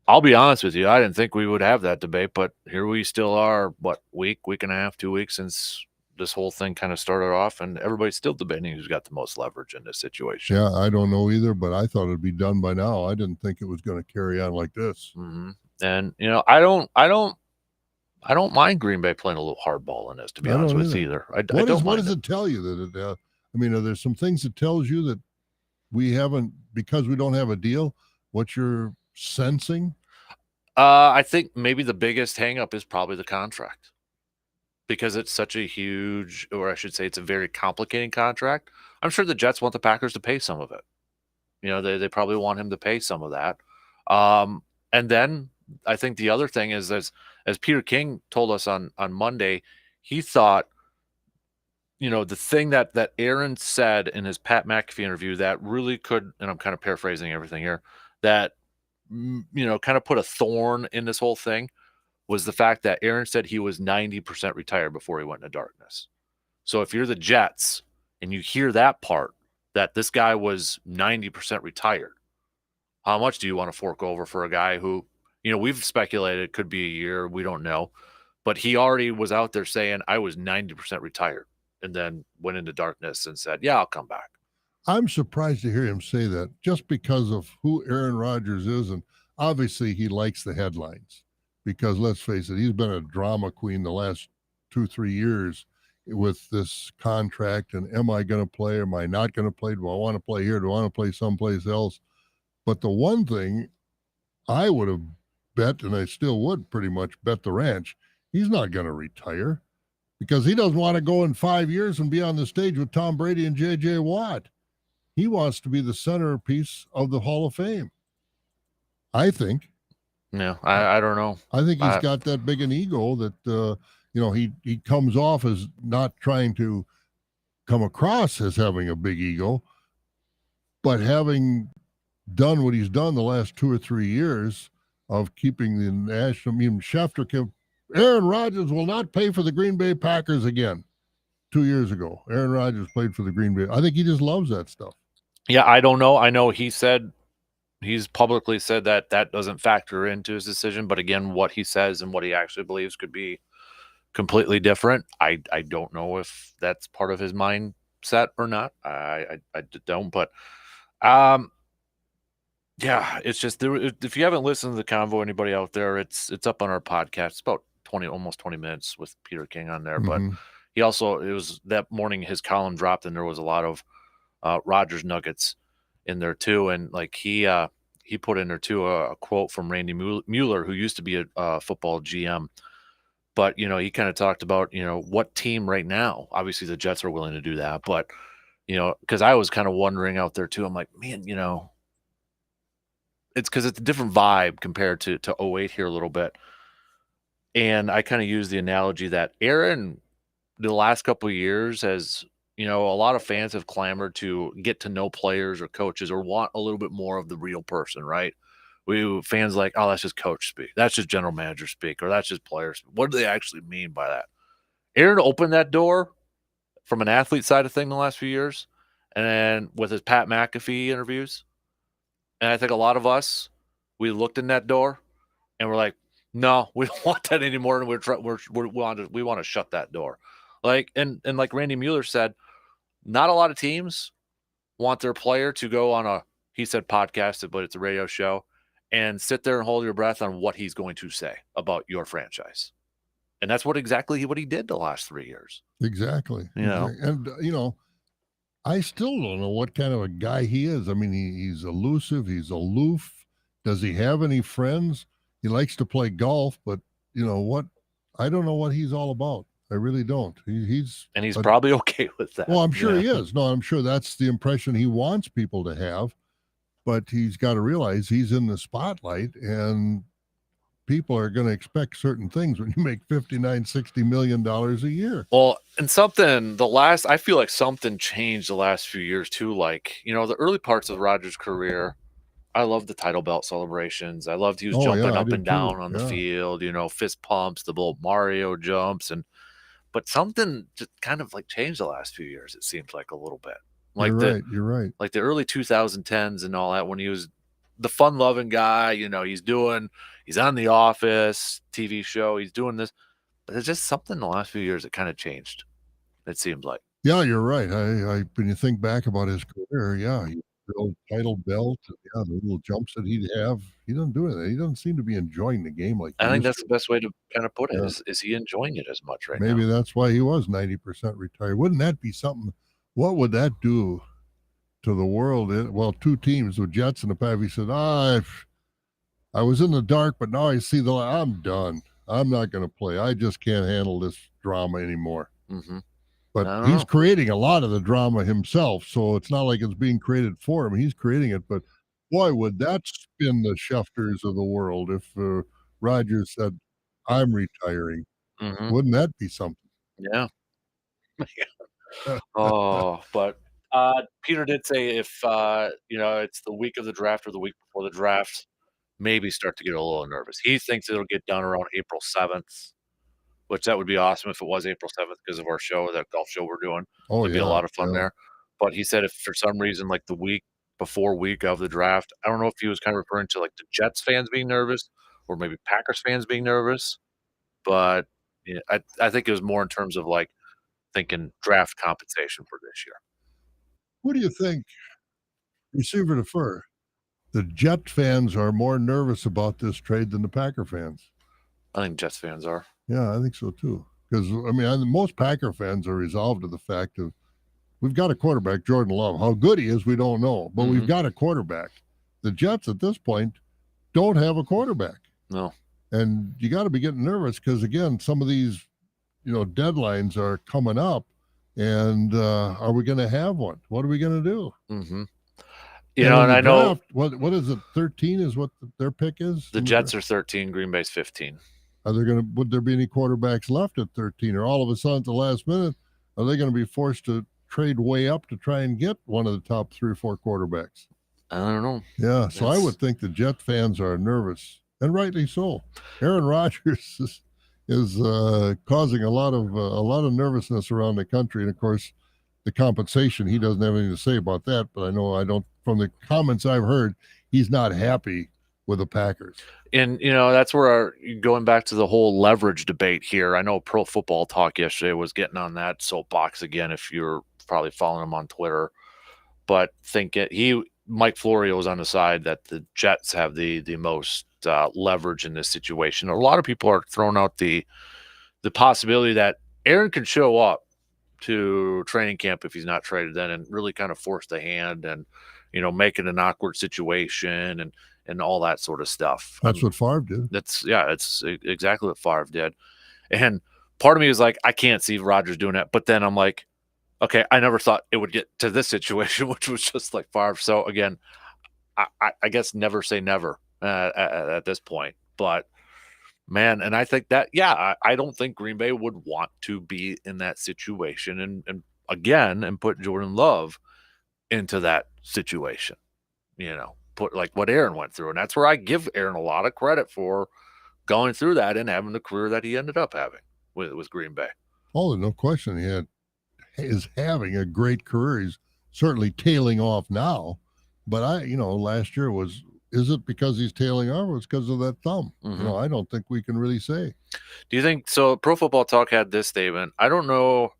I'll be honest with you, I didn't think we would have that debate, but here we still are, week and a half, 2 weeks since this whole thing kind of started off, and everybody's still debating who's got the most leverage in this situation. Yeah, I don't know either, but I thought it'd be done by now. I didn't think it was going to carry on like this. And I don't mind Green Bay playing a little hardball in this, to be honest with you either. What does it tell you that are there some things it tells you that we haven't, because we don't have a deal, what you're sensing? I think maybe the biggest hangup is probably the contract because it's such a huge, or I should say, it's a very complicating contract. I'm sure the Jets want the Packers to pay some of it. They probably want him to pay some of that. And then I think the other thing is, as Peter King told us on Monday, he thought, the thing that Aaron said in his Pat McAfee interview that really could, and I'm kind of paraphrasing everything here, that kind of put a thorn in this whole thing was the fact that Aaron said he was 90% retired before he went into darkness. So if you're the Jets and you hear that part, that this guy was 90% retired, how much do you want to fork over for a guy who, we've speculated could be a year, we don't know, but he already was out there saying I was 90% retired and then went into darkness and said, yeah, I'll come back. I'm surprised to hear him say that just because of who Aaron Rodgers is. And obviously he likes the headlines because let's face it, he's been a drama queen the last 2-3 years with this contract. And am I going to play? Am I not going to play? Do I want to play here? Do I want to play someplace else? But the one thing I would have bet, and I still would pretty much bet the ranch, he's not going to retire because he doesn't want to go in 5 years and be on the stage with Tom Brady and J.J. Watt. He wants to be the centerpiece of the Hall of Fame, I think. Yeah, I don't know. I think he's got that big an ego that, he comes off as not trying to come across as having a big ego, but having done what he's done the last 2 or 3 years of keeping the national, Schefter, Aaron Rodgers will not pay for the Green Bay Packers again. 2 years ago, Aaron Rodgers played for the Green Bay. I think he just loves that stuff. Yeah, I don't know. I know he's publicly said that doesn't factor into his decision. But again, what he says and what he actually believes could be completely different. I don't know if that's part of his mindset or not. I don't. But yeah, it's just if you haven't listened to the convo, anybody out there, it's up on our podcast. It's about almost 20 minutes with Peter King on there. Mm-hmm. But he also, it was that morning his column dropped and there was a lot of Rodgers nuggets in there too. And like he put in there too a quote from Randy Mueller, who used to be a football GM. But, he kind of talked about, what team right now, obviously the Jets are willing to do that. But, because I was kind of wondering out there too, I'm like, man, it's because it's a different vibe compared to 08 here a little bit. And I kind of use the analogy that Aaron, the last couple of years, has, a lot of fans have clamored to get to know players or coaches or want a little bit more of the real person, right? Fans like, oh, that's just coach speak. That's just general manager speak, or that's just player speak. What do they actually mean by that? Aaron opened that door from an athlete side of thing the last few years, and then with his Pat McAfee interviews. And I think a lot of us, we looked in that door and we're like, no, we don't want that anymore. And we want to shut that door. Like, and like Randy Mueller said, not a lot of teams want their player to go on he said podcast, but it's a radio show, and sit there and hold your breath on what he's going to say about your franchise. And that's exactly what he did the last 3 years. Exactly. And, I still don't know what kind of a guy he is. I mean, he's elusive. He's aloof. Does he have any friends? He likes to play golf, but you know what? I don't know what he's all about. I really don't. He's probably okay with that. Well, I'm sure he is. No, I'm sure that's the impression he wants people to have. But he's got to realize he's in the spotlight, and people are going to expect certain things when you make $59-60 million a year. Well, and I feel like something changed the last few years too. Like, the early parts of Rodgers' career, I loved the title belt celebrations. I loved he was jumping up and down on the field, fist pumps, the little Mario jumps, but something just kind of like changed the last few years. It seems like a little bit. Like you're right. Like the early 2010s and all that, when he was the fun-loving guy, he's on The Office TV show, he's doing this, but there's just something in the last few years that kind of changed. It seems like. Yeah, you're right. I when you think back about his career, the old title belt, the little jumps that he'd have, he doesn't do it. He doesn't seem to be enjoying the game like. I think that's the best way to kind of put it. Is he enjoying it as much right now? Maybe that's why he was 90% retired. Wouldn't that be something? What would that do to the world? Well, two teams, the Jets and the Packers, he said, I I was in the dark, but now I see the light. I'm done. I'm not going to play. I just can't handle this drama anymore. Mm-hmm. But I don't he's know. creating a lot of the drama himself, so it's not like it's being created for him. He's creating it. But boy, would that spin the Schefters of the world if Rogers said, "I'm retiring." Mm-hmm. Wouldn't that be something? Yeah. Oh, but Peter did say if it's the week of the draft or the week before the draft, maybe start to get a little nervous. He thinks it'll get done around April 7th, which that would be awesome if it was April 7th because of our show, that golf show we're doing. Oh It'd be a yeah, lot of fun yeah. there. But he said if for some reason, like the week of the draft, I don't know if he was kind of referring to like the Jets fans being nervous or maybe Packers fans being nervous, but yeah, I think it was more in terms of like thinking draft compensation for this year. Who do you think receiver to fur? The Jet fans are more nervous about this trade than the Packer fans. I think Jets fans are. Yeah, I think so too. Because most Packer fans are resolved to the fact of we've got a quarterback, Jordan Love. How good he is, we don't know, but we've got a quarterback. The Jets at this point don't have a quarterback. No. And you got to be getting nervous because again, some of these, deadlines are coming up, and are we going to have one? What are we going to do? Mm-hmm. And I know draft, what is it? 13 is what their pick is. the Jets are 13, Green Bay's 15. Would there be any quarterbacks left at 13, or all of a sudden at the last minute, are they going to be forced to trade way up to try and get one of the top 3 or 4 quarterbacks? I don't know. Yeah, so I would think the Jet fans are nervous, and rightly so. Aaron Rodgers is causing a lot of nervousness around the country, and of course, the compensation. He doesn't have anything to say about that, but I don't. From the comments I've heard, he's not happy with the Packers. And that's where going back to the whole leverage debate here. I know Pro Football Talk yesterday was getting on that soapbox again. If you're probably following him on Twitter, but Mike Florio was on the side that the Jets have the most leverage in this situation. A lot of people are throwing out the possibility that Aaron can show up to training camp if he's not traded then and really kind of force the hand and make it an awkward situation and all that sort of stuff. That's what Favre did. It's exactly what Favre did. And part of me is like, I can't see Rodgers doing that. But then I'm like, okay, I never thought it would get to this situation, which was just like Favre. So again, I guess never say never at this point. But man, and I think that, I don't think Green Bay would want to be in that situation and put Jordan Love into that situation, put like what Aaron went through. And that's where I give Aaron a lot of credit for going through that and having the career that he ended up having with Green Bay. Oh, no question. He is having a great career. He's certainly tailing off now, but last year is it because he's tailing off or it's because of that thumb? Mm-hmm. I don't think we can really say. Do you think so? Pro Football Talk had this statement. I don't know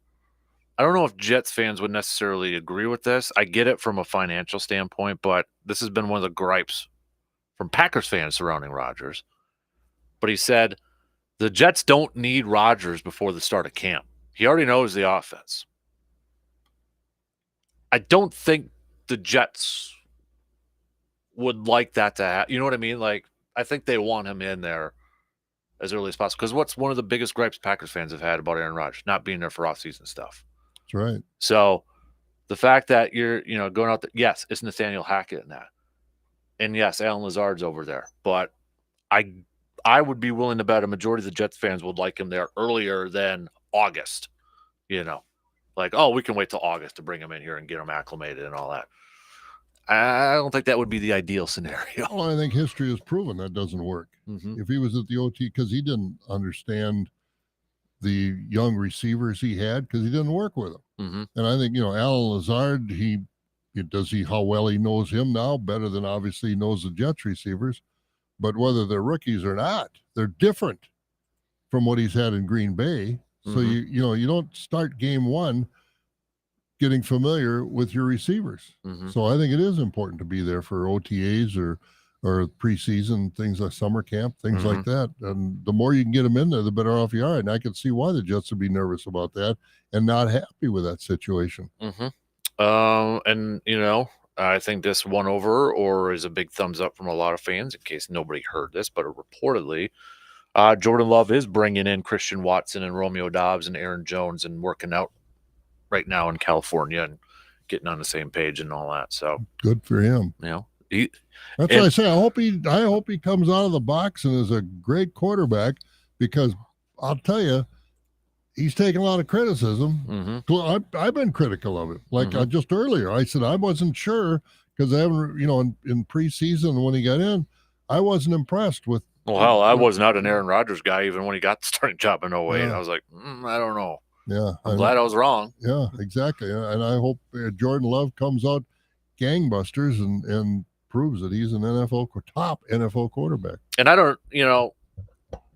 if Jets fans would necessarily agree with this. I get it from a financial standpoint, but this has been one of the gripes from Packers fans surrounding Rodgers. But he said the Jets don't need Rodgers before the start of camp. He already knows the offense. I don't think the Jets would like that to happen. You know what I mean? Like, I think they want him in there as early as possible. Because what's one of the biggest gripes Packers fans have had about Aaron Rodgers? Not being there for offseason stuff. That's right. So the fact that you're, going out there, yes, it's Nathaniel Hackett in that. And yes, Alan Lazard's over there. But I would be willing to bet a majority of the Jets fans would like him there earlier than August. Like, oh, we can wait till August to bring him in here and get him acclimated and all that. I don't think that would be the ideal scenario. Well, I think history has proven that doesn't work. Mm-hmm. If he was at the OT, because he didn't understand the young receivers he had, because he didn't work with them. Mm-hmm. And I think, Alan Lazard, how well he knows him now, better than obviously he knows the Jets receivers. But whether they're rookies or not, they're different from what he's had in Green Bay. So you don't start game one getting familiar with your receivers. Mm-hmm. So I think it is important to be there for OTAs or preseason things like summer camp, things like that. And the more you can get them in there, the better off you are. And I can see why the Jets would be nervous about that and not happy with that situation. Mm-hmm. And I think this won over or is a big thumbs up from a lot of fans in case nobody heard this, but reportedly Jordan Love is bringing in Christian Watson and Romeo Dobbs and Aaron Jones and working out right now in California and getting on the same page and all that. So good for him. You know, that's what I say. I hope he comes out of the box and is a great quarterback, because I'll tell you, he's taken a lot of criticism. Mm-hmm. I've been critical of it. Like just earlier, I said I wasn't sure because I haven't, in preseason when he got in, I wasn't impressed with. Well, hell, I was not an Aaron Rodgers guy even when he got the starting job in 08. Yeah. I was like, I don't know. Yeah, I'm glad I was wrong. Yeah, exactly. And I hope Jordan Love comes out gangbusters and proves that he's an top NFL quarterback. And I don't,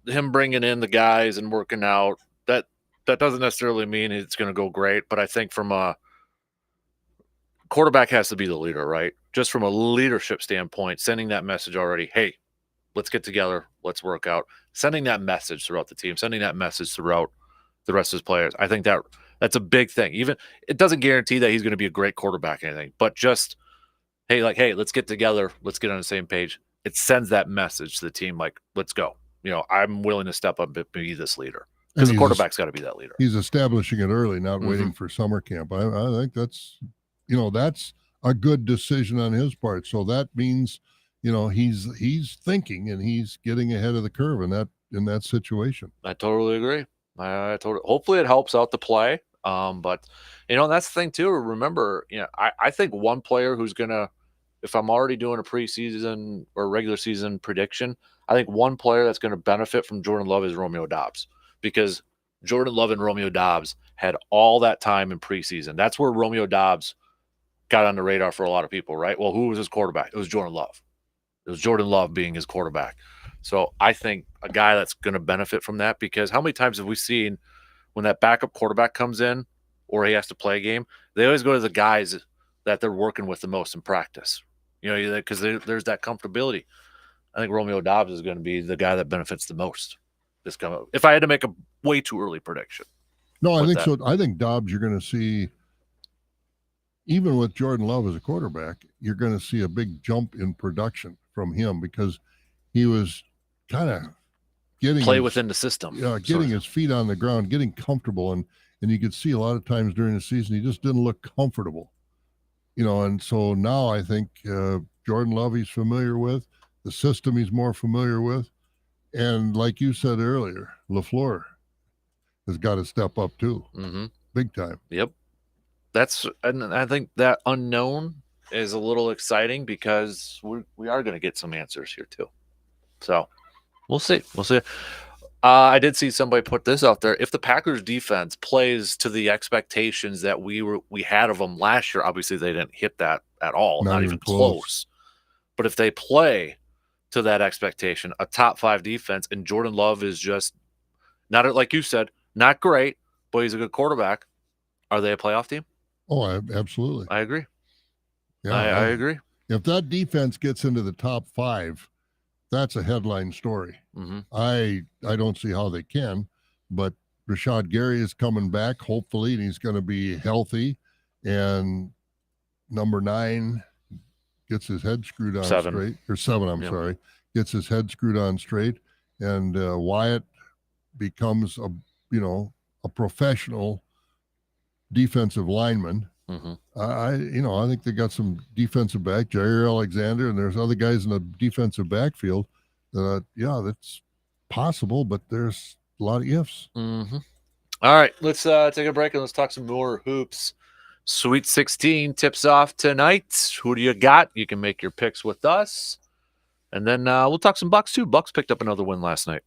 him bringing in the guys and working out, that doesn't necessarily mean it's going to go great. But I think from a quarterback has to be the leader, right? Just from a leadership standpoint, sending that message already, hey, let's get together, let's work out, sending that message throughout the team, sending that message throughout the rest of his players. I think that's a big thing. Even it doesn't guarantee that he's going to be a great quarterback or anything, but just, hey, let's get together, let's get on the same page. It sends that message to the team, like, let's go. I'm willing to step up and be this leader. Because the quarterback's got to be that leader. He's establishing it early, not waiting for summer camp. I think that's a good decision on his part. So that means, he's thinking and he's getting ahead of the curve in that situation. I totally agree. Hopefully it helps out the play. But that's the thing too. Remember, I think one player who's gonna, if I'm already doing a preseason or regular season prediction, I think one player that's going to benefit from Jordan Love is Romeo Dobbs, because Jordan Love and Romeo Dobbs had all that time in preseason. That's where Romeo Dobbs got on the radar for a lot of people, right? Well, who was his quarterback? It was Jordan Love. It was Jordan Love being his quarterback. So I think a guy that's going to benefit from that, because how many times have we seen when that backup quarterback comes in or he has to play a game, they always go to the guys that they're working with the most in practice, because there's that comfortability. I think Romeo Dobbs is going to be the guy that benefits the most. If I had to make a way too early prediction. No, I think so. I think Dobbs, you're going to see, even with Jordan Love as a quarterback, you're going to see a big jump in production from him, because he was kind of getting within the system. Yeah, getting his feet on the ground, getting comfortable, and you could see a lot of times during the season he just didn't look comfortable. And so now I think Jordan Love he's familiar with, the system he's more familiar with, and like you said earlier, LaFleur has got to step up too, big time. Yep, and I think that unknown is a little exciting, because we are going to get some answers here too. So we'll see. I did see somebody put this out there. If the Packers defense plays to the expectations that we had of them last year, obviously they didn't hit that at all, not even close. But if they play to that expectation, a top 5 defense, and Jordan Love is just not, like you said, not great, but he's a good quarterback, are they a playoff team? Oh, absolutely. I agree. Yeah, I agree. If that defense gets into the top 5, that's a headline story. I don't see how they can, but Rashad Gary is coming back, hopefully, and he's going to be healthy. And number 9 gets his head screwed on straight, or 7, I'm sorry, gets his head screwed on straight, and Wyatt becomes a professional defensive lineman. I think they got some defensive back, Jair Alexander, and there's other guys in the defensive backfield. That's possible, but there's a lot of ifs. All right, let's take a break and let's talk some more hoops. Sweet 16 tips off tonight. Who do you got? You can make your picks with us. And then we'll talk some Bucks too. Bucks picked up another win last night.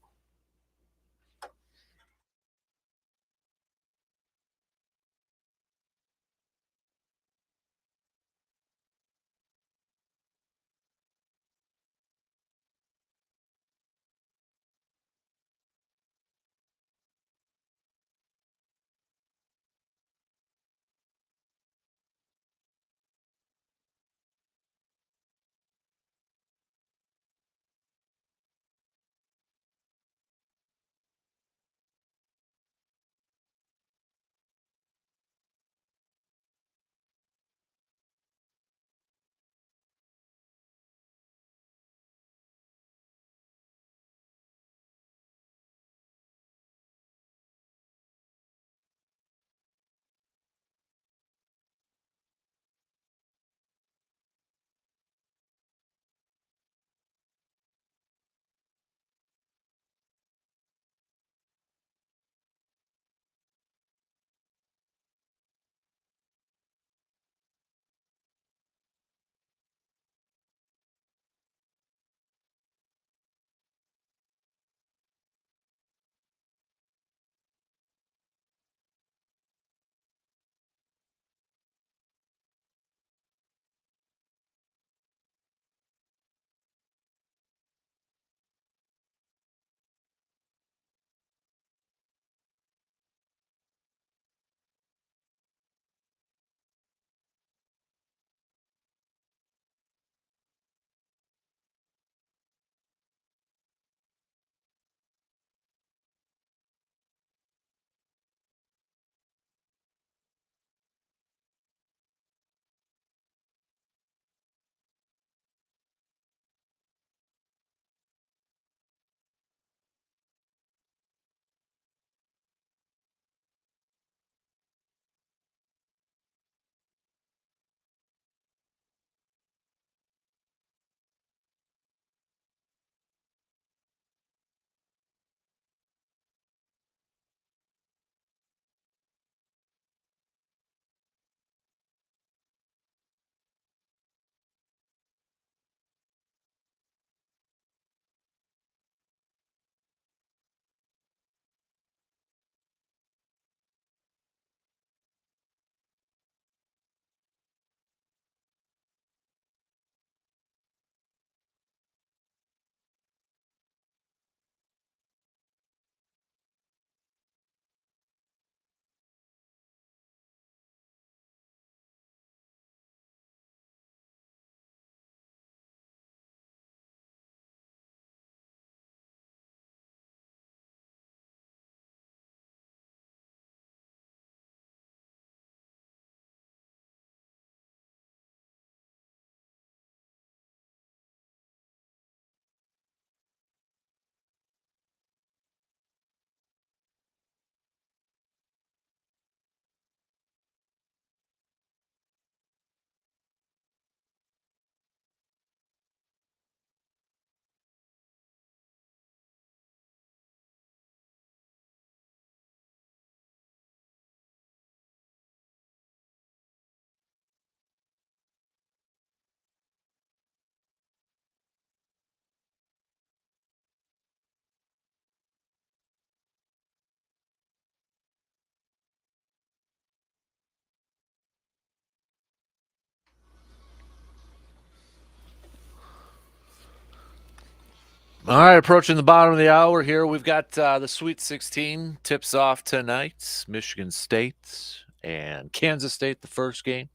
All right, approaching the bottom of the hour here. We've got the Sweet 16 tips off tonight. Michigan State and Kansas State, the first game.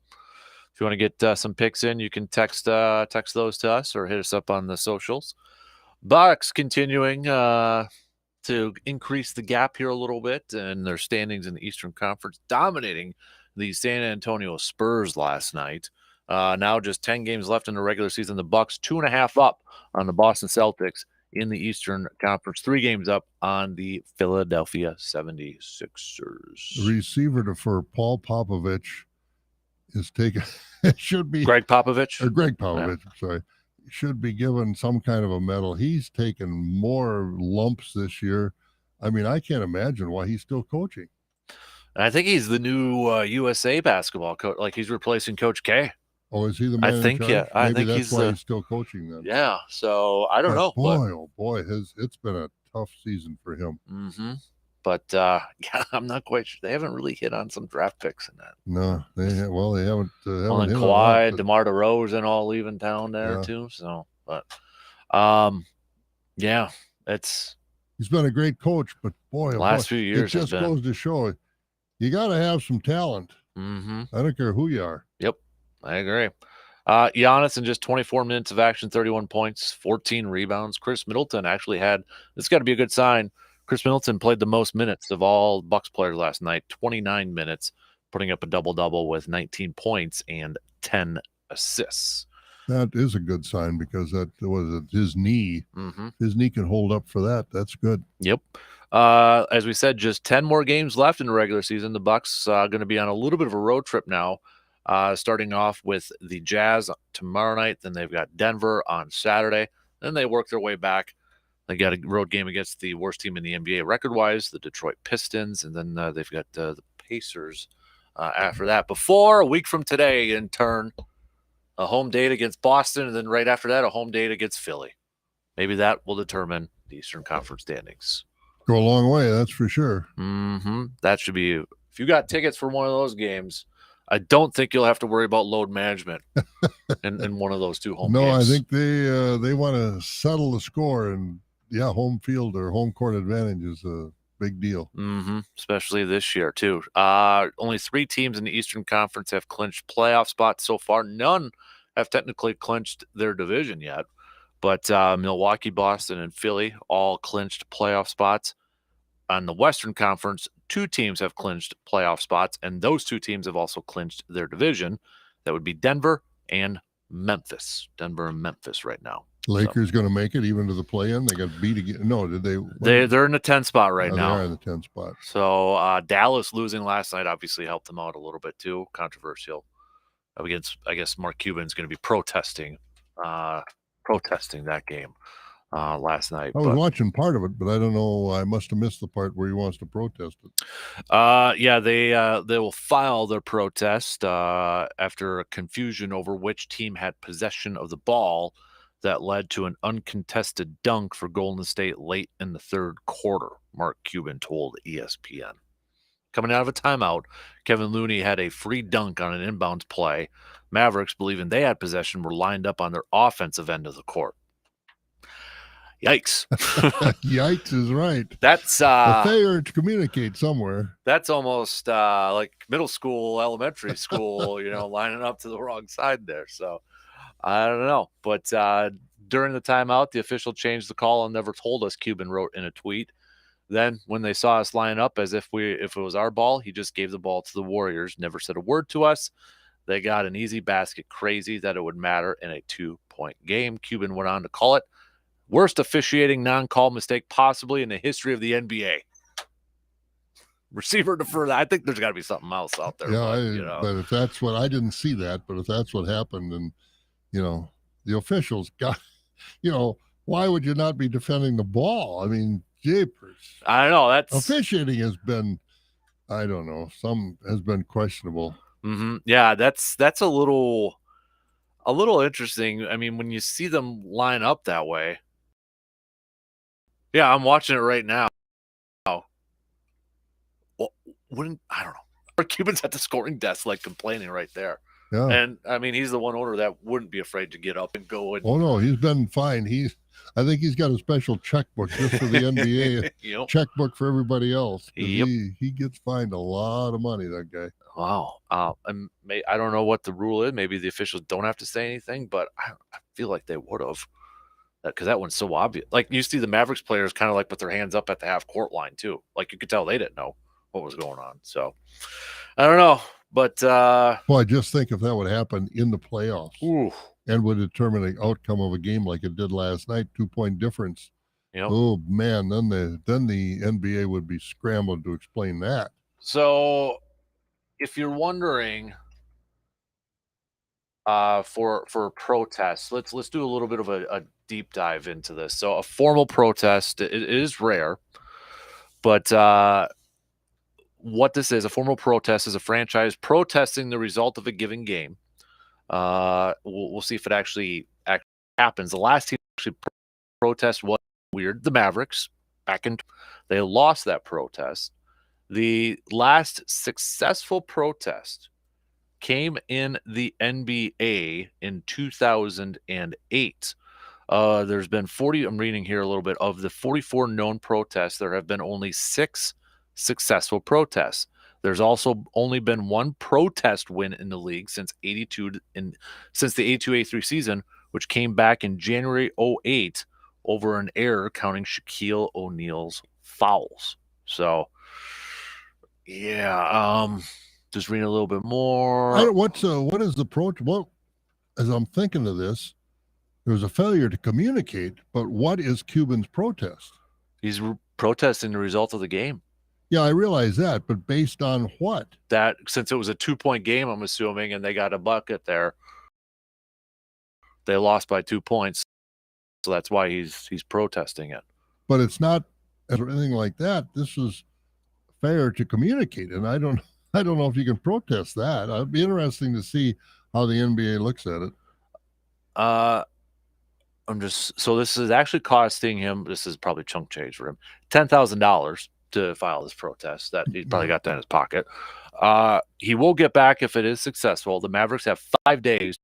If you want to get some picks in, you can text those to us or hit us up on the socials. Bucks continuing to increase the gap here a little bit, and their standings in the Eastern Conference, dominating the San Antonio Spurs last night. Now just 10 games left in the regular season. The Bucks 2.5 up on the Boston Celtics in the Eastern Conference, 3 games up on the Philadelphia 76ers. Receiver for Paul Popovich is taken. It should be Greg Popovich. Greg Popovich, sorry. Should be given some kind of a medal. He's taken more lumps this year. I mean, I can't imagine why he's still coaching. And I think he's the new USA basketball coach. Like, he's replacing Coach K. Oh, is he the man? I think, yeah. I think that's why he's still coaching then. Yeah. So I don't know. Oh boy, it's been a tough season for him. Mm-hmm. But yeah, I'm not quite sure. They haven't really hit on some draft picks in that. No, they haven't. Well, and Kawhi, DeMar DeRozan all leaving town there too. So, but yeah, he's been a great coach, but boy, last few years it just goes to show you got to have some talent. Mm-hmm. I don't care who you are. Yep, I agree. Giannis in just 24 minutes of action, 31 points, 14 rebounds. Chris Middleton actually had, this got to be a good sign. Chris Middleton played the most minutes of all Bucks players last night, 29 minutes, putting up a double-double with 19 points and 10 assists. That is a good sign because that was his knee. Mm-hmm. His knee can hold up for that. That's good. Yep. As we said, just 10 more games left in the regular season. The Bucks going to be on a little bit of a road trip now, starting off with the Jazz tomorrow night. Then they've got Denver on Saturday. Then they work their way back. They got a road game against the worst team in the NBA record-wise, the Detroit Pistons, and then they've got the Pacers after that. Before, a week from today, in turn, a home date against Boston, and then right after that, a home date against Philly. Maybe that will determine the Eastern Conference standings. Go a long way, that's for sure. Mm-hmm. That should be, if you got tickets for one of those games, I don't think you'll have to worry about load management in one of those two home games. No, I think they want to settle the score, and yeah, home field or home court advantage is a big deal. Mm-hmm. Especially this year, too. Only 3 teams in the Eastern Conference have clinched playoff spots so far. None have technically clinched their division yet. But Milwaukee, Boston, and Philly all clinched playoff spots. On the Western Conference, 2 teams have clinched playoff spots, and those 2 teams have also clinched their division. That would be Denver and Memphis. Denver and Memphis right now. Lakers going to make it even to the play-in? They got beat again. No, did they? They're in the 10th spot right now. They are in the 10th spot. So Dallas losing last night obviously helped them out a little bit too. Controversial. Against, I guess Mark Cuban's going to be protesting that game last night. I was watching part of it, but I don't know. I must have missed the part where he wants to protest it. Yeah, they will file their protest after a confusion over which team had possession of the ball that led to an uncontested dunk for Golden State late in the third quarter, Mark Cuban told ESPN. Coming out of a timeout, Kevin Looney had a free dunk on an inbounds play. Mavericks, believing they had possession, were lined up on their offensive end of the court. Yikes. Yikes is right. That's a failure to communicate somewhere. That's almost like middle school, elementary school, lining up to the wrong side there. So I don't know. But during the timeout, the official changed the call and never told us, Cuban wrote in a tweet. Then when they saw us line up as if it was our ball, he just gave the ball to the Warriors, never said a word to us. They got an easy basket, crazy that it would matter in a 2-point game. Cuban went on to call it worst officiating non-call mistake possibly in the history of the NBA. Receiver defer. I think there's got to be something else out there. Yeah, but if that's what, I didn't see that, but if that's what happened, and the officials got, why would you not be defending the ball? I mean, jeepers. I don't know. That's officiating has been, I don't know, has been questionable. Mm-hmm. Yeah, that's a little interesting. I mean, when you see them line up that way. Yeah, I'm watching it right now. Well, I don't know. Our Cuban's at the scoring desk, like complaining right there. Yeah. And I mean, he's the one owner that wouldn't be afraid to get up and go. Oh no, he's been fine. I think he's got a special checkbook just for the NBA, Yep. checkbook for everybody else. 'Cause Yep. he gets fined a lot of money, that guy. Wow. I don't know what the rule is. Maybe the officials don't have to say anything, but I feel like they would have. Because that one's so obvious. Like you see the Mavericks players kind of like with their hands up at the half court line too. Like you could tell they didn't know what was going on. So I don't know, but Well, I just think if that would happen in the playoffs ooh, and would determine the outcome of a game like it did last night, 2-point difference. you know. Oh man, then the NBA would be scrambled to explain that. So if you're wondering for protests, let's do a little bit of a deep dive into this. So a formal protest, it is rare, but what this is, a formal protest is a franchise protesting the result of a given game. We'll see if it actually happens. The last team actually protest was weird. The Mavericks they lost that protest. The last successful protest came in the NBA in 2008. There's been 40. I'm reading here a little bit of the 44 known protests. There have been only 6 successful protests. There's also only been 1 protest win in the league since the 82-83 season, which came back in January 08 over an error counting Shaquille O'Neal's fouls. So, yeah, just reading a little bit more. What is the protest? Well, as I'm thinking of this, there was a failure to communicate. But what is Cuban's protest? He's protesting the result of the game. Yeah, I realize that, but based on what? That since it was a 2-point game, I'm assuming, and they got a bucket there, they lost by 2 points, so that's why he's protesting it. But it's not anything like that. This is fair to communicate, and I don't know if you can protest that. It'd be interesting to see how the NBA looks at it. So this is actually costing him. This is probably chunk change for him. $10,000 to file this protest. That he probably got that in his pocket. He will get back if it is successful. The Mavericks have 5 days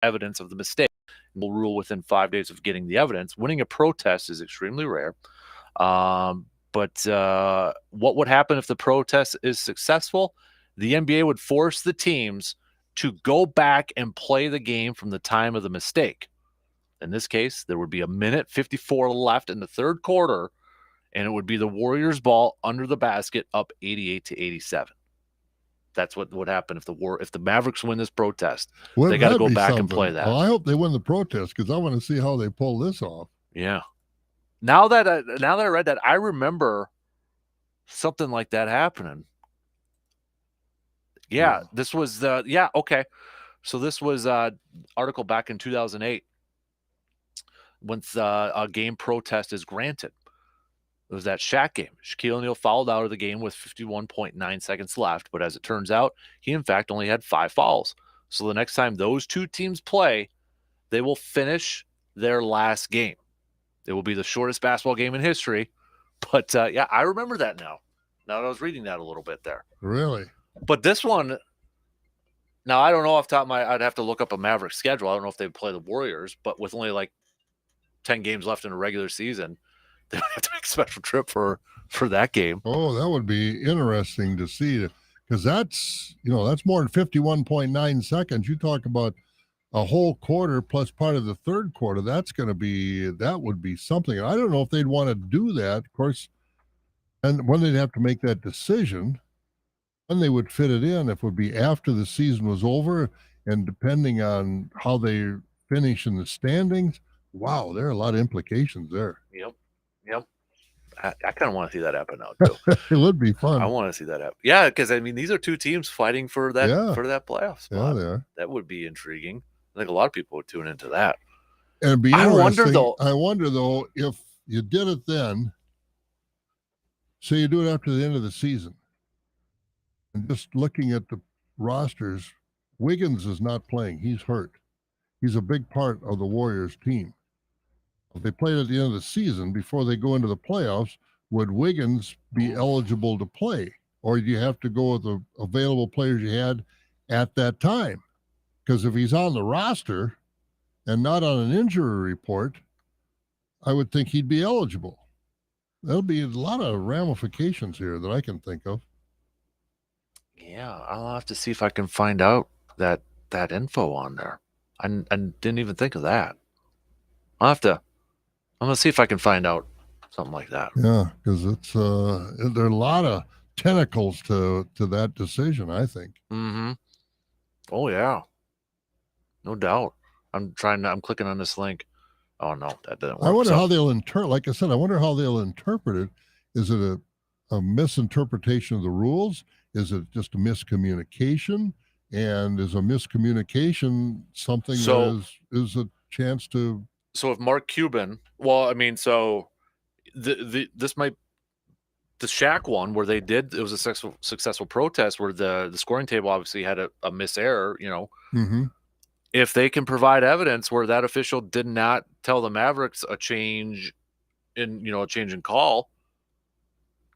evidence of the mistake. Will rule within 5 days of getting the evidence. Winning a protest is extremely rare. But what would happen if the protest is successful? The NBA would force the teams to go back and play the game from the time of the mistake. In this case, there would be 1:54 left in the third quarter, and it would be the Warriors' ball under the basket, up 88-87. That's what would happen if the Mavericks win this protest. They got to go back and play that. Well, I hope they win the protest because I want to see how they pull this off. Yeah. Now that I read that, I remember something like that happening. Yeah. This was okay. So this was article back in 2008. Once a game protest is granted. It was that Shaq game. Shaquille O'Neal fouled out of the game with 51.9 seconds left, but as it turns out, he in fact only had 5 fouls. So the next time those 2 teams play, they will finish their last game. It will be the shortest basketball game in history. But yeah, I remember that now. Now that I was reading that a little bit there. Really? But this one, now I don't know off the top of my, I'd have to look up a Mavericks schedule. I don't know if they play the Warriors, but with only like 10 games left in a regular season, they would have to make a special trip for that game. Oh, that would be interesting to see because that's more than 51.9 seconds. You talk about a whole quarter plus part of the third quarter. That would be something. I don't know if they'd want to do that, of course, and when they'd have to make that decision, when they would fit it in, if it would be after the season was over, and depending on how they finish in the standings. Wow, there are a lot of implications there. Yep. I kind of want to see that happen now too. It would be fun. I want to see that happen. Yeah, because I mean these are 2 teams fighting for that playoff spot. Yeah, they are. That would be intriguing. I think a lot of people would tune into that. And it'd be interesting. I wonder though if you did it then. Say you do it after the end of the season, and just looking at the rosters, Wiggins is not playing. He's hurt. He's a big part of the Warriors team. If they played at the end of the season before they go into the playoffs, would Wiggins be eligible to play? Or do you have to go with the available players you had at that time? Because if he's on the roster and not on an injury report, I would think he'd be eligible. There'll be a lot of ramifications here that I can think of. Yeah, I'll have to see if I can find out that info on there. I didn't even think of that. I'll have to. I'm gonna see if I can find out something like that. Yeah, because it's there are a lot of tentacles to that decision, I think. Mm-hmm. Oh yeah, no doubt. I'm clicking on this link. Oh no, that didn't work. I wonder how they'll interpret. Like I said, I wonder how they'll interpret it. Is it a misinterpretation of the rules? Is it just a miscommunication? And is a miscommunication something that is a chance to? So if Mark Cuban, well, I mean, so this might the Shaq one where it was a successful protest where the scoring table obviously had a miss error, Mm-hmm. If they can provide evidence where that official did not tell the Mavericks a change in call,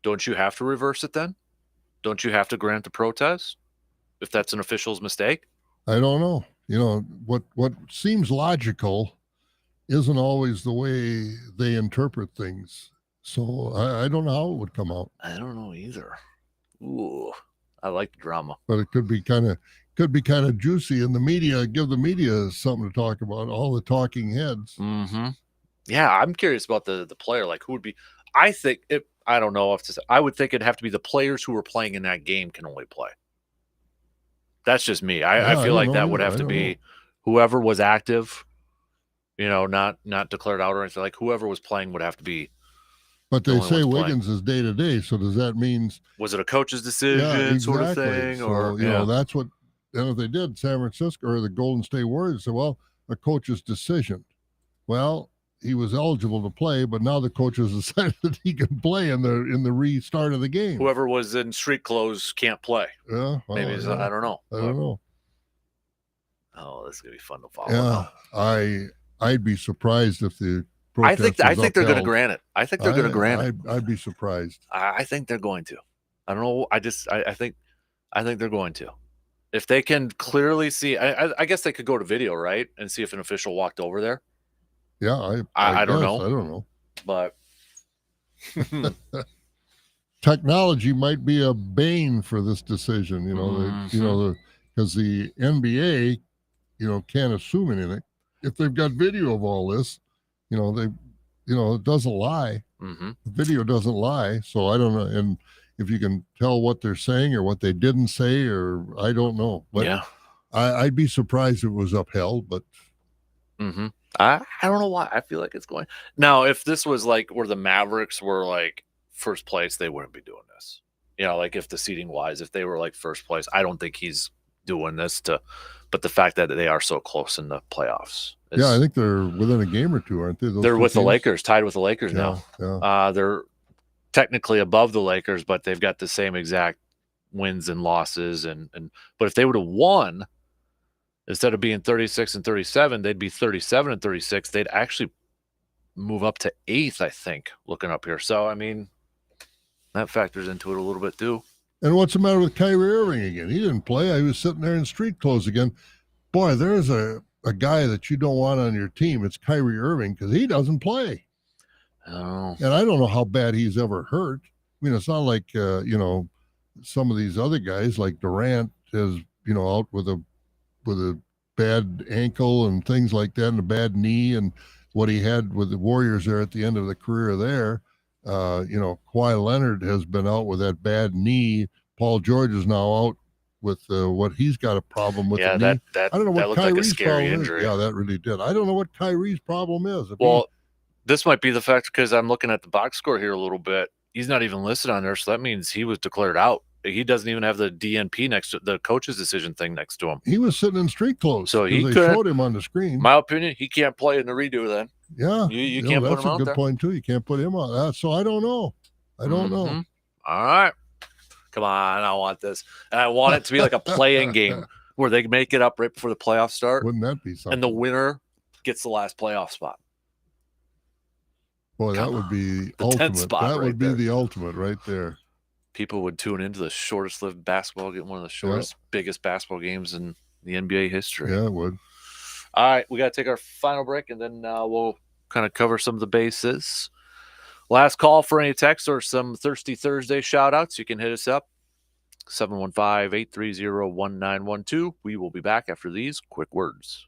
don't you have to reverse it then? Don't you have to grant the protest if that's an official's mistake? I don't know. What seems logical isn't always the way they interpret things. So I don't know how it would come out. I don't know either. Ooh, I like the drama. But it could be kind of juicy in the media. Give the media something to talk about. All the talking heads. Mm-hmm. Yeah, I'm curious about the player. Like, who would be? I think it. I don't know if I would think it'd have to be the players who were playing in that game can only play. That's just me. I feel like that would have to be whoever was active. Not declared out or anything. Like whoever was playing would have to be. But they say Wiggins is day to day, so does that mean was it a coach's decision sort of thing, so, or that's what? And if they did, San Francisco or the Golden State Warriors said, "Well, a coach's decision." Well, he was eligible to play, but now the coach has decided that he can play in the restart of the game. Whoever was in street clothes can't play. Yeah, maybe I don't know. I don't know. Oh, this is gonna be fun to follow. Yeah, I'd be surprised if the. I think they're going to grant it. I think they're going to grant it. I'd be surprised. I think they're going to. I don't know. I think they're going to. If they can clearly see, I guess they could go to video, right, and see if an official walked over there. Yeah, I don't know. I don't know. But technology might be a bane for this decision. Because the NBA, can't assume anything. If they've got video of all this, it doesn't lie. Mm-hmm. The video doesn't lie. So I don't know. And if you can tell what they're saying or what they didn't say, or I don't know. But yeah, I'd be surprised if it was upheld. But I don't know why. I feel like it's going. Now, if this was like where the Mavericks were like first place, they wouldn't be doing this. Like if the seating wise, if they were like first place, I don't think he's doing this but the fact that they are so close in the playoffs. Yeah, I think they're within a game or two, aren't they? They're with the Lakers, tied with the Lakers now. Yeah. They're technically above the Lakers, but they've got the same exact wins and losses. But if they would have won, instead of being 36 and 37, they'd be 37 and 36. They'd actually move up to 8th, I think, looking up here. So, I mean, that factors into it a little bit too. And what's the matter with Kyrie Irving again? He didn't play. He was sitting there in street clothes again. Boy, there's a guy that you don't want on your team. It's Kyrie Irving because he doesn't play. Oh. And I don't know how bad he's ever hurt. I mean, it's not like, some of these other guys like Durant is, out with a bad ankle and things like that and a bad knee and what he had with the Warriors there at the end of the career there. Kawhi Leonard has been out with that bad knee. Paul George is now out with what he's got a problem with. Yeah, the knee. that I don't know what Kyrie's like a scary injury. Is. Yeah, that really did. I don't know what Kyrie's problem is. This might be the fact because I'm looking at the box score here a little bit. He's not even listed on there, so that means he was declared out. He doesn't even have the DNP next to the coach's decision thing next to him. He was sitting in street clothes, so they showed him on the screen. My opinion, he can't play in the redo then. Yeah, you can't put him out there. That's a good point too. You can't put him out. So I don't know. I don't know. All right, come on. I want this, and I want it to be like a play-in game where they make it up right before the playoffs start. Wouldn't that be something? And the winner gets the last playoff spot. Boy, that would be ultimate. That would be the ultimate right there. People would tune into the shortest-lived basketball game, one of the shortest, biggest basketball games in the NBA history. Yeah, it would. All right, we got to take our final break, and then we'll kind of cover some of the bases. Last call for any text or some Thirsty Thursday shout outs. You can hit us up 715-830-1912. We will be back after these quick words.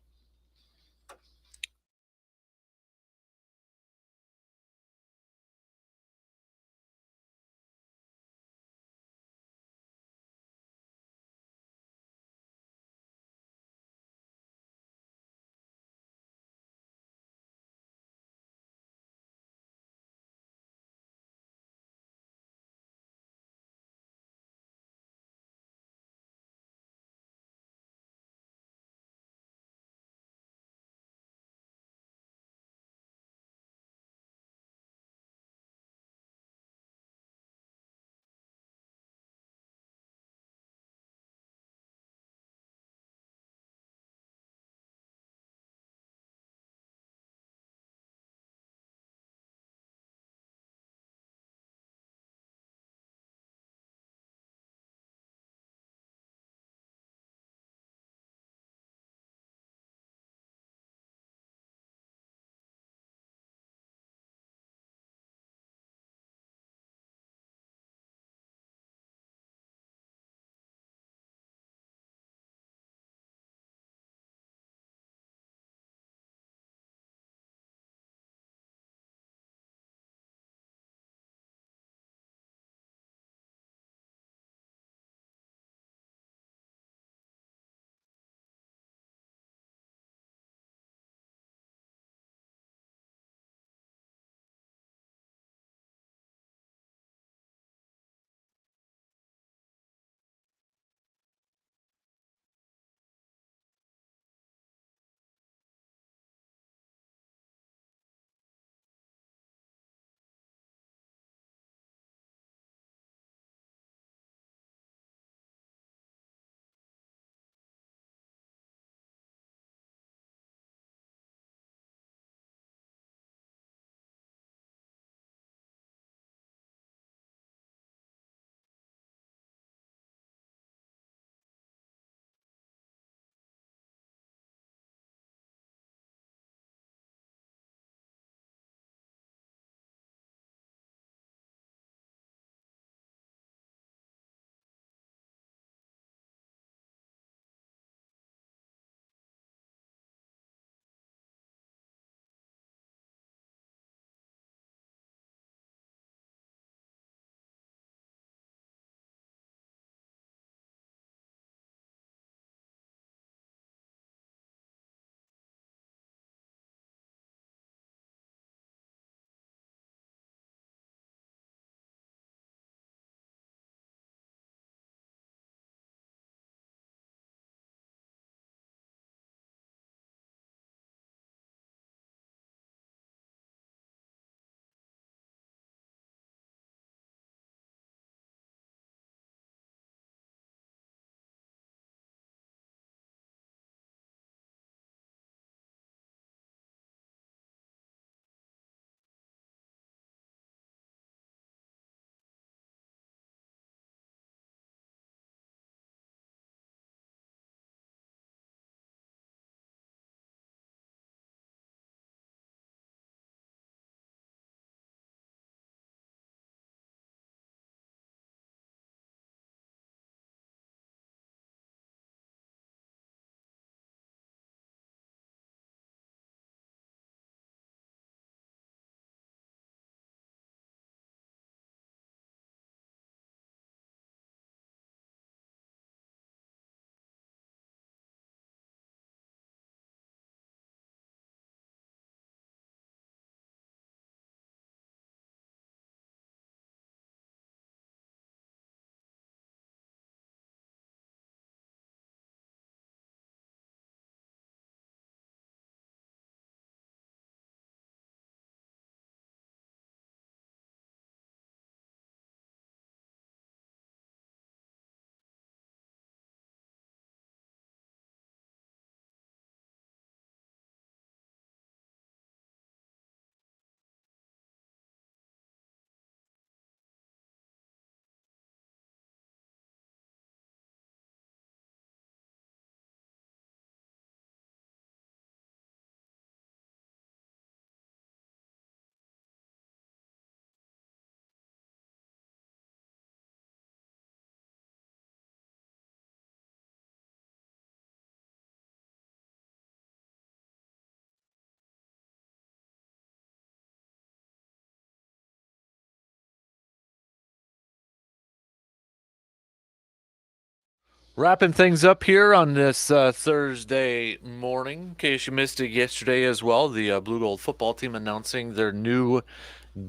Wrapping things up here on this Thursday morning. In case you missed it yesterday as well, the Blue Gold football team announcing their new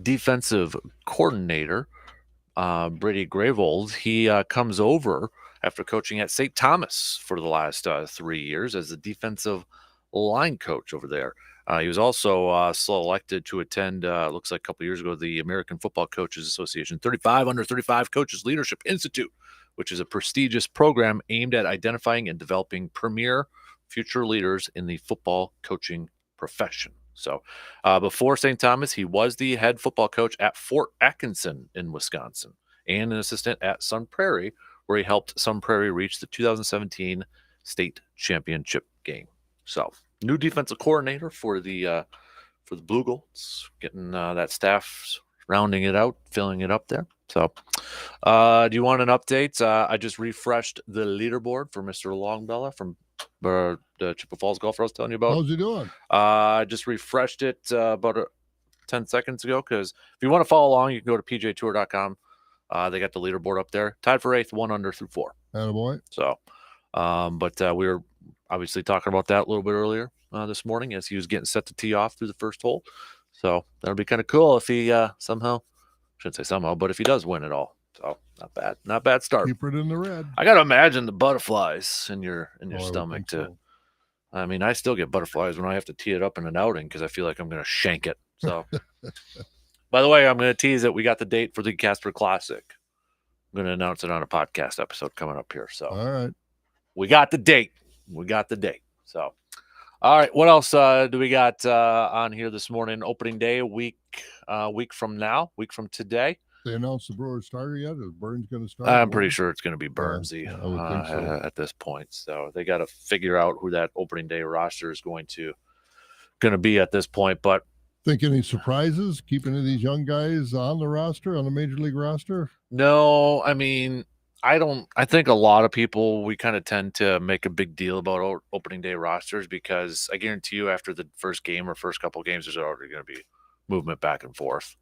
defensive coordinator, Brady Gravold. He comes over after coaching at St. Thomas for the last 3 years as the defensive line coach over there. He was also selected to attend, looks like a couple years ago, the American Football Coaches Association 35 Under 35 Coaches Leadership Institute, which is a prestigious program aimed at identifying and developing premier future leaders in the football coaching profession. So before St. Thomas, he was the head football coach at Fort Atkinson in Wisconsin and an assistant at Sun Prairie, where he helped Sun Prairie reach the 2017 state championship game. So new defensive coordinator for the Blue Golds, getting that staff, rounding it out, filling it up there. So do you want an update? I just refreshed the leaderboard for Mr. Longbella from the Chippewa Falls golfer I was telling you about. How's he doing? I just refreshed it about 10 seconds ago, because if you want to follow along, you can go to pjtour.com. They got the leaderboard up there. Tied for 8th, 1 under through 4. Attaboy. So, but we were obviously talking about that a little bit earlier this morning as he was getting set to tee off through the first hole. So that'll be kind of cool if he somehow, shouldn't say somehow, but if he does win it all. So not bad start. Keep it in the red. I got to imagine the butterflies in your I would stomach think to. so. I mean, I still get butterflies when I have to tee it up in an outing because I feel like I'm going to shank it. So, by the way, I'm going to tease it. We got the date for the Casper Classic. I'm going to announce it on a podcast episode coming up here. So, All right. we got the date. So, all right. What else do we got on here this morning? Opening day, week from today. They announced the Brewers starter yet? Is Burns going to start? I'm pretty sure it's going to be Burnsy I would think so. at this point. So they got to figure out who that opening day roster is going to be at this point. But think any surprises keeping these young guys on the roster, on the major league roster? no, I mean, I think a lot of people, we kind of tend to make a big deal about opening day rosters because I guarantee you after the first game or first couple of games, there's already going to be movement back and forth,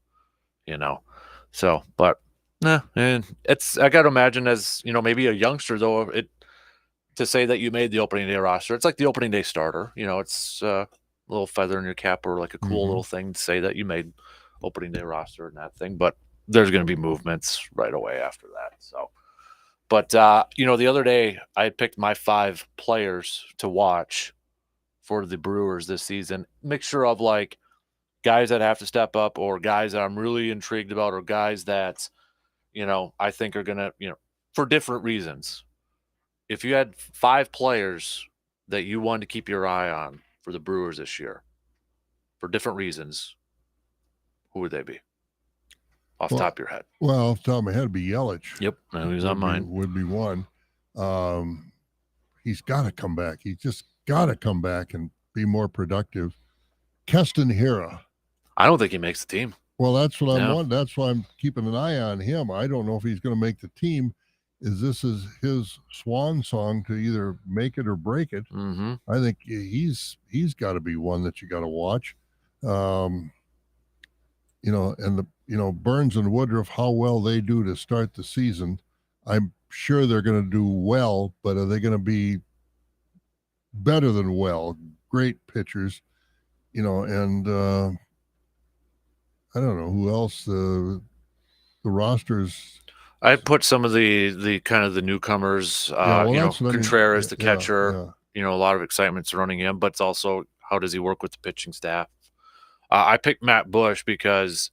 So, but and I got to imagine as, maybe a youngster though, to say that you made the opening day roster, it's like the opening day starter. It's a little feather in your cap or like a cool little thing to say that you made opening day roster and that thing. But there's going to be movements right away after that. So, but the other day I had picked my 5 players to watch for the Brewers this season, mixture of like guys that have to step up or guys that I'm really intrigued about or guys that, I think are going to, for different reasons. If you had 5 players that you wanted to keep your eye on for the Brewers this year for different reasons, who would they be? Off the top of your head. Well, off the top of my head, it'd be Yelich. Yep, he's on mine. Would be one. He's got to come back. He's just got to come back and be more productive. Keston Hiura. I don't think he makes the team. Well, that's what I'm on. That's why I'm keeping an eye on him. I don't know if he's going to make the team. This is his swan song to either make it or break it. Mm-hmm. I think he's got to be one that you got to watch. And Burns and Woodruff, how well they do to start the season. I'm sure they're going to do well, but are they going to be better than well? Great pitchers, and I don't know who else. The rosters. I put some of the kind of the newcomers, Contreras, the catcher, a lot of excitement surrounding him, but it's also how does he work with the pitching staff? I picked Matt Bush because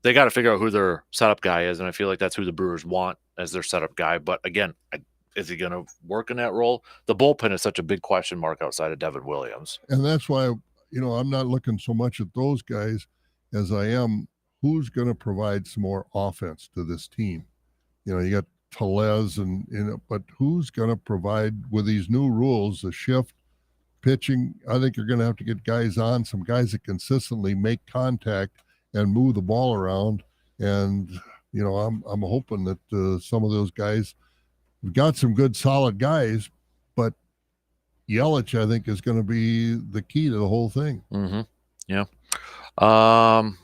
they got to figure out who their setup guy is, and I feel like that's who the Brewers want as their setup guy. But again, is he going to work in that role? The bullpen is such a big question mark outside of Devin Williams. And that's why, I'm not looking so much at those guys as I am who's going to provide some more offense to this team. You got Tellez but who's going to provide with these new rules, the shift pitching? I think you're going to have to get guys on, some guys that consistently make contact and move the ball around. And, I'm hoping that some of those guys, we've got some good, solid guys, but Yelich, I think, is going to be the key to the whole thing. Mm-hmm. Yeah.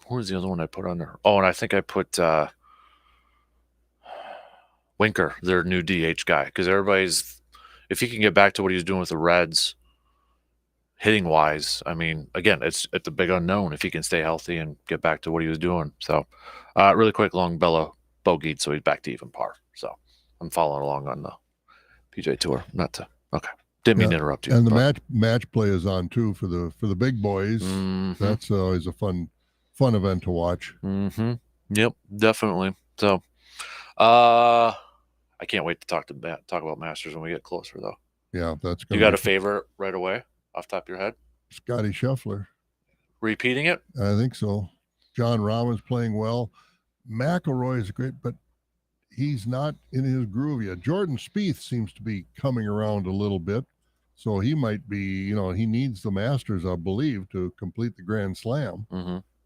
Who was the other one I put on there? Oh, and I think I put Winker, their new DH guy, because if he can get back to what he was doing with the Reds, hitting wise, I mean, again, it's a big unknown if he can stay healthy and get back to what he was doing. So, really quick, Longfellow bogeyed, so he's back to even par. So, I'm following along on the PJ Tour. Okay. Didn't mean to interrupt you. And the match play is on too for the big boys. Mm-hmm. That's always a fun event to watch. Mm-hmm. Yep, definitely. So, I can't wait to talk about Masters when we get closer, though. Yeah, that's good. You got a favorite right away off the top of your head? Scotty Scheffler. Repeating it? I think so. John Rahman's playing well. McIlroy is great, but he's not in his groove yet. Jordan Spieth seems to be coming around a little bit, so he might be. He needs the Masters, I believe, to complete the Grand Slam,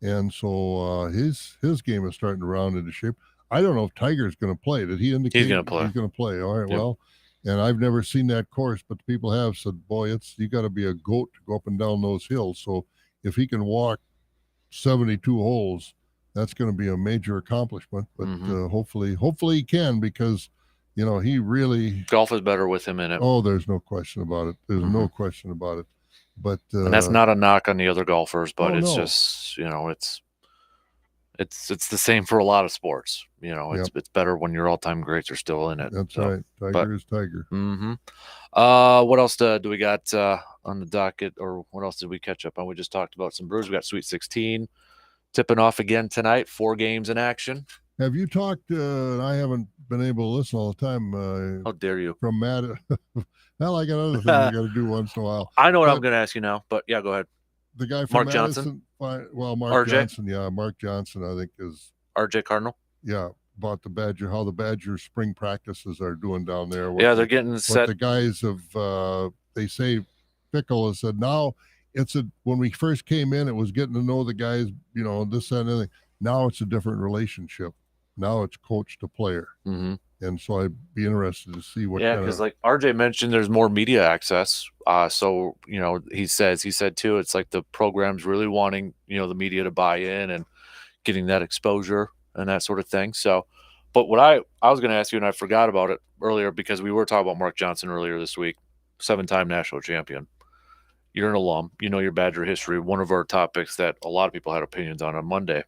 and so his game is starting to round into shape. I don't know if Tiger's going to play. Did he indicate he's going to play? He's going to play. All right. Yep. Well, and I've never seen that course, but the people have said, "Boy, you got to be a goat to go up and down those hills." So if he can walk 72 holes, that's going to be a major accomplishment. But hopefully he can, because he really, golf is better with him in it. Oh, there's no question about it. There's no question about it. But and that's not a knock on the other golfers, but it's no. just it's the same for a lot of sports. It's better when your all-time greats are still in it. That's right. Tiger is Tiger. What else do we got on the docket, or what else did we catch up on? We just talked about some brews. We got Sweet 16 tipping off again tonight. 4 games in action. Have you talked? I haven't been able to listen all the time. How dare you? From Matt. Well, I got other things I got to do once in a while. I know what I'm going to ask you now, but yeah, go ahead. The guy from Mark Johnson. Well, Mark RJ? Johnson. Yeah, Mark Johnson, I think, is RJ Cardinal. Yeah, about the Badger, how the Badger spring practices are doing down there. They're getting set. The guys have, they say, Fickle has said, now when we first came in, it was getting to know the guys, this, that, and everything. Now it's a different relationship. Now it's coach to player. And so I'd be interested to see what. Yeah, because like RJ mentioned, there's more media access. So he said too, it's like the program's really wanting the media to buy in and getting that exposure and that sort of thing. So, but what I was going to ask you, and I forgot about it earlier because we were talking about Mark Johnson earlier this week, 7-time national champion. You're an alum. You know your Badger history. One of our topics that a lot of people had opinions on Monday.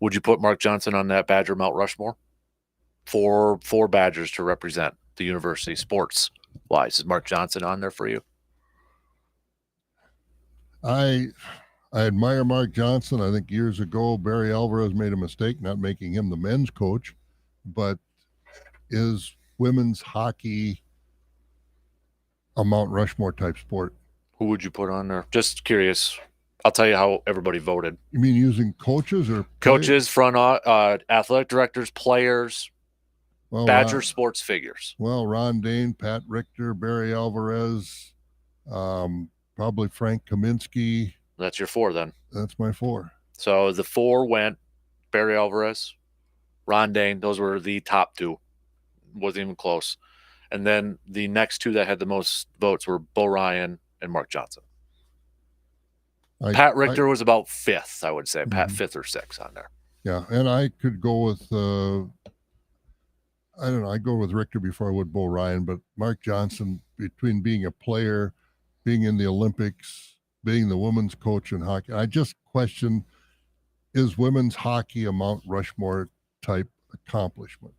Would you put Mark Johnson on that Badger Mount Rushmore? Four Badgers to represent the university sports wise. Is Mark Johnson on there for you? I admire Mark Johnson. I think years ago Barry Alvarez made a mistake not making him the men's coach, but is women's hockey a Mount Rushmore type sport? Who would you put on there? Just curious. I'll tell you how everybody voted. You mean using coaches or coaches, front athletic directors, players? Well, Badger sports figures. Well, Ron Dane, Pat Richter, Barry Alvarez, probably Frank Kaminsky. That's your 4 then. That's my 4. So the 4 went Barry Alvarez, Ron Dane. Those were the top 2. Wasn't even close. And then the next 2 that had the most votes were Bo Ryan and Mark Johnson. Pat Richter was about 5th, I would say. Pat 5th or 6th on there. Yeah, and I could go with I don't know. I'd go with Richter before I would Bo Ryan, but Mark Johnson, between being a player, being in the Olympics, being the women's coach in hockey, I just question, is women's hockey a Mount Rushmore type accomplishment?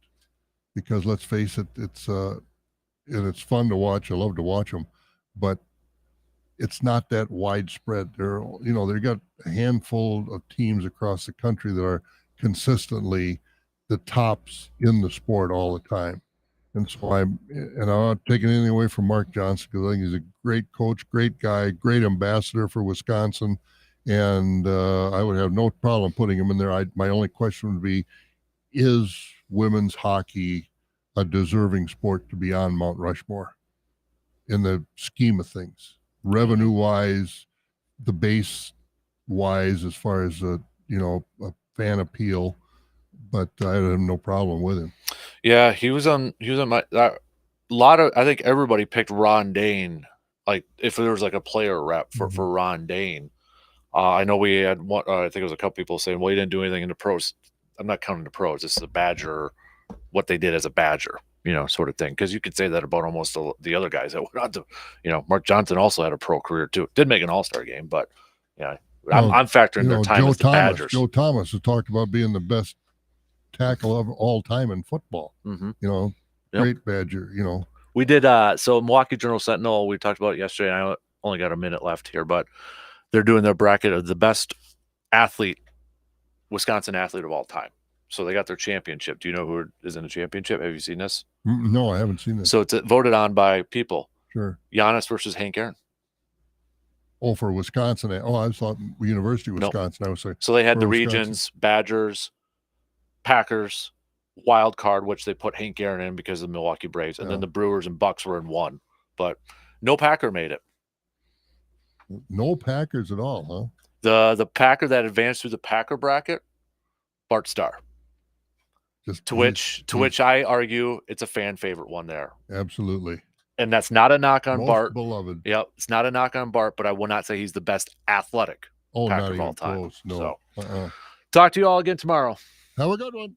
Because let's face it, it's fun to watch. I love to watch them, but it's not that widespread. They've got a handful of teams across the country that are consistently the tops in the sport all the time. And so I'm not taking anything away from Mark Johnson, because I think he's a great coach, great guy, great ambassador for Wisconsin. And I would have no problem putting him in there. My only question would be, is women's hockey a deserving sport to be on Mount Rushmore in the scheme of things? Revenue wise, the base wise, as far as a fan appeal, but I have no problem with him. Yeah, he was on my I think everybody picked Ron Dane. Like if there was like a player rep for Ron Dane. I know we had one. I think it was a couple people saying, "Well, he didn't do anything in the pros." I'm not counting the pros. This is a Badger what they did as a Badger, sort of thing. Because you could say that about almost the other guys that went on to, Mark Johnson also had a pro career too. Did make an All-Star game, but I'm factoring their time as the Badgers. Joe Thomas has talked about being the best tackle of all time in football. Mm-hmm. Great Badger. We did so Milwaukee Journal Sentinel. We talked about it yesterday. And I only got a minute left here, but they're doing their bracket of the best Wisconsin athlete of all time. So they got their championship. Do you know who is in the championship? Have you seen this? No, I haven't seen this. So it's voted on by people. Sure. Giannis versus Hank Aaron. Oh, for Wisconsin. Oh, I thought University of Wisconsin. Nope. I was saying. So they had the regions, Badgers, Packers, wild card, which they put Hank Aaron in because of the Milwaukee Braves, and then the Brewers and Bucks were in one, but no Packer made it. No Packers at all, huh? The Packer that advanced through the Packer bracket, Bart Starr. To which I argue it's a fan favorite one there. Absolutely. And that's not a knock on Most Bart. Beloved. Yep, it's not a knock on Bart, but I will not say he's the best athletic Packer not of all even time. Close. No. So, talk to you all again tomorrow. Have a good one.